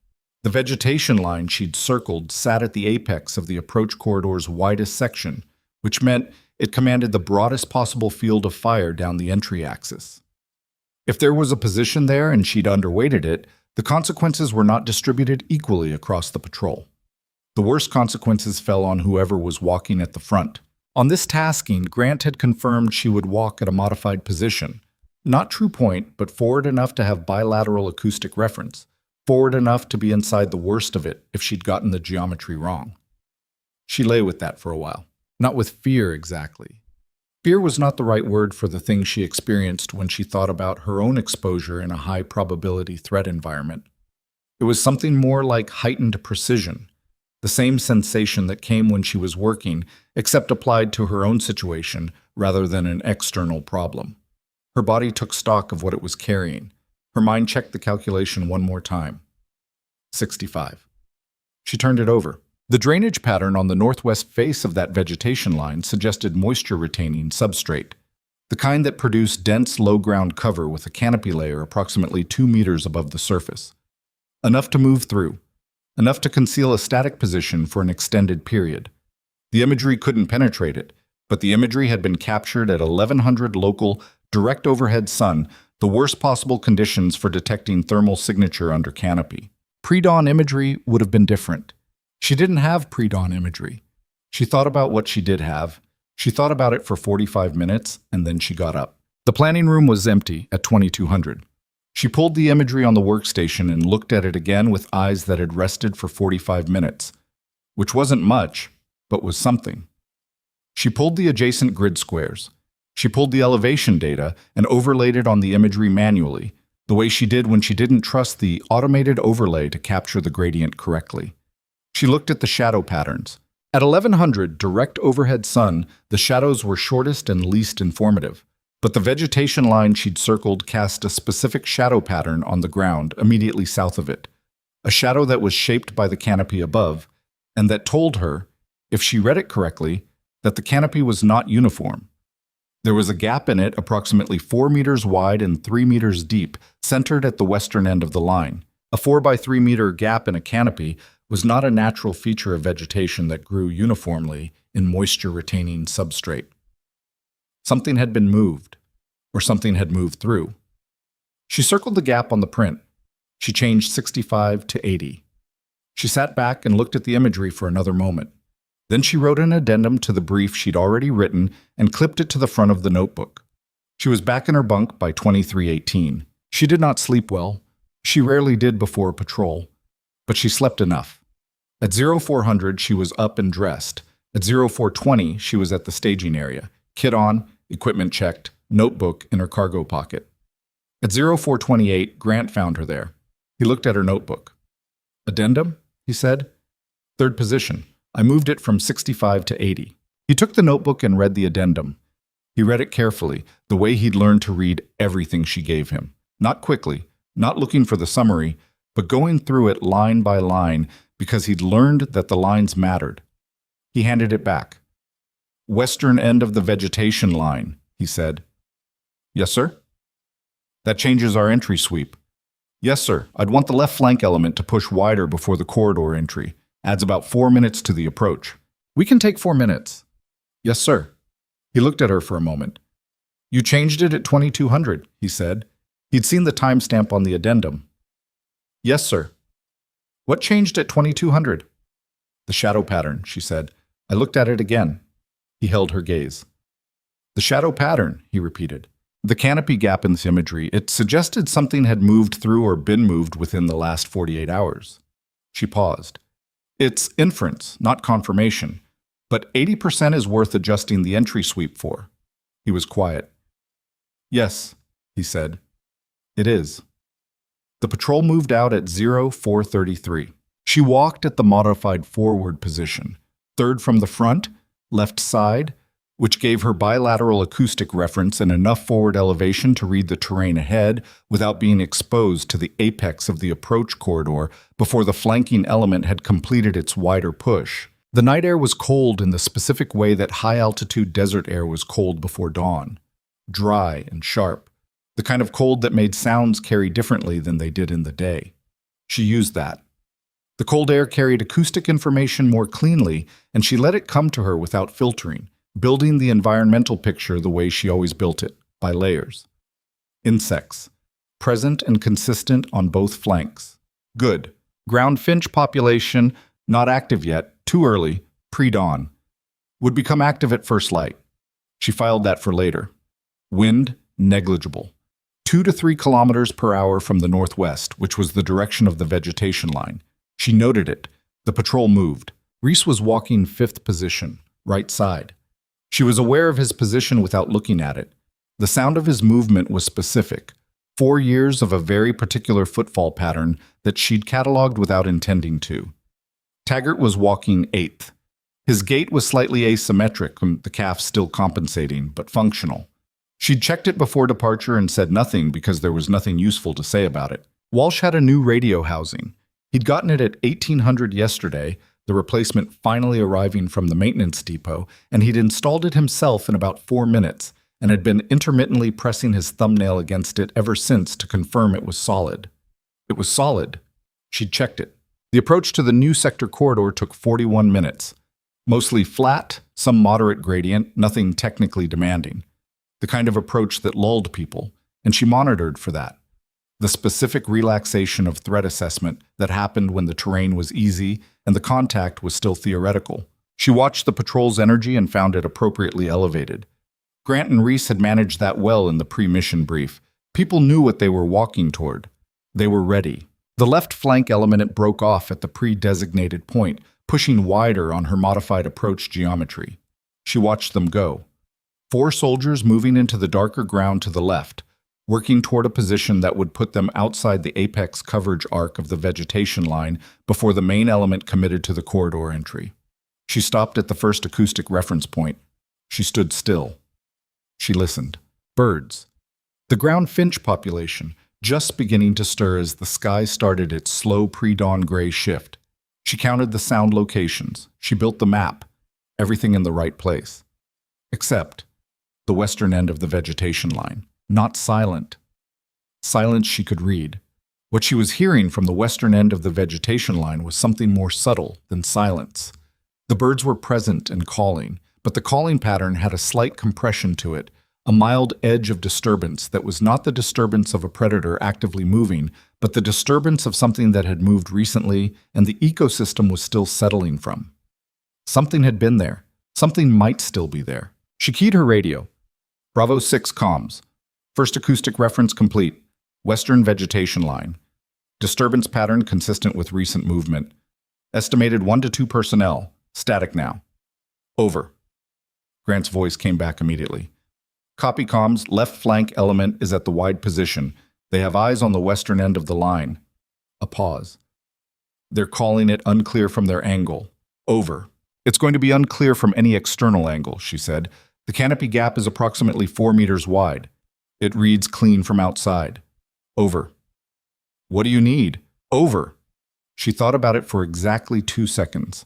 The vegetation line she'd circled sat at the apex of the approach corridor's widest section, which meant it commanded the broadest possible field of fire down the entry axis. If there was a position there and she'd underweighted it, the consequences were not distributed equally across the patrol. The worst consequences fell on whoever was walking at the front. On this tasking, Grant had confirmed she would walk at a modified position. Not true point, but forward enough to have bilateral acoustic reference. Forward enough to be inside the worst of it if she'd gotten the geometry wrong. She lay with that for a while. Not with fear exactly. Fear was not the right word for the thing she experienced when she thought about her own exposure in a high-probability threat environment. It was something more like heightened precision, the same sensation that came when she was working, except applied to her own situation rather than an external problem. Her body took stock of what it was carrying. Her mind checked the calculation one more time. 65. She turned it over. The drainage pattern on the northwest face of that vegetation line suggested moisture-retaining substrate, the kind that produced dense low-ground cover with a canopy layer approximately 2 meters above the surface. Enough to move through, enough to conceal a static position for an extended period. The imagery couldn't penetrate it, but the imagery had been captured at 1100 local, direct overhead sun, the worst possible conditions for detecting thermal signature under canopy. Pre-dawn imagery would have been different. She didn't have pre-dawn imagery. She thought about what she did have. She thought about it for 45 minutes, and then she got up. The planning room was empty at 2200. She pulled the imagery on the workstation and looked at it again with eyes that had rested for 45 minutes, which wasn't much, but was something. She pulled the adjacent grid squares. She pulled the elevation data and overlaid it on the imagery manually, the way she did when she didn't trust the automated overlay to capture the gradient correctly. She looked at the shadow patterns. At 1100 direct overhead sun, the shadows were shortest and least informative, but the vegetation line she'd circled cast a specific shadow pattern on the ground immediately south of it, a shadow that was shaped by the canopy above, and that told her, if she read it correctly, that the canopy was not uniform. There was a gap in it approximately 4 meters wide and 3 meters deep, centered at the western end of the line. A 4 by 3 meter gap in a canopy was not a natural feature of vegetation that grew uniformly in moisture-retaining substrate. Something had been moved, or something had moved through. She circled the gap on the print. She changed 65 to 80. She sat back and looked at the imagery for another moment. Then she wrote an addendum to the brief she'd already written and clipped it to the front of the notebook. She was back in her bunk by 2318. She did not sleep well. She rarely did before a patrol, but she slept enough. At 0400, she was up and dressed. At 0420, she was at the staging area, kit on, equipment checked, notebook in her cargo pocket. At 0428, Grant found her there. He looked at her notebook. Addendum? He said. Third position. I moved it from 65 to 80. He took the notebook and read the addendum. He read it carefully, the way he'd learned to read everything she gave him. Not quickly, not looking for the summary, but going through it line by line because he'd learned that the lines mattered. He handed it back. Western end of the vegetation line, he said. Yes, sir? That changes our entry sweep. Yes, sir. I'd want the left flank element to push wider before the corridor entry. Adds about 4 minutes to the approach. We can take 4 minutes. Yes, sir. He looked at her for a moment. You changed it at 2200, he said. He'd seen the timestamp on the addendum. Yes, sir. What changed at 2200? The shadow pattern, she said. I looked at it again. He held her gaze. The shadow pattern, he repeated. The canopy gap in this imagery, it suggested something had moved through or been moved within the last 48 hours. She paused. It's inference, not confirmation, but 80% is worth adjusting the entry sweep for. He was quiet. Yes, he said. It is. The patrol moved out at 0433. She walked at the modified forward position, third from the front, left side, which gave her bilateral acoustic reference and enough forward elevation to read the terrain ahead without being exposed to the apex of the approach corridor before the flanking element had completed its wider push. The night air was cold in the specific way that high-altitude desert air was cold before dawn. Dry and sharp. The kind of cold that made sounds carry differently than they did in the day. She used that. The cold air carried acoustic information more cleanly, and she let it come to her without filtering, building the environmental picture the way she always built it, by layers. Insects. Present and consistent on both flanks. Good. Ground finch population, not active yet, too early, pre-dawn. Would become active at first light. She filed that for later. Wind, negligible. 2 to 3 kilometers per hour from the northwest, which was the direction of the vegetation line. She noted it. The patrol moved. Reese was walking 5th position, right side. She was aware of his position without looking at it. The sound of his movement was specific. 4 years of a very particular footfall pattern that she'd cataloged without intending to. Taggart was walking 8th. His gait was slightly asymmetric, the calf still compensating, but functional. She'd checked it before departure and said nothing because there was nothing useful to say about it. Walsh had a new radio housing. He'd gotten it at 1800 yesterday, the replacement finally arriving from the maintenance depot, and he'd installed it himself in about 4 minutes and had been intermittently pressing his thumbnail against it ever since to confirm it was solid. It was solid. She'd checked it. The approach to the new sector corridor took 41 minutes. Mostly flat, some moderate gradient, nothing technically demanding. The kind of approach that lulled people, and she monitored for that. The specific relaxation of threat assessment that happened when the terrain was easy and the contact was still theoretical. She watched the patrol's energy and found it appropriately elevated. Grant and Reese had managed that well in the pre-mission brief. People knew what they were walking toward. They were ready. The left flank element broke off at the pre-designated point, pushing wider on her modified approach geometry. She watched them go. 4 soldiers moving into the darker ground to the left, working toward a position that would put them outside the apex coverage arc of the vegetation line before the main element committed to the corridor entry. She stopped at the first acoustic reference point. She stood still. She listened. Birds. The ground finch population, just beginning to stir as the sky started its slow pre-dawn gray shift. She counted the sound locations. She built the map. Everything in the right place. Except the western end of the vegetation line. Not silent. Silence she could read. What she was hearing from the western end of the vegetation line was something more subtle than silence. The birds were present and calling, but the calling pattern had a slight compression to it, a mild edge of disturbance that was not the disturbance of a predator actively moving, but the disturbance of something that had moved recently and the ecosystem was still settling from. Something had been there. Something might still be there. She keyed her radio. Bravo 6 comms. First acoustic reference complete. Western vegetation line. Disturbance pattern consistent with recent movement. Estimated 1 to 2 personnel. Static now. Over. Grant's voice came back immediately. Copy comms. Left flank element is at the wide position. They have eyes on the western end of the line. A pause. They're calling it unclear from their angle. Over. It's going to be unclear from any external angle, she said. The canopy gap is approximately 4 meters wide. It reads clean from outside. Over. What do you need? Over. She thought about it for exactly 2 seconds.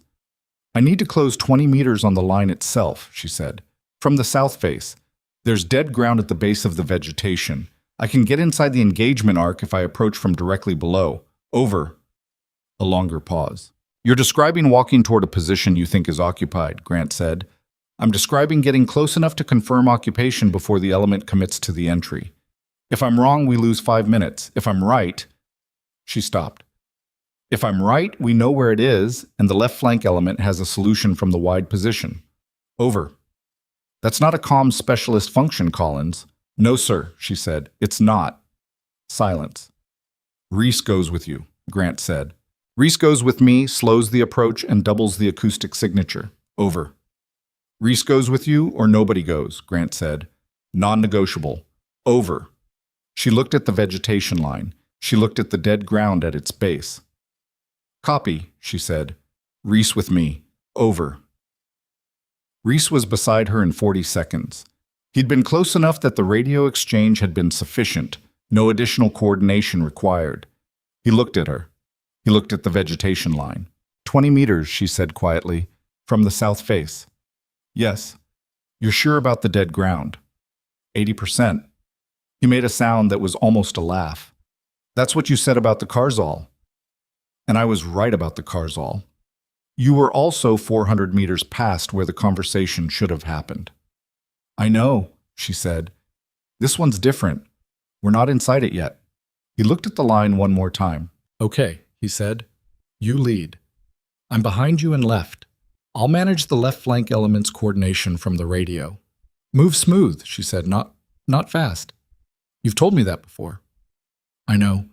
I need to close 20 meters on the line itself, she said. From the south face. There's dead ground at the base of the vegetation. I can get inside the engagement arc if I approach from directly below. Over. A longer pause. You're describing walking toward a position you think is occupied, Grant said. I'm describing getting close enough to confirm occupation before the element commits to the entry. If I'm wrong, we lose 5 minutes. If I'm right... She stopped. If I'm right, we know where it is, and the left flank element has a solution from the wide position. Over. That's not a comms specialist function, Collins. No, sir, she said. It's not. Silence. Reese goes with you, Grant said. Reese goes with me, slows the approach, and doubles the acoustic signature. Over. Reese goes with you, or nobody goes, Grant said. Non-negotiable. Over. She looked at the vegetation line. She looked at the dead ground at its base. "Copy," she said. "Reese with me. Over." Reese was beside her in 40 seconds. He'd been close enough that the radio exchange had been sufficient, no additional coordination required. He looked at her. He looked at the vegetation line. 20 meters, she said quietly, from the south face. "Yes. You're sure about the dead ground?" 80%. He made a sound that was almost a laugh. "That's what you said about the Karzal." "And I was right about the Karzal. You were also 400 meters past where the conversation should have happened." "I know," she said. "This one's different. We're not inside it yet." He looked at the line one more time. "Okay," he said. "You lead. I'm behind you and left. I'll manage the left flank element's coordination from the radio." "Move smooth," she said, not fast. "You've told me that before." "I know."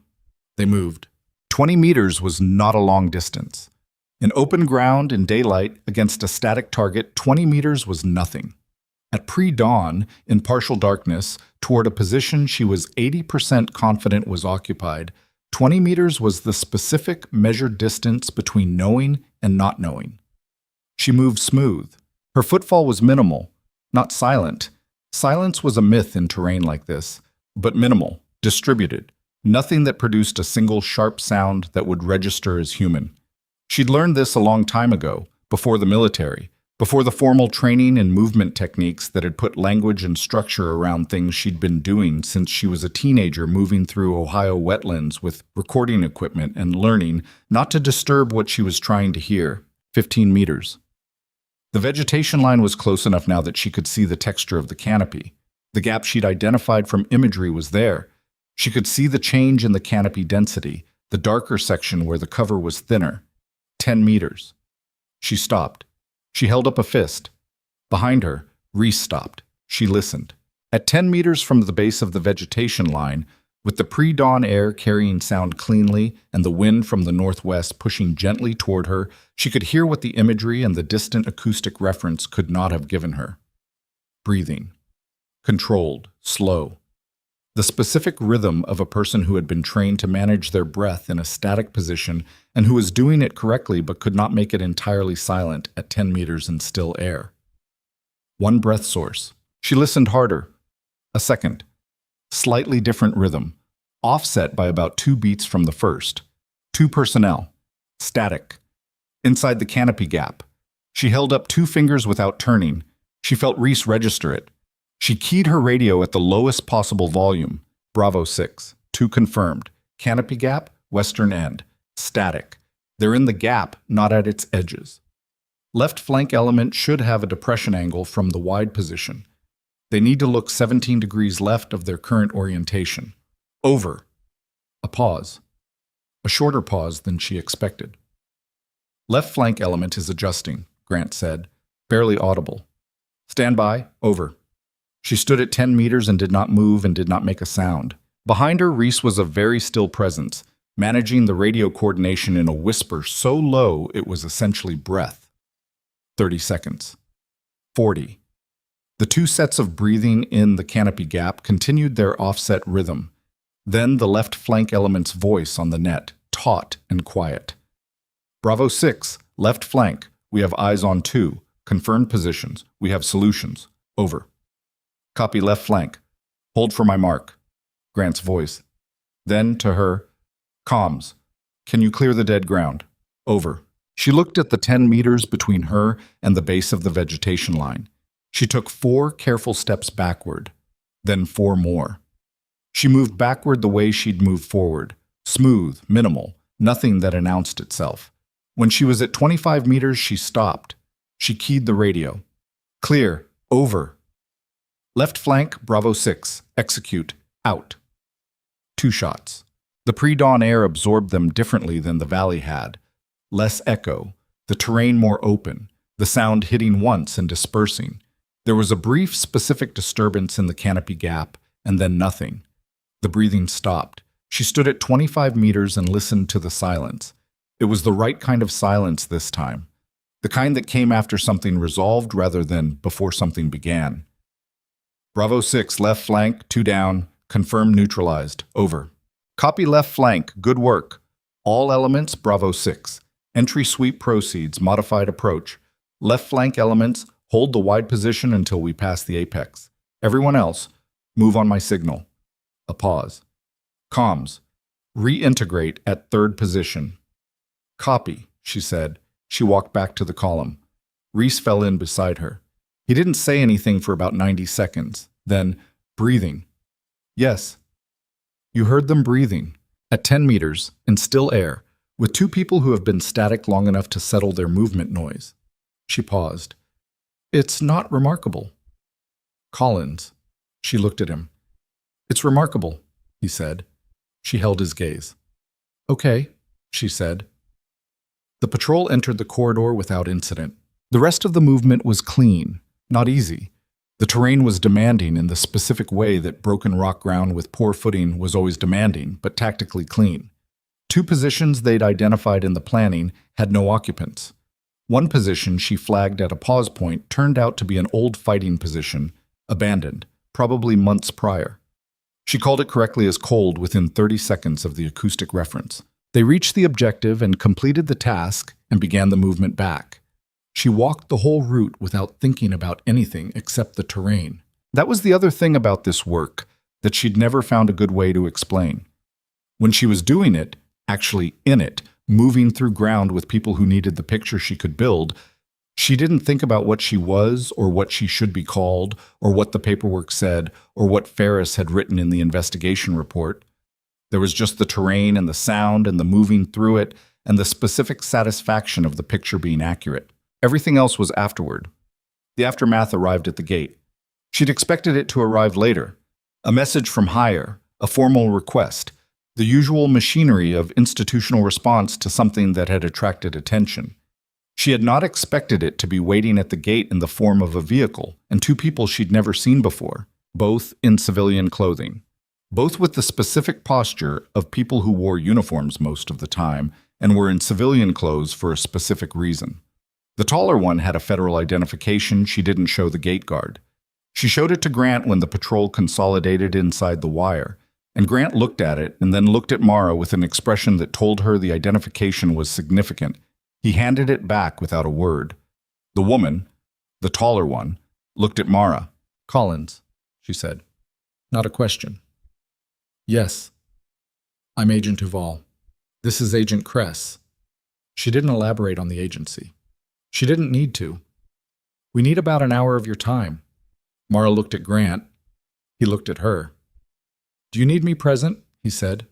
They moved. 20 meters was not a long distance. In open ground, in daylight, against a static target, 20 meters was nothing. At pre-dawn, in partial darkness, toward a position she was 80% confident was occupied, 20 meters was the specific measured distance between knowing and not knowing. She moved smooth. Her footfall was minimal, not silent. Silence was a myth in terrain like this, but minimal, distributed, nothing that produced a single sharp sound that would register as human. She'd learned this a long time ago, before the military, before the formal training and movement techniques that had put language and structure around things she'd been doing since she was a teenager moving through Ohio wetlands with recording equipment and learning not to disturb what she was trying to hear. 15 meters. The vegetation line was close enough now that she could see the texture of the canopy. The gap she'd identified from imagery was there. She could see the change in the canopy density, the darker section where the cover was thinner. 10 meters. She stopped. She held up a fist. Behind her, Reese stopped. She listened. At 10 meters from the base of the vegetation line, with the pre-dawn air carrying sound cleanly and the wind from the northwest pushing gently toward her, she could hear what the imagery and the distant acoustic reference could not have given her. Breathing. Controlled, slow. The specific rhythm of a person who had been trained to manage their breath in a static position and who was doing it correctly but could not make it entirely silent at 10 meters in still air. One breath source. She listened harder. A second. Slightly different rhythm, offset by about 2 beats from the first. 2 personnel. Static. Inside the canopy gap. She held up 2 fingers without turning. She felt Reese register it. She keyed her radio at the lowest possible volume. Bravo 6. 2 confirmed. Canopy gap, western end. Static. They're in the gap, not at its edges. Left flank element should have a depression angle from the wide position. They need to look 17 degrees left of their current orientation. Over. A pause. A shorter pause than she expected. Left flank element is adjusting, Grant said, barely audible. Stand by. Over. She stood at 10 meters and did not move and did not make a sound. Behind her, Reese was a very still presence, managing the radio coordination in a whisper so low it was essentially breath. 30 seconds. 40. The 2 sets of breathing in the canopy gap continued their offset rhythm. Then the left flank element's voice on the net, taut and quiet. Bravo 6, left flank. We have eyes on 2. Confirmed positions. We have solutions. Over. Copy left flank. Hold for my mark. Grant's voice. Then to her, comms. Can you clear the dead ground? Over. She looked at the 10 meters between her and the base of the vegetation line. She took 4 careful steps backward, then 4 more. She moved backward the way she'd moved forward, smooth, minimal, nothing that announced itself. When she was at 25 meters, she stopped. She keyed the radio. Clear. Over. Left flank, Bravo 6. Execute. Out. 2 shots. The pre-dawn air absorbed them differently than the valley had. Less echo, the terrain more open, the sound hitting once and dispersing. There was a brief, specific disturbance in the canopy gap, and then nothing. The breathing stopped. She stood at 25 meters and listened to the silence. It was the right kind of silence this time. The kind that came after something resolved rather than before something began. Bravo 6, left flank, 2 down, confirmed neutralized, over. Copy left flank, good work. All elements, Bravo 6. Entry sweep proceeds, modified approach. Left flank elements, hold the wide position until we pass the apex. Everyone else, move on my signal. A pause. Comms, reintegrate at third position. Copy, she said. She walked back to the column. Reese fell in beside her. He didn't say anything for about 90 seconds. Then, breathing. Yes. You heard them breathing. At 10 meters, in still air, with two people who have been static long enough to settle their movement noise. She paused. It's not remarkable. Collins. She looked at him. It's remarkable, he said. She held his gaze. Okay, she said. The patrol entered the corridor without incident. The rest of the movement was clean, not easy. The terrain was demanding in the specific way that broken rock ground with poor footing was always demanding, but tactically clean. Two positions they'd identified in the planning had no occupants. One position she flagged at a pause point turned out to be an old fighting position, abandoned, probably months prior. She called it correctly as cold within 30 seconds of the acoustic reference. They reached the objective and completed the task and began the movement back. She walked the whole route without thinking about anything except the terrain. That was the other thing about this work that she'd never found a good way to explain. When she was doing it, actually in it, moving through ground with people who needed the picture she could build, she didn't think about what she was or what she should be called or what the paperwork said or what Ferris had written in the investigation report. There was just the terrain and the sound and the moving through it and the specific satisfaction of the picture being accurate. Everything else was afterward. The aftermath arrived at the gate. She'd expected it to arrive later. A message from higher, a formal request, the usual machinery of institutional response to something that had attracted attention. She had not expected it to be waiting at the gate in the form of a vehicle and two people she'd never seen before, both in civilian clothing, both with the specific posture of people who wore uniforms most of the time and were in civilian clothes for a specific reason. The taller one had a federal identification she didn't show the gate guard. She showed it to Grant when the patrol consolidated inside the wire, and Grant looked at it and then looked at Mara with an expression that told her the identification was significant. He handed it back without a word. The woman, the taller one, looked at Mara. Collins, she said. Not a question. Yes. I'm Agent Duval. This is Agent Kress. She didn't elaborate on the agency. She didn't need to. We need about an hour of your time. Mara looked at Grant. He looked at her. Do you need me present? He said.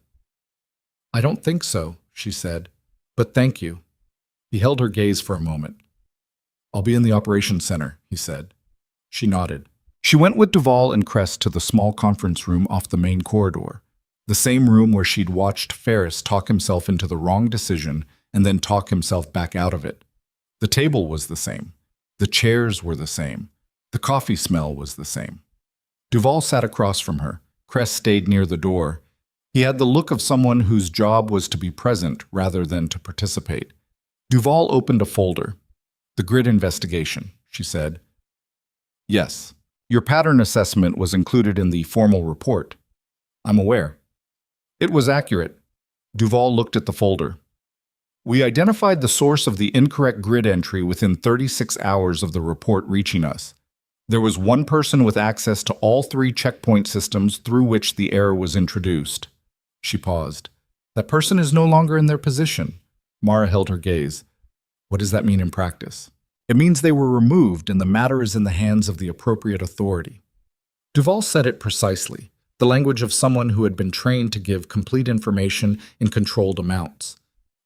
I don't think so, she said, but thank you. He held her gaze for a moment. I'll be in the operations center, he said. She nodded. She went with Duval and Kress to the small conference room off the main corridor, the same room where she'd watched Ferris talk himself into the wrong decision and then talk himself back out of it. The table was the same. The chairs were the same. The coffee smell was the same. Duval sat across from her. Kress stayed near the door. He had the look of someone whose job was to be present rather than to participate. Duval opened a folder. The grid investigation, she said. Yes. Your pattern assessment was included in the formal report. I'm aware. It was accurate. Duval looked at the folder. We identified the source of the incorrect grid entry within 36 hours of the report reaching us. There was one person with access to all three checkpoint systems through which the error was introduced. She paused. That person is no longer in their position. Mara held her gaze. What does that mean in practice? It means they were removed and the matter is in the hands of the appropriate authority. Duval said it precisely, the language of someone who had been trained to give complete information in controlled amounts.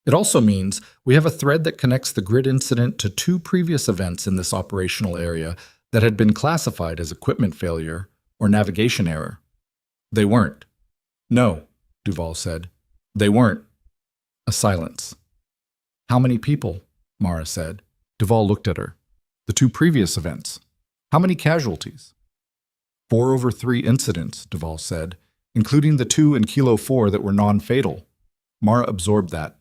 It also means we have a thread that connects the grid incident to two previous events in this operational area that had been classified as equipment failure or navigation error. They weren't. No, Duval said. They weren't. A silence. How many people? Mara said. Duval looked at her. The two previous events. How many casualties? 4 over 3 incidents, Duval said, including the 2 in Kilo 4 that were non-fatal. Mara absorbed that.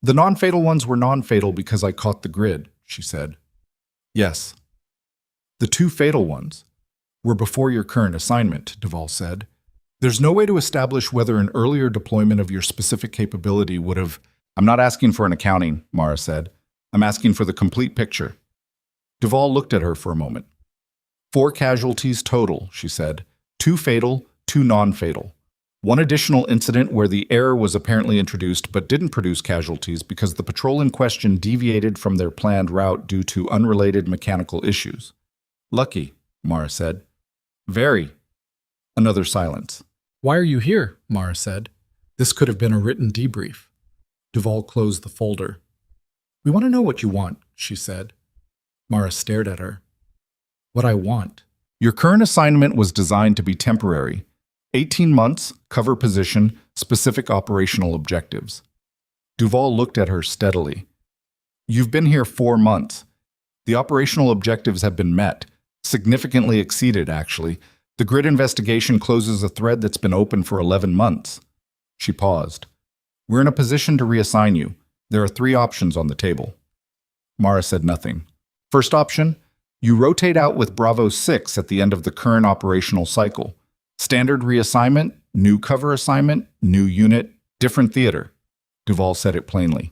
The non-fatal ones were non-fatal because I caught the grid, she said. Yes. The 2 fatal ones were before your current assignment, Duval said. There's no way to establish whether an earlier deployment of your specific capability would have... I'm not asking for an accounting, Mara said. I'm asking for the complete picture. Duvall looked at her for a moment. 4 casualties total, she said. 2 fatal, 2 non-fatal. 1 additional incident where the error was apparently introduced but didn't produce casualties because the patrol in question deviated from their planned route due to unrelated mechanical issues. Lucky, Mara said. Very. Another silence. Why are you here? Mara said. This could have been a written debrief. Duvall closed the folder. We want to know what you want, she said. Mara stared at her. What I want. Your current assignment was designed to be temporary. 18 months, cover position, specific operational objectives. Duvall looked at her steadily. You've been here 4 months. The operational objectives have been met. Significantly exceeded, actually. The grid investigation closes a thread that's been open for 11 months. She paused. We're in a position to reassign you. There are 3 options on the table. Mara said nothing. First option, you rotate out with Bravo 6 at the end of the current operational cycle. Standard reassignment, new cover assignment, new unit, different theater. Duvall said it plainly.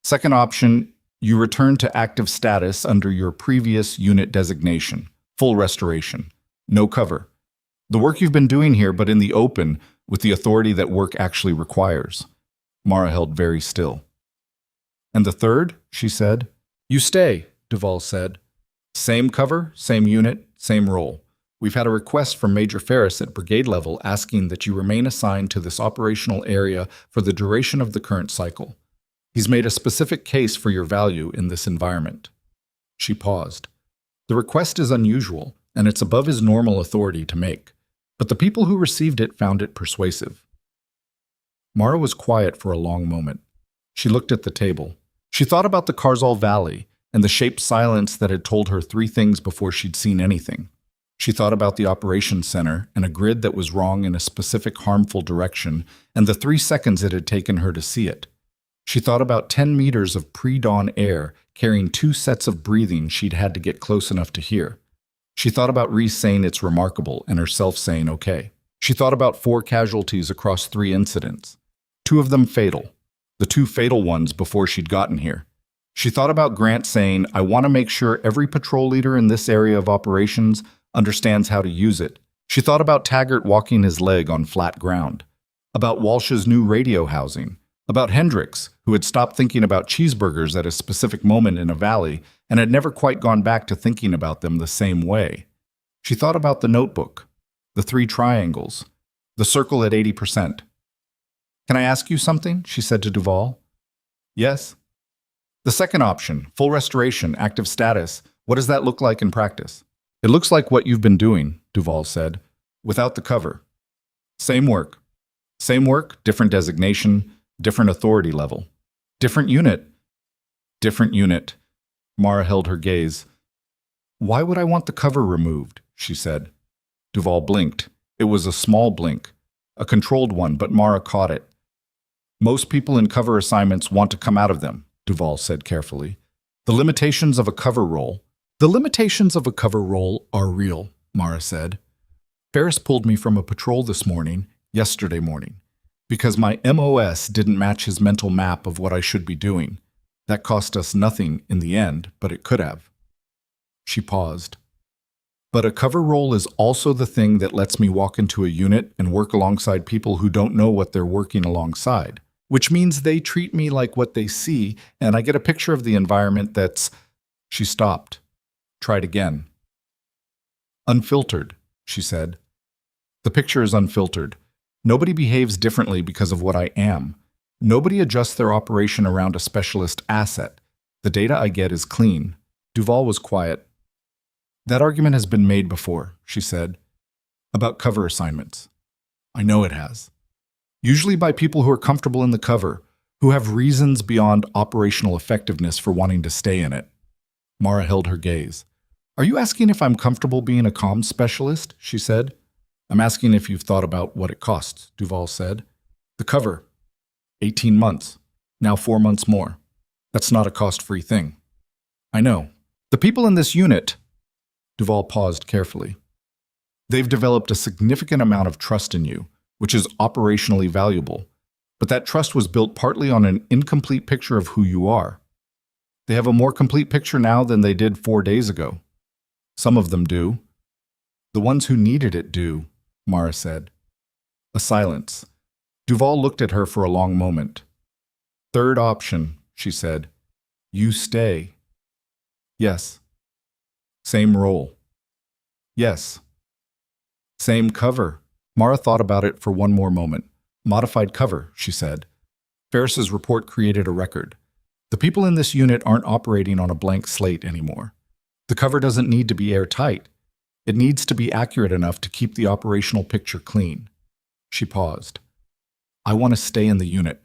Second option, you return to active status under your previous unit designation. Full restoration. No cover. The work you've been doing here, but in the open, with the authority that work actually requires. Mara held very still. And the third, she said. You stay, Duvall said. Same cover, same unit, same role. We've had a request from Major Ferris at brigade level asking that you remain assigned to this operational area for the duration of the current cycle. He's made a specific case for your value in this environment. She paused. The request is unusual, and it's above his normal authority to make, but the people who received it found it persuasive. Mara was quiet for a long moment. She looked at the table. She thought about the Karzal Valley and the shaped silence that had told her 3 things before she'd seen anything. She thought about the operations center and a grid that was wrong in a specific harmful direction and the 3 seconds it had taken her to see it. She thought about 10 meters of pre-dawn air carrying 2 sets of breathing she'd had to get close enough to hear. She thought about Reese saying it's remarkable and herself saying okay. She thought about 4 casualties across 3 incidents. 2 of them fatal. The 2 fatal ones before she'd gotten here. She thought about Grant saying, I want to make sure every patrol leader in this area of operations understands how to use it. She thought about Taggart walking his leg on flat ground. About Walsh's new radio housing. About Hendricks, who had stopped thinking about cheeseburgers at a specific moment in a valley and had never quite gone back to thinking about them the same way. She thought about the notebook, the 3 triangles, the circle at 80%. Can I ask you something? She said to Duvall. Yes. The second option, full restoration, active status, what does that look like in practice? It looks like what you've been doing, Duvall said, without the cover. Same work. Same work, different designation, different authority level. Different unit. Different unit. Mara held her gaze. Why would I want the cover removed? She said. Duvall blinked. It was a small blink, a controlled one, but Mara caught it. Most people in cover assignments want to come out of them, Duvall said carefully. The limitations of a cover role are real, Mara said. Ferris pulled me from a patrol this morning, yesterday morning, because my MOS didn't match his mental map of what I should be doing. That cost us nothing in the end, but it could have. She paused. But a cover role is also the thing that lets me walk into a unit and work alongside people who don't know what they're working alongside, which means they treat me like what they see, and I get a picture of the environment that's... She stopped. Tried again. Unfiltered, she said. The picture is unfiltered. Nobody behaves differently because of what I am. Nobody adjusts their operation around a specialist asset. The data I get is clean. Duvall was quiet. That argument has been made before, she said, about cover assignments. I know it has. Usually by people who are comfortable in the cover, who have reasons beyond operational effectiveness for wanting to stay in it. Mara held her gaze. Are you asking if I'm comfortable being a comms specialist? She said. I'm asking if you've thought about what it costs, Duvall said. The cover. 18 months. Now 4 months more. That's not a cost-free thing. I know. The people in this unit... Duvall paused carefully. They've developed a significant amount of trust in you, which is operationally valuable. But that trust was built partly on an incomplete picture of who you are. They have a more complete picture now than they did 4 days ago. Some of them do. The ones who needed it do, Mara said. A silence. Duval looked at her for a long moment. Third option, she said. You stay. Yes. Same role. Yes. Same cover. Mara thought about it for one more moment. Modified cover, she said. Ferris's report created a record. The people in this unit aren't operating on a blank slate anymore. The cover doesn't need to be airtight. It needs to be accurate enough to keep the operational picture clean. She paused. I want to stay in the unit.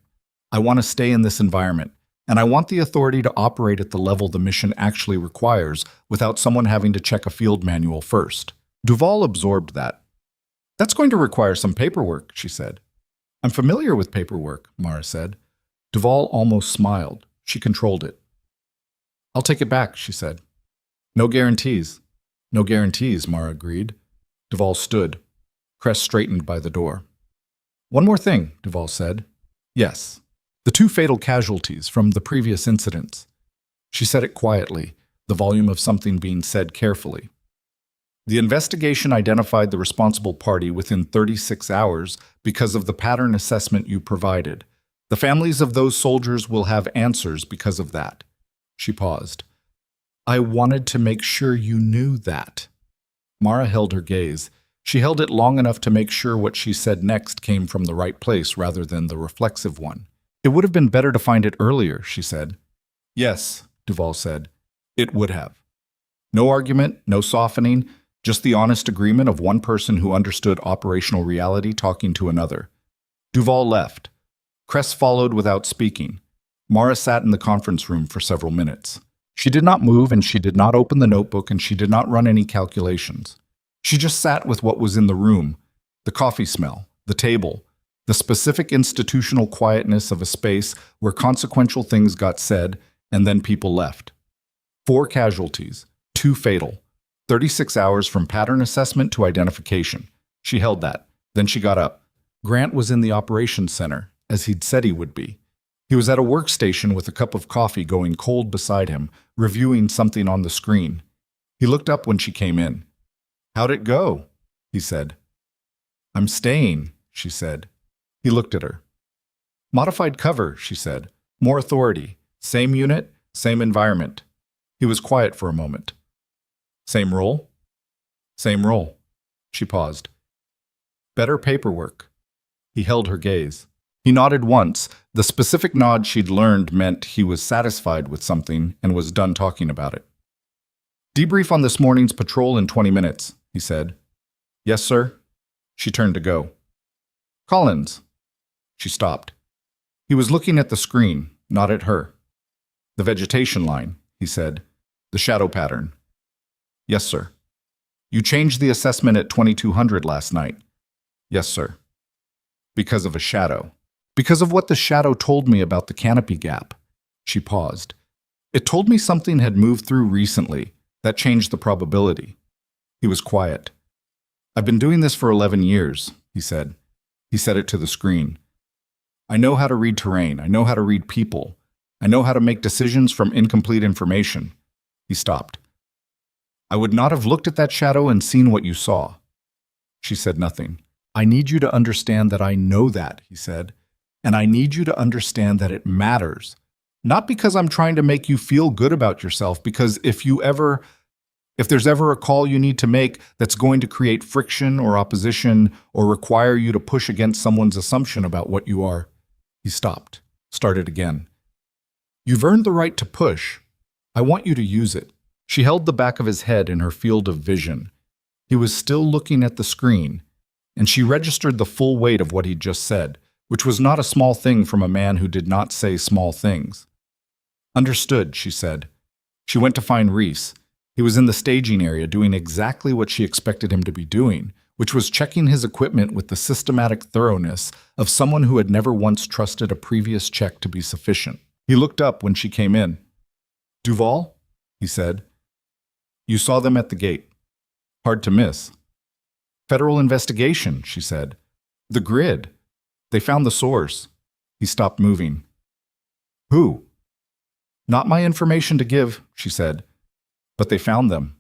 I want to stay in this environment. And I want the authority to operate at the level the mission actually requires without someone having to check a field manual first. Duval absorbed that. That's going to require some paperwork, she said. I'm familiar with paperwork, Mara said. Duval almost smiled. She controlled it. I'll take it back, she said. No guarantees. No guarantees, Mara agreed. Duval stood, crest straightened by the door. One more thing, Duval said. Yes. The 2 fatal casualties from the previous incidents. She said it quietly, the volume of something being said carefully. The investigation identified the responsible party within 36 hours because of the pattern assessment you provided. The families of those soldiers will have answers because of that. She paused. I wanted to make sure you knew that. Mara held her gaze. She held it long enough to make sure what she said next came from the right place rather than the reflexive one. It would have been better to find it earlier, she said. Yes, Duval said. It would have. No argument, no softening, just the honest agreement of one person who understood operational reality talking to another. Duval left. Kress followed without speaking. Mara sat in the conference room for several minutes. She did not move, and she did not open the notebook, and she did not run any calculations. She just sat with what was in the room, the coffee smell, the table, the specific institutional quietness of a space where consequential things got said, and then people left. 4 casualties, 2 fatal, 36 hours from pattern assessment to identification. She held that. Then she got up. Grant was in the operations center, as he'd said he would be. He was at a workstation with a cup of coffee going cold beside him, reviewing something on the screen. He looked up when she came in. How'd it go? He said. I'm staying, she said. He looked at her. Modified cover, she said. More authority. Same unit, same environment. He was quiet for a moment. Same role? Same role. She paused. Better paperwork. He held her gaze. He nodded once. The specific nod she'd learned meant he was satisfied with something and was done talking about it. Debrief on this morning's patrol in 20 minutes, he said. Yes, sir. She turned to go. Collins. She stopped. He was looking at the screen, not at her. The vegetation line, he said. The shadow pattern. Yes, sir. You changed the assessment at 2200 last night. Yes, sir. Because of a shadow. Because of what the shadow told me about the canopy gap. She paused. It told me something had moved through recently. That changed the probability. He was quiet. I've been doing this for 11 years, he said. He said it to the screen. I know how to read terrain. I know how to read people. I know how to make decisions from incomplete information. He stopped. I would not have looked at that shadow and seen what you saw. She said nothing. I need you to understand that I know that, he said. And I need you to understand that it matters. Not because I'm trying to make you feel good about yourself, because if there's ever a call you need to make that's going to create friction or opposition or require you to push against someone's assumption about what you are. He stopped, started again. You've earned the right to push. I want you to use it. She held the back of his head in her field of vision. He was still looking at the screen, and she registered the full weight of what he'd just said, which was not a small thing from a man who did not say small things. Understood, she said. She went to find Reese. He was in the staging area doing exactly what she expected him to be doing, which was checking his equipment with the systematic thoroughness of someone who had never once trusted a previous check to be sufficient. He looked up when she came in. Duval? He said. You saw them at the gate. Hard to miss. Federal investigation, she said. The grid. They found the source. He stopped moving. Who? Not my information to give, she said. But they found them.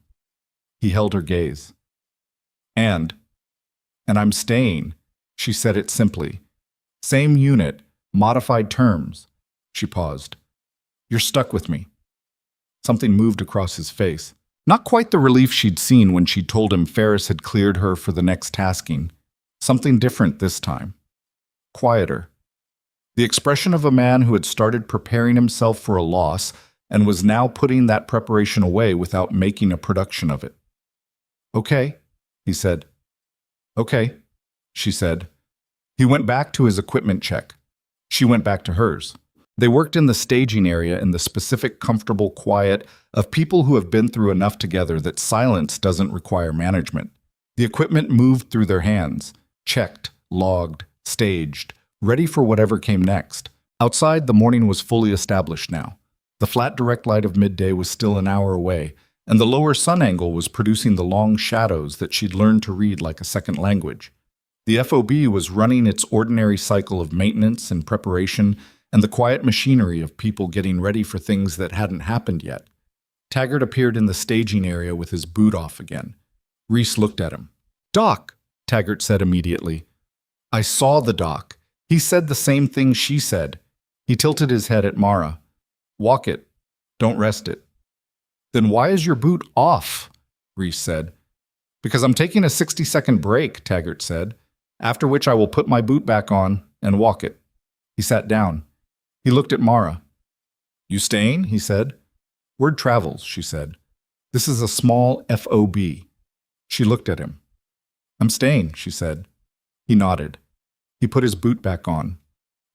He held her gaze. And I'm staying, she said it simply. Same unit, modified terms. She paused. You're stuck with me. Something moved across his face. Not quite the relief she'd seen when she told him Ferris had cleared her for the next tasking. Something different this time. Quieter. The expression of a man who had started preparing himself for a loss and was now putting that preparation away without making a production of it. Okay, he said. Okay, she said. He went back to his equipment check. She went back to hers. They worked in the staging area in the specific comfortable quiet of people who have been through enough together that silence doesn't require management. The equipment moved through their hands, checked, logged, staged, ready for whatever came next. Outside, the morning was fully established now. The flat direct light of midday was still an hour away, and the lower sun angle was producing the long shadows that she'd learned to read like a second language. The FOB was running its ordinary cycle of maintenance and preparation and the quiet machinery of people getting ready for things that hadn't happened yet. Taggart appeared in the staging area with his boot off again. Reese looked at him. Doc, Taggart said immediately. I saw the doc. He said the same thing she said. He tilted his head at Mara. Walk it. Don't rest it. Then why is your boot off? Reese said. Because I'm taking a 60-second break, Taggart said, after which I will put my boot back on and walk it. He sat down. He looked at Mara. You staying? He said. Word travels, she said. This is a small FOB. She looked at him. I'm staying, she said. He nodded. He put his boot back on.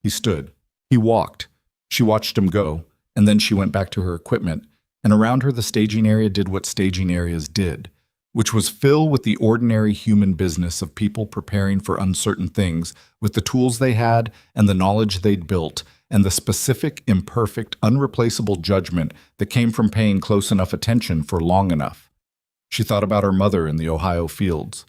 He stood. He walked. She watched him go, and then she went back to her equipment, and around her the staging area did what staging areas did, which was fill with the ordinary human business of people preparing for uncertain things with the tools they had and the knowledge they'd built and the specific, imperfect, unreplaceable judgment that came from paying close enough attention for long enough. She thought about her mother in the Ohio fields.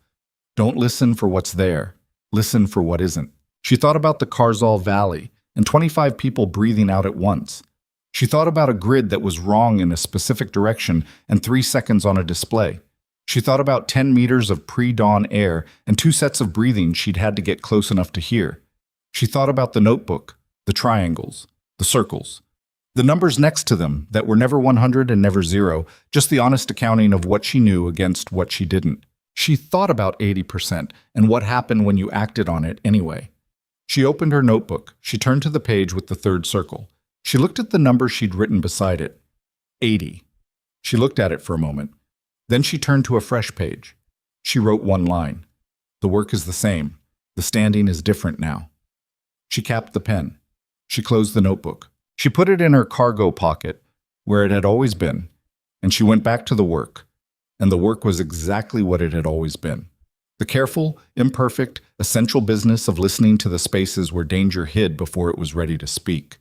Don't listen for what's there. Listen for what isn't. She thought about the Karzal Valley and 25 people breathing out at once. She thought about a grid that was wrong in a specific direction and 3 seconds on a display. She thought about 10 meters of pre-dawn air and 2 sets of breathing she'd had to get close enough to hear. She thought about the notebook, the triangles, the circles, the numbers next to them that were never 100 and never 0, just the honest accounting of what she knew against what she didn't. She thought about 80% and what happened when you acted on it anyway. She opened her notebook. She turned to the page with the third circle. She looked at the number she'd written beside it. 80. She looked at it for a moment. Then she turned to a fresh page. She wrote one line. The work is the same. The standing is different now. She capped the pen. She closed the notebook. She put it in her cargo pocket, where it had always been, and she went back to the work. And the work was exactly what it had always been. The careful, imperfect, essential business of listening to the spaces where danger hid before it was ready to speak.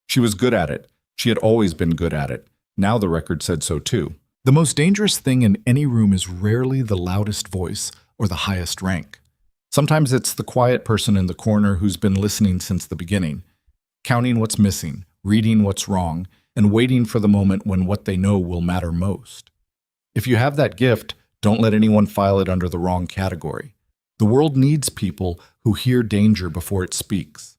She was good at it. She had always been good at it. Now the record said so too. The most dangerous thing in any room is rarely the loudest voice or the highest rank. Sometimes it's the quiet person in the corner who's been listening since the beginning, counting what's missing, reading what's wrong, and waiting for the moment when what they know will matter most. If you have that gift, don't let anyone file it under the wrong category. The world needs people who hear danger before it speaks.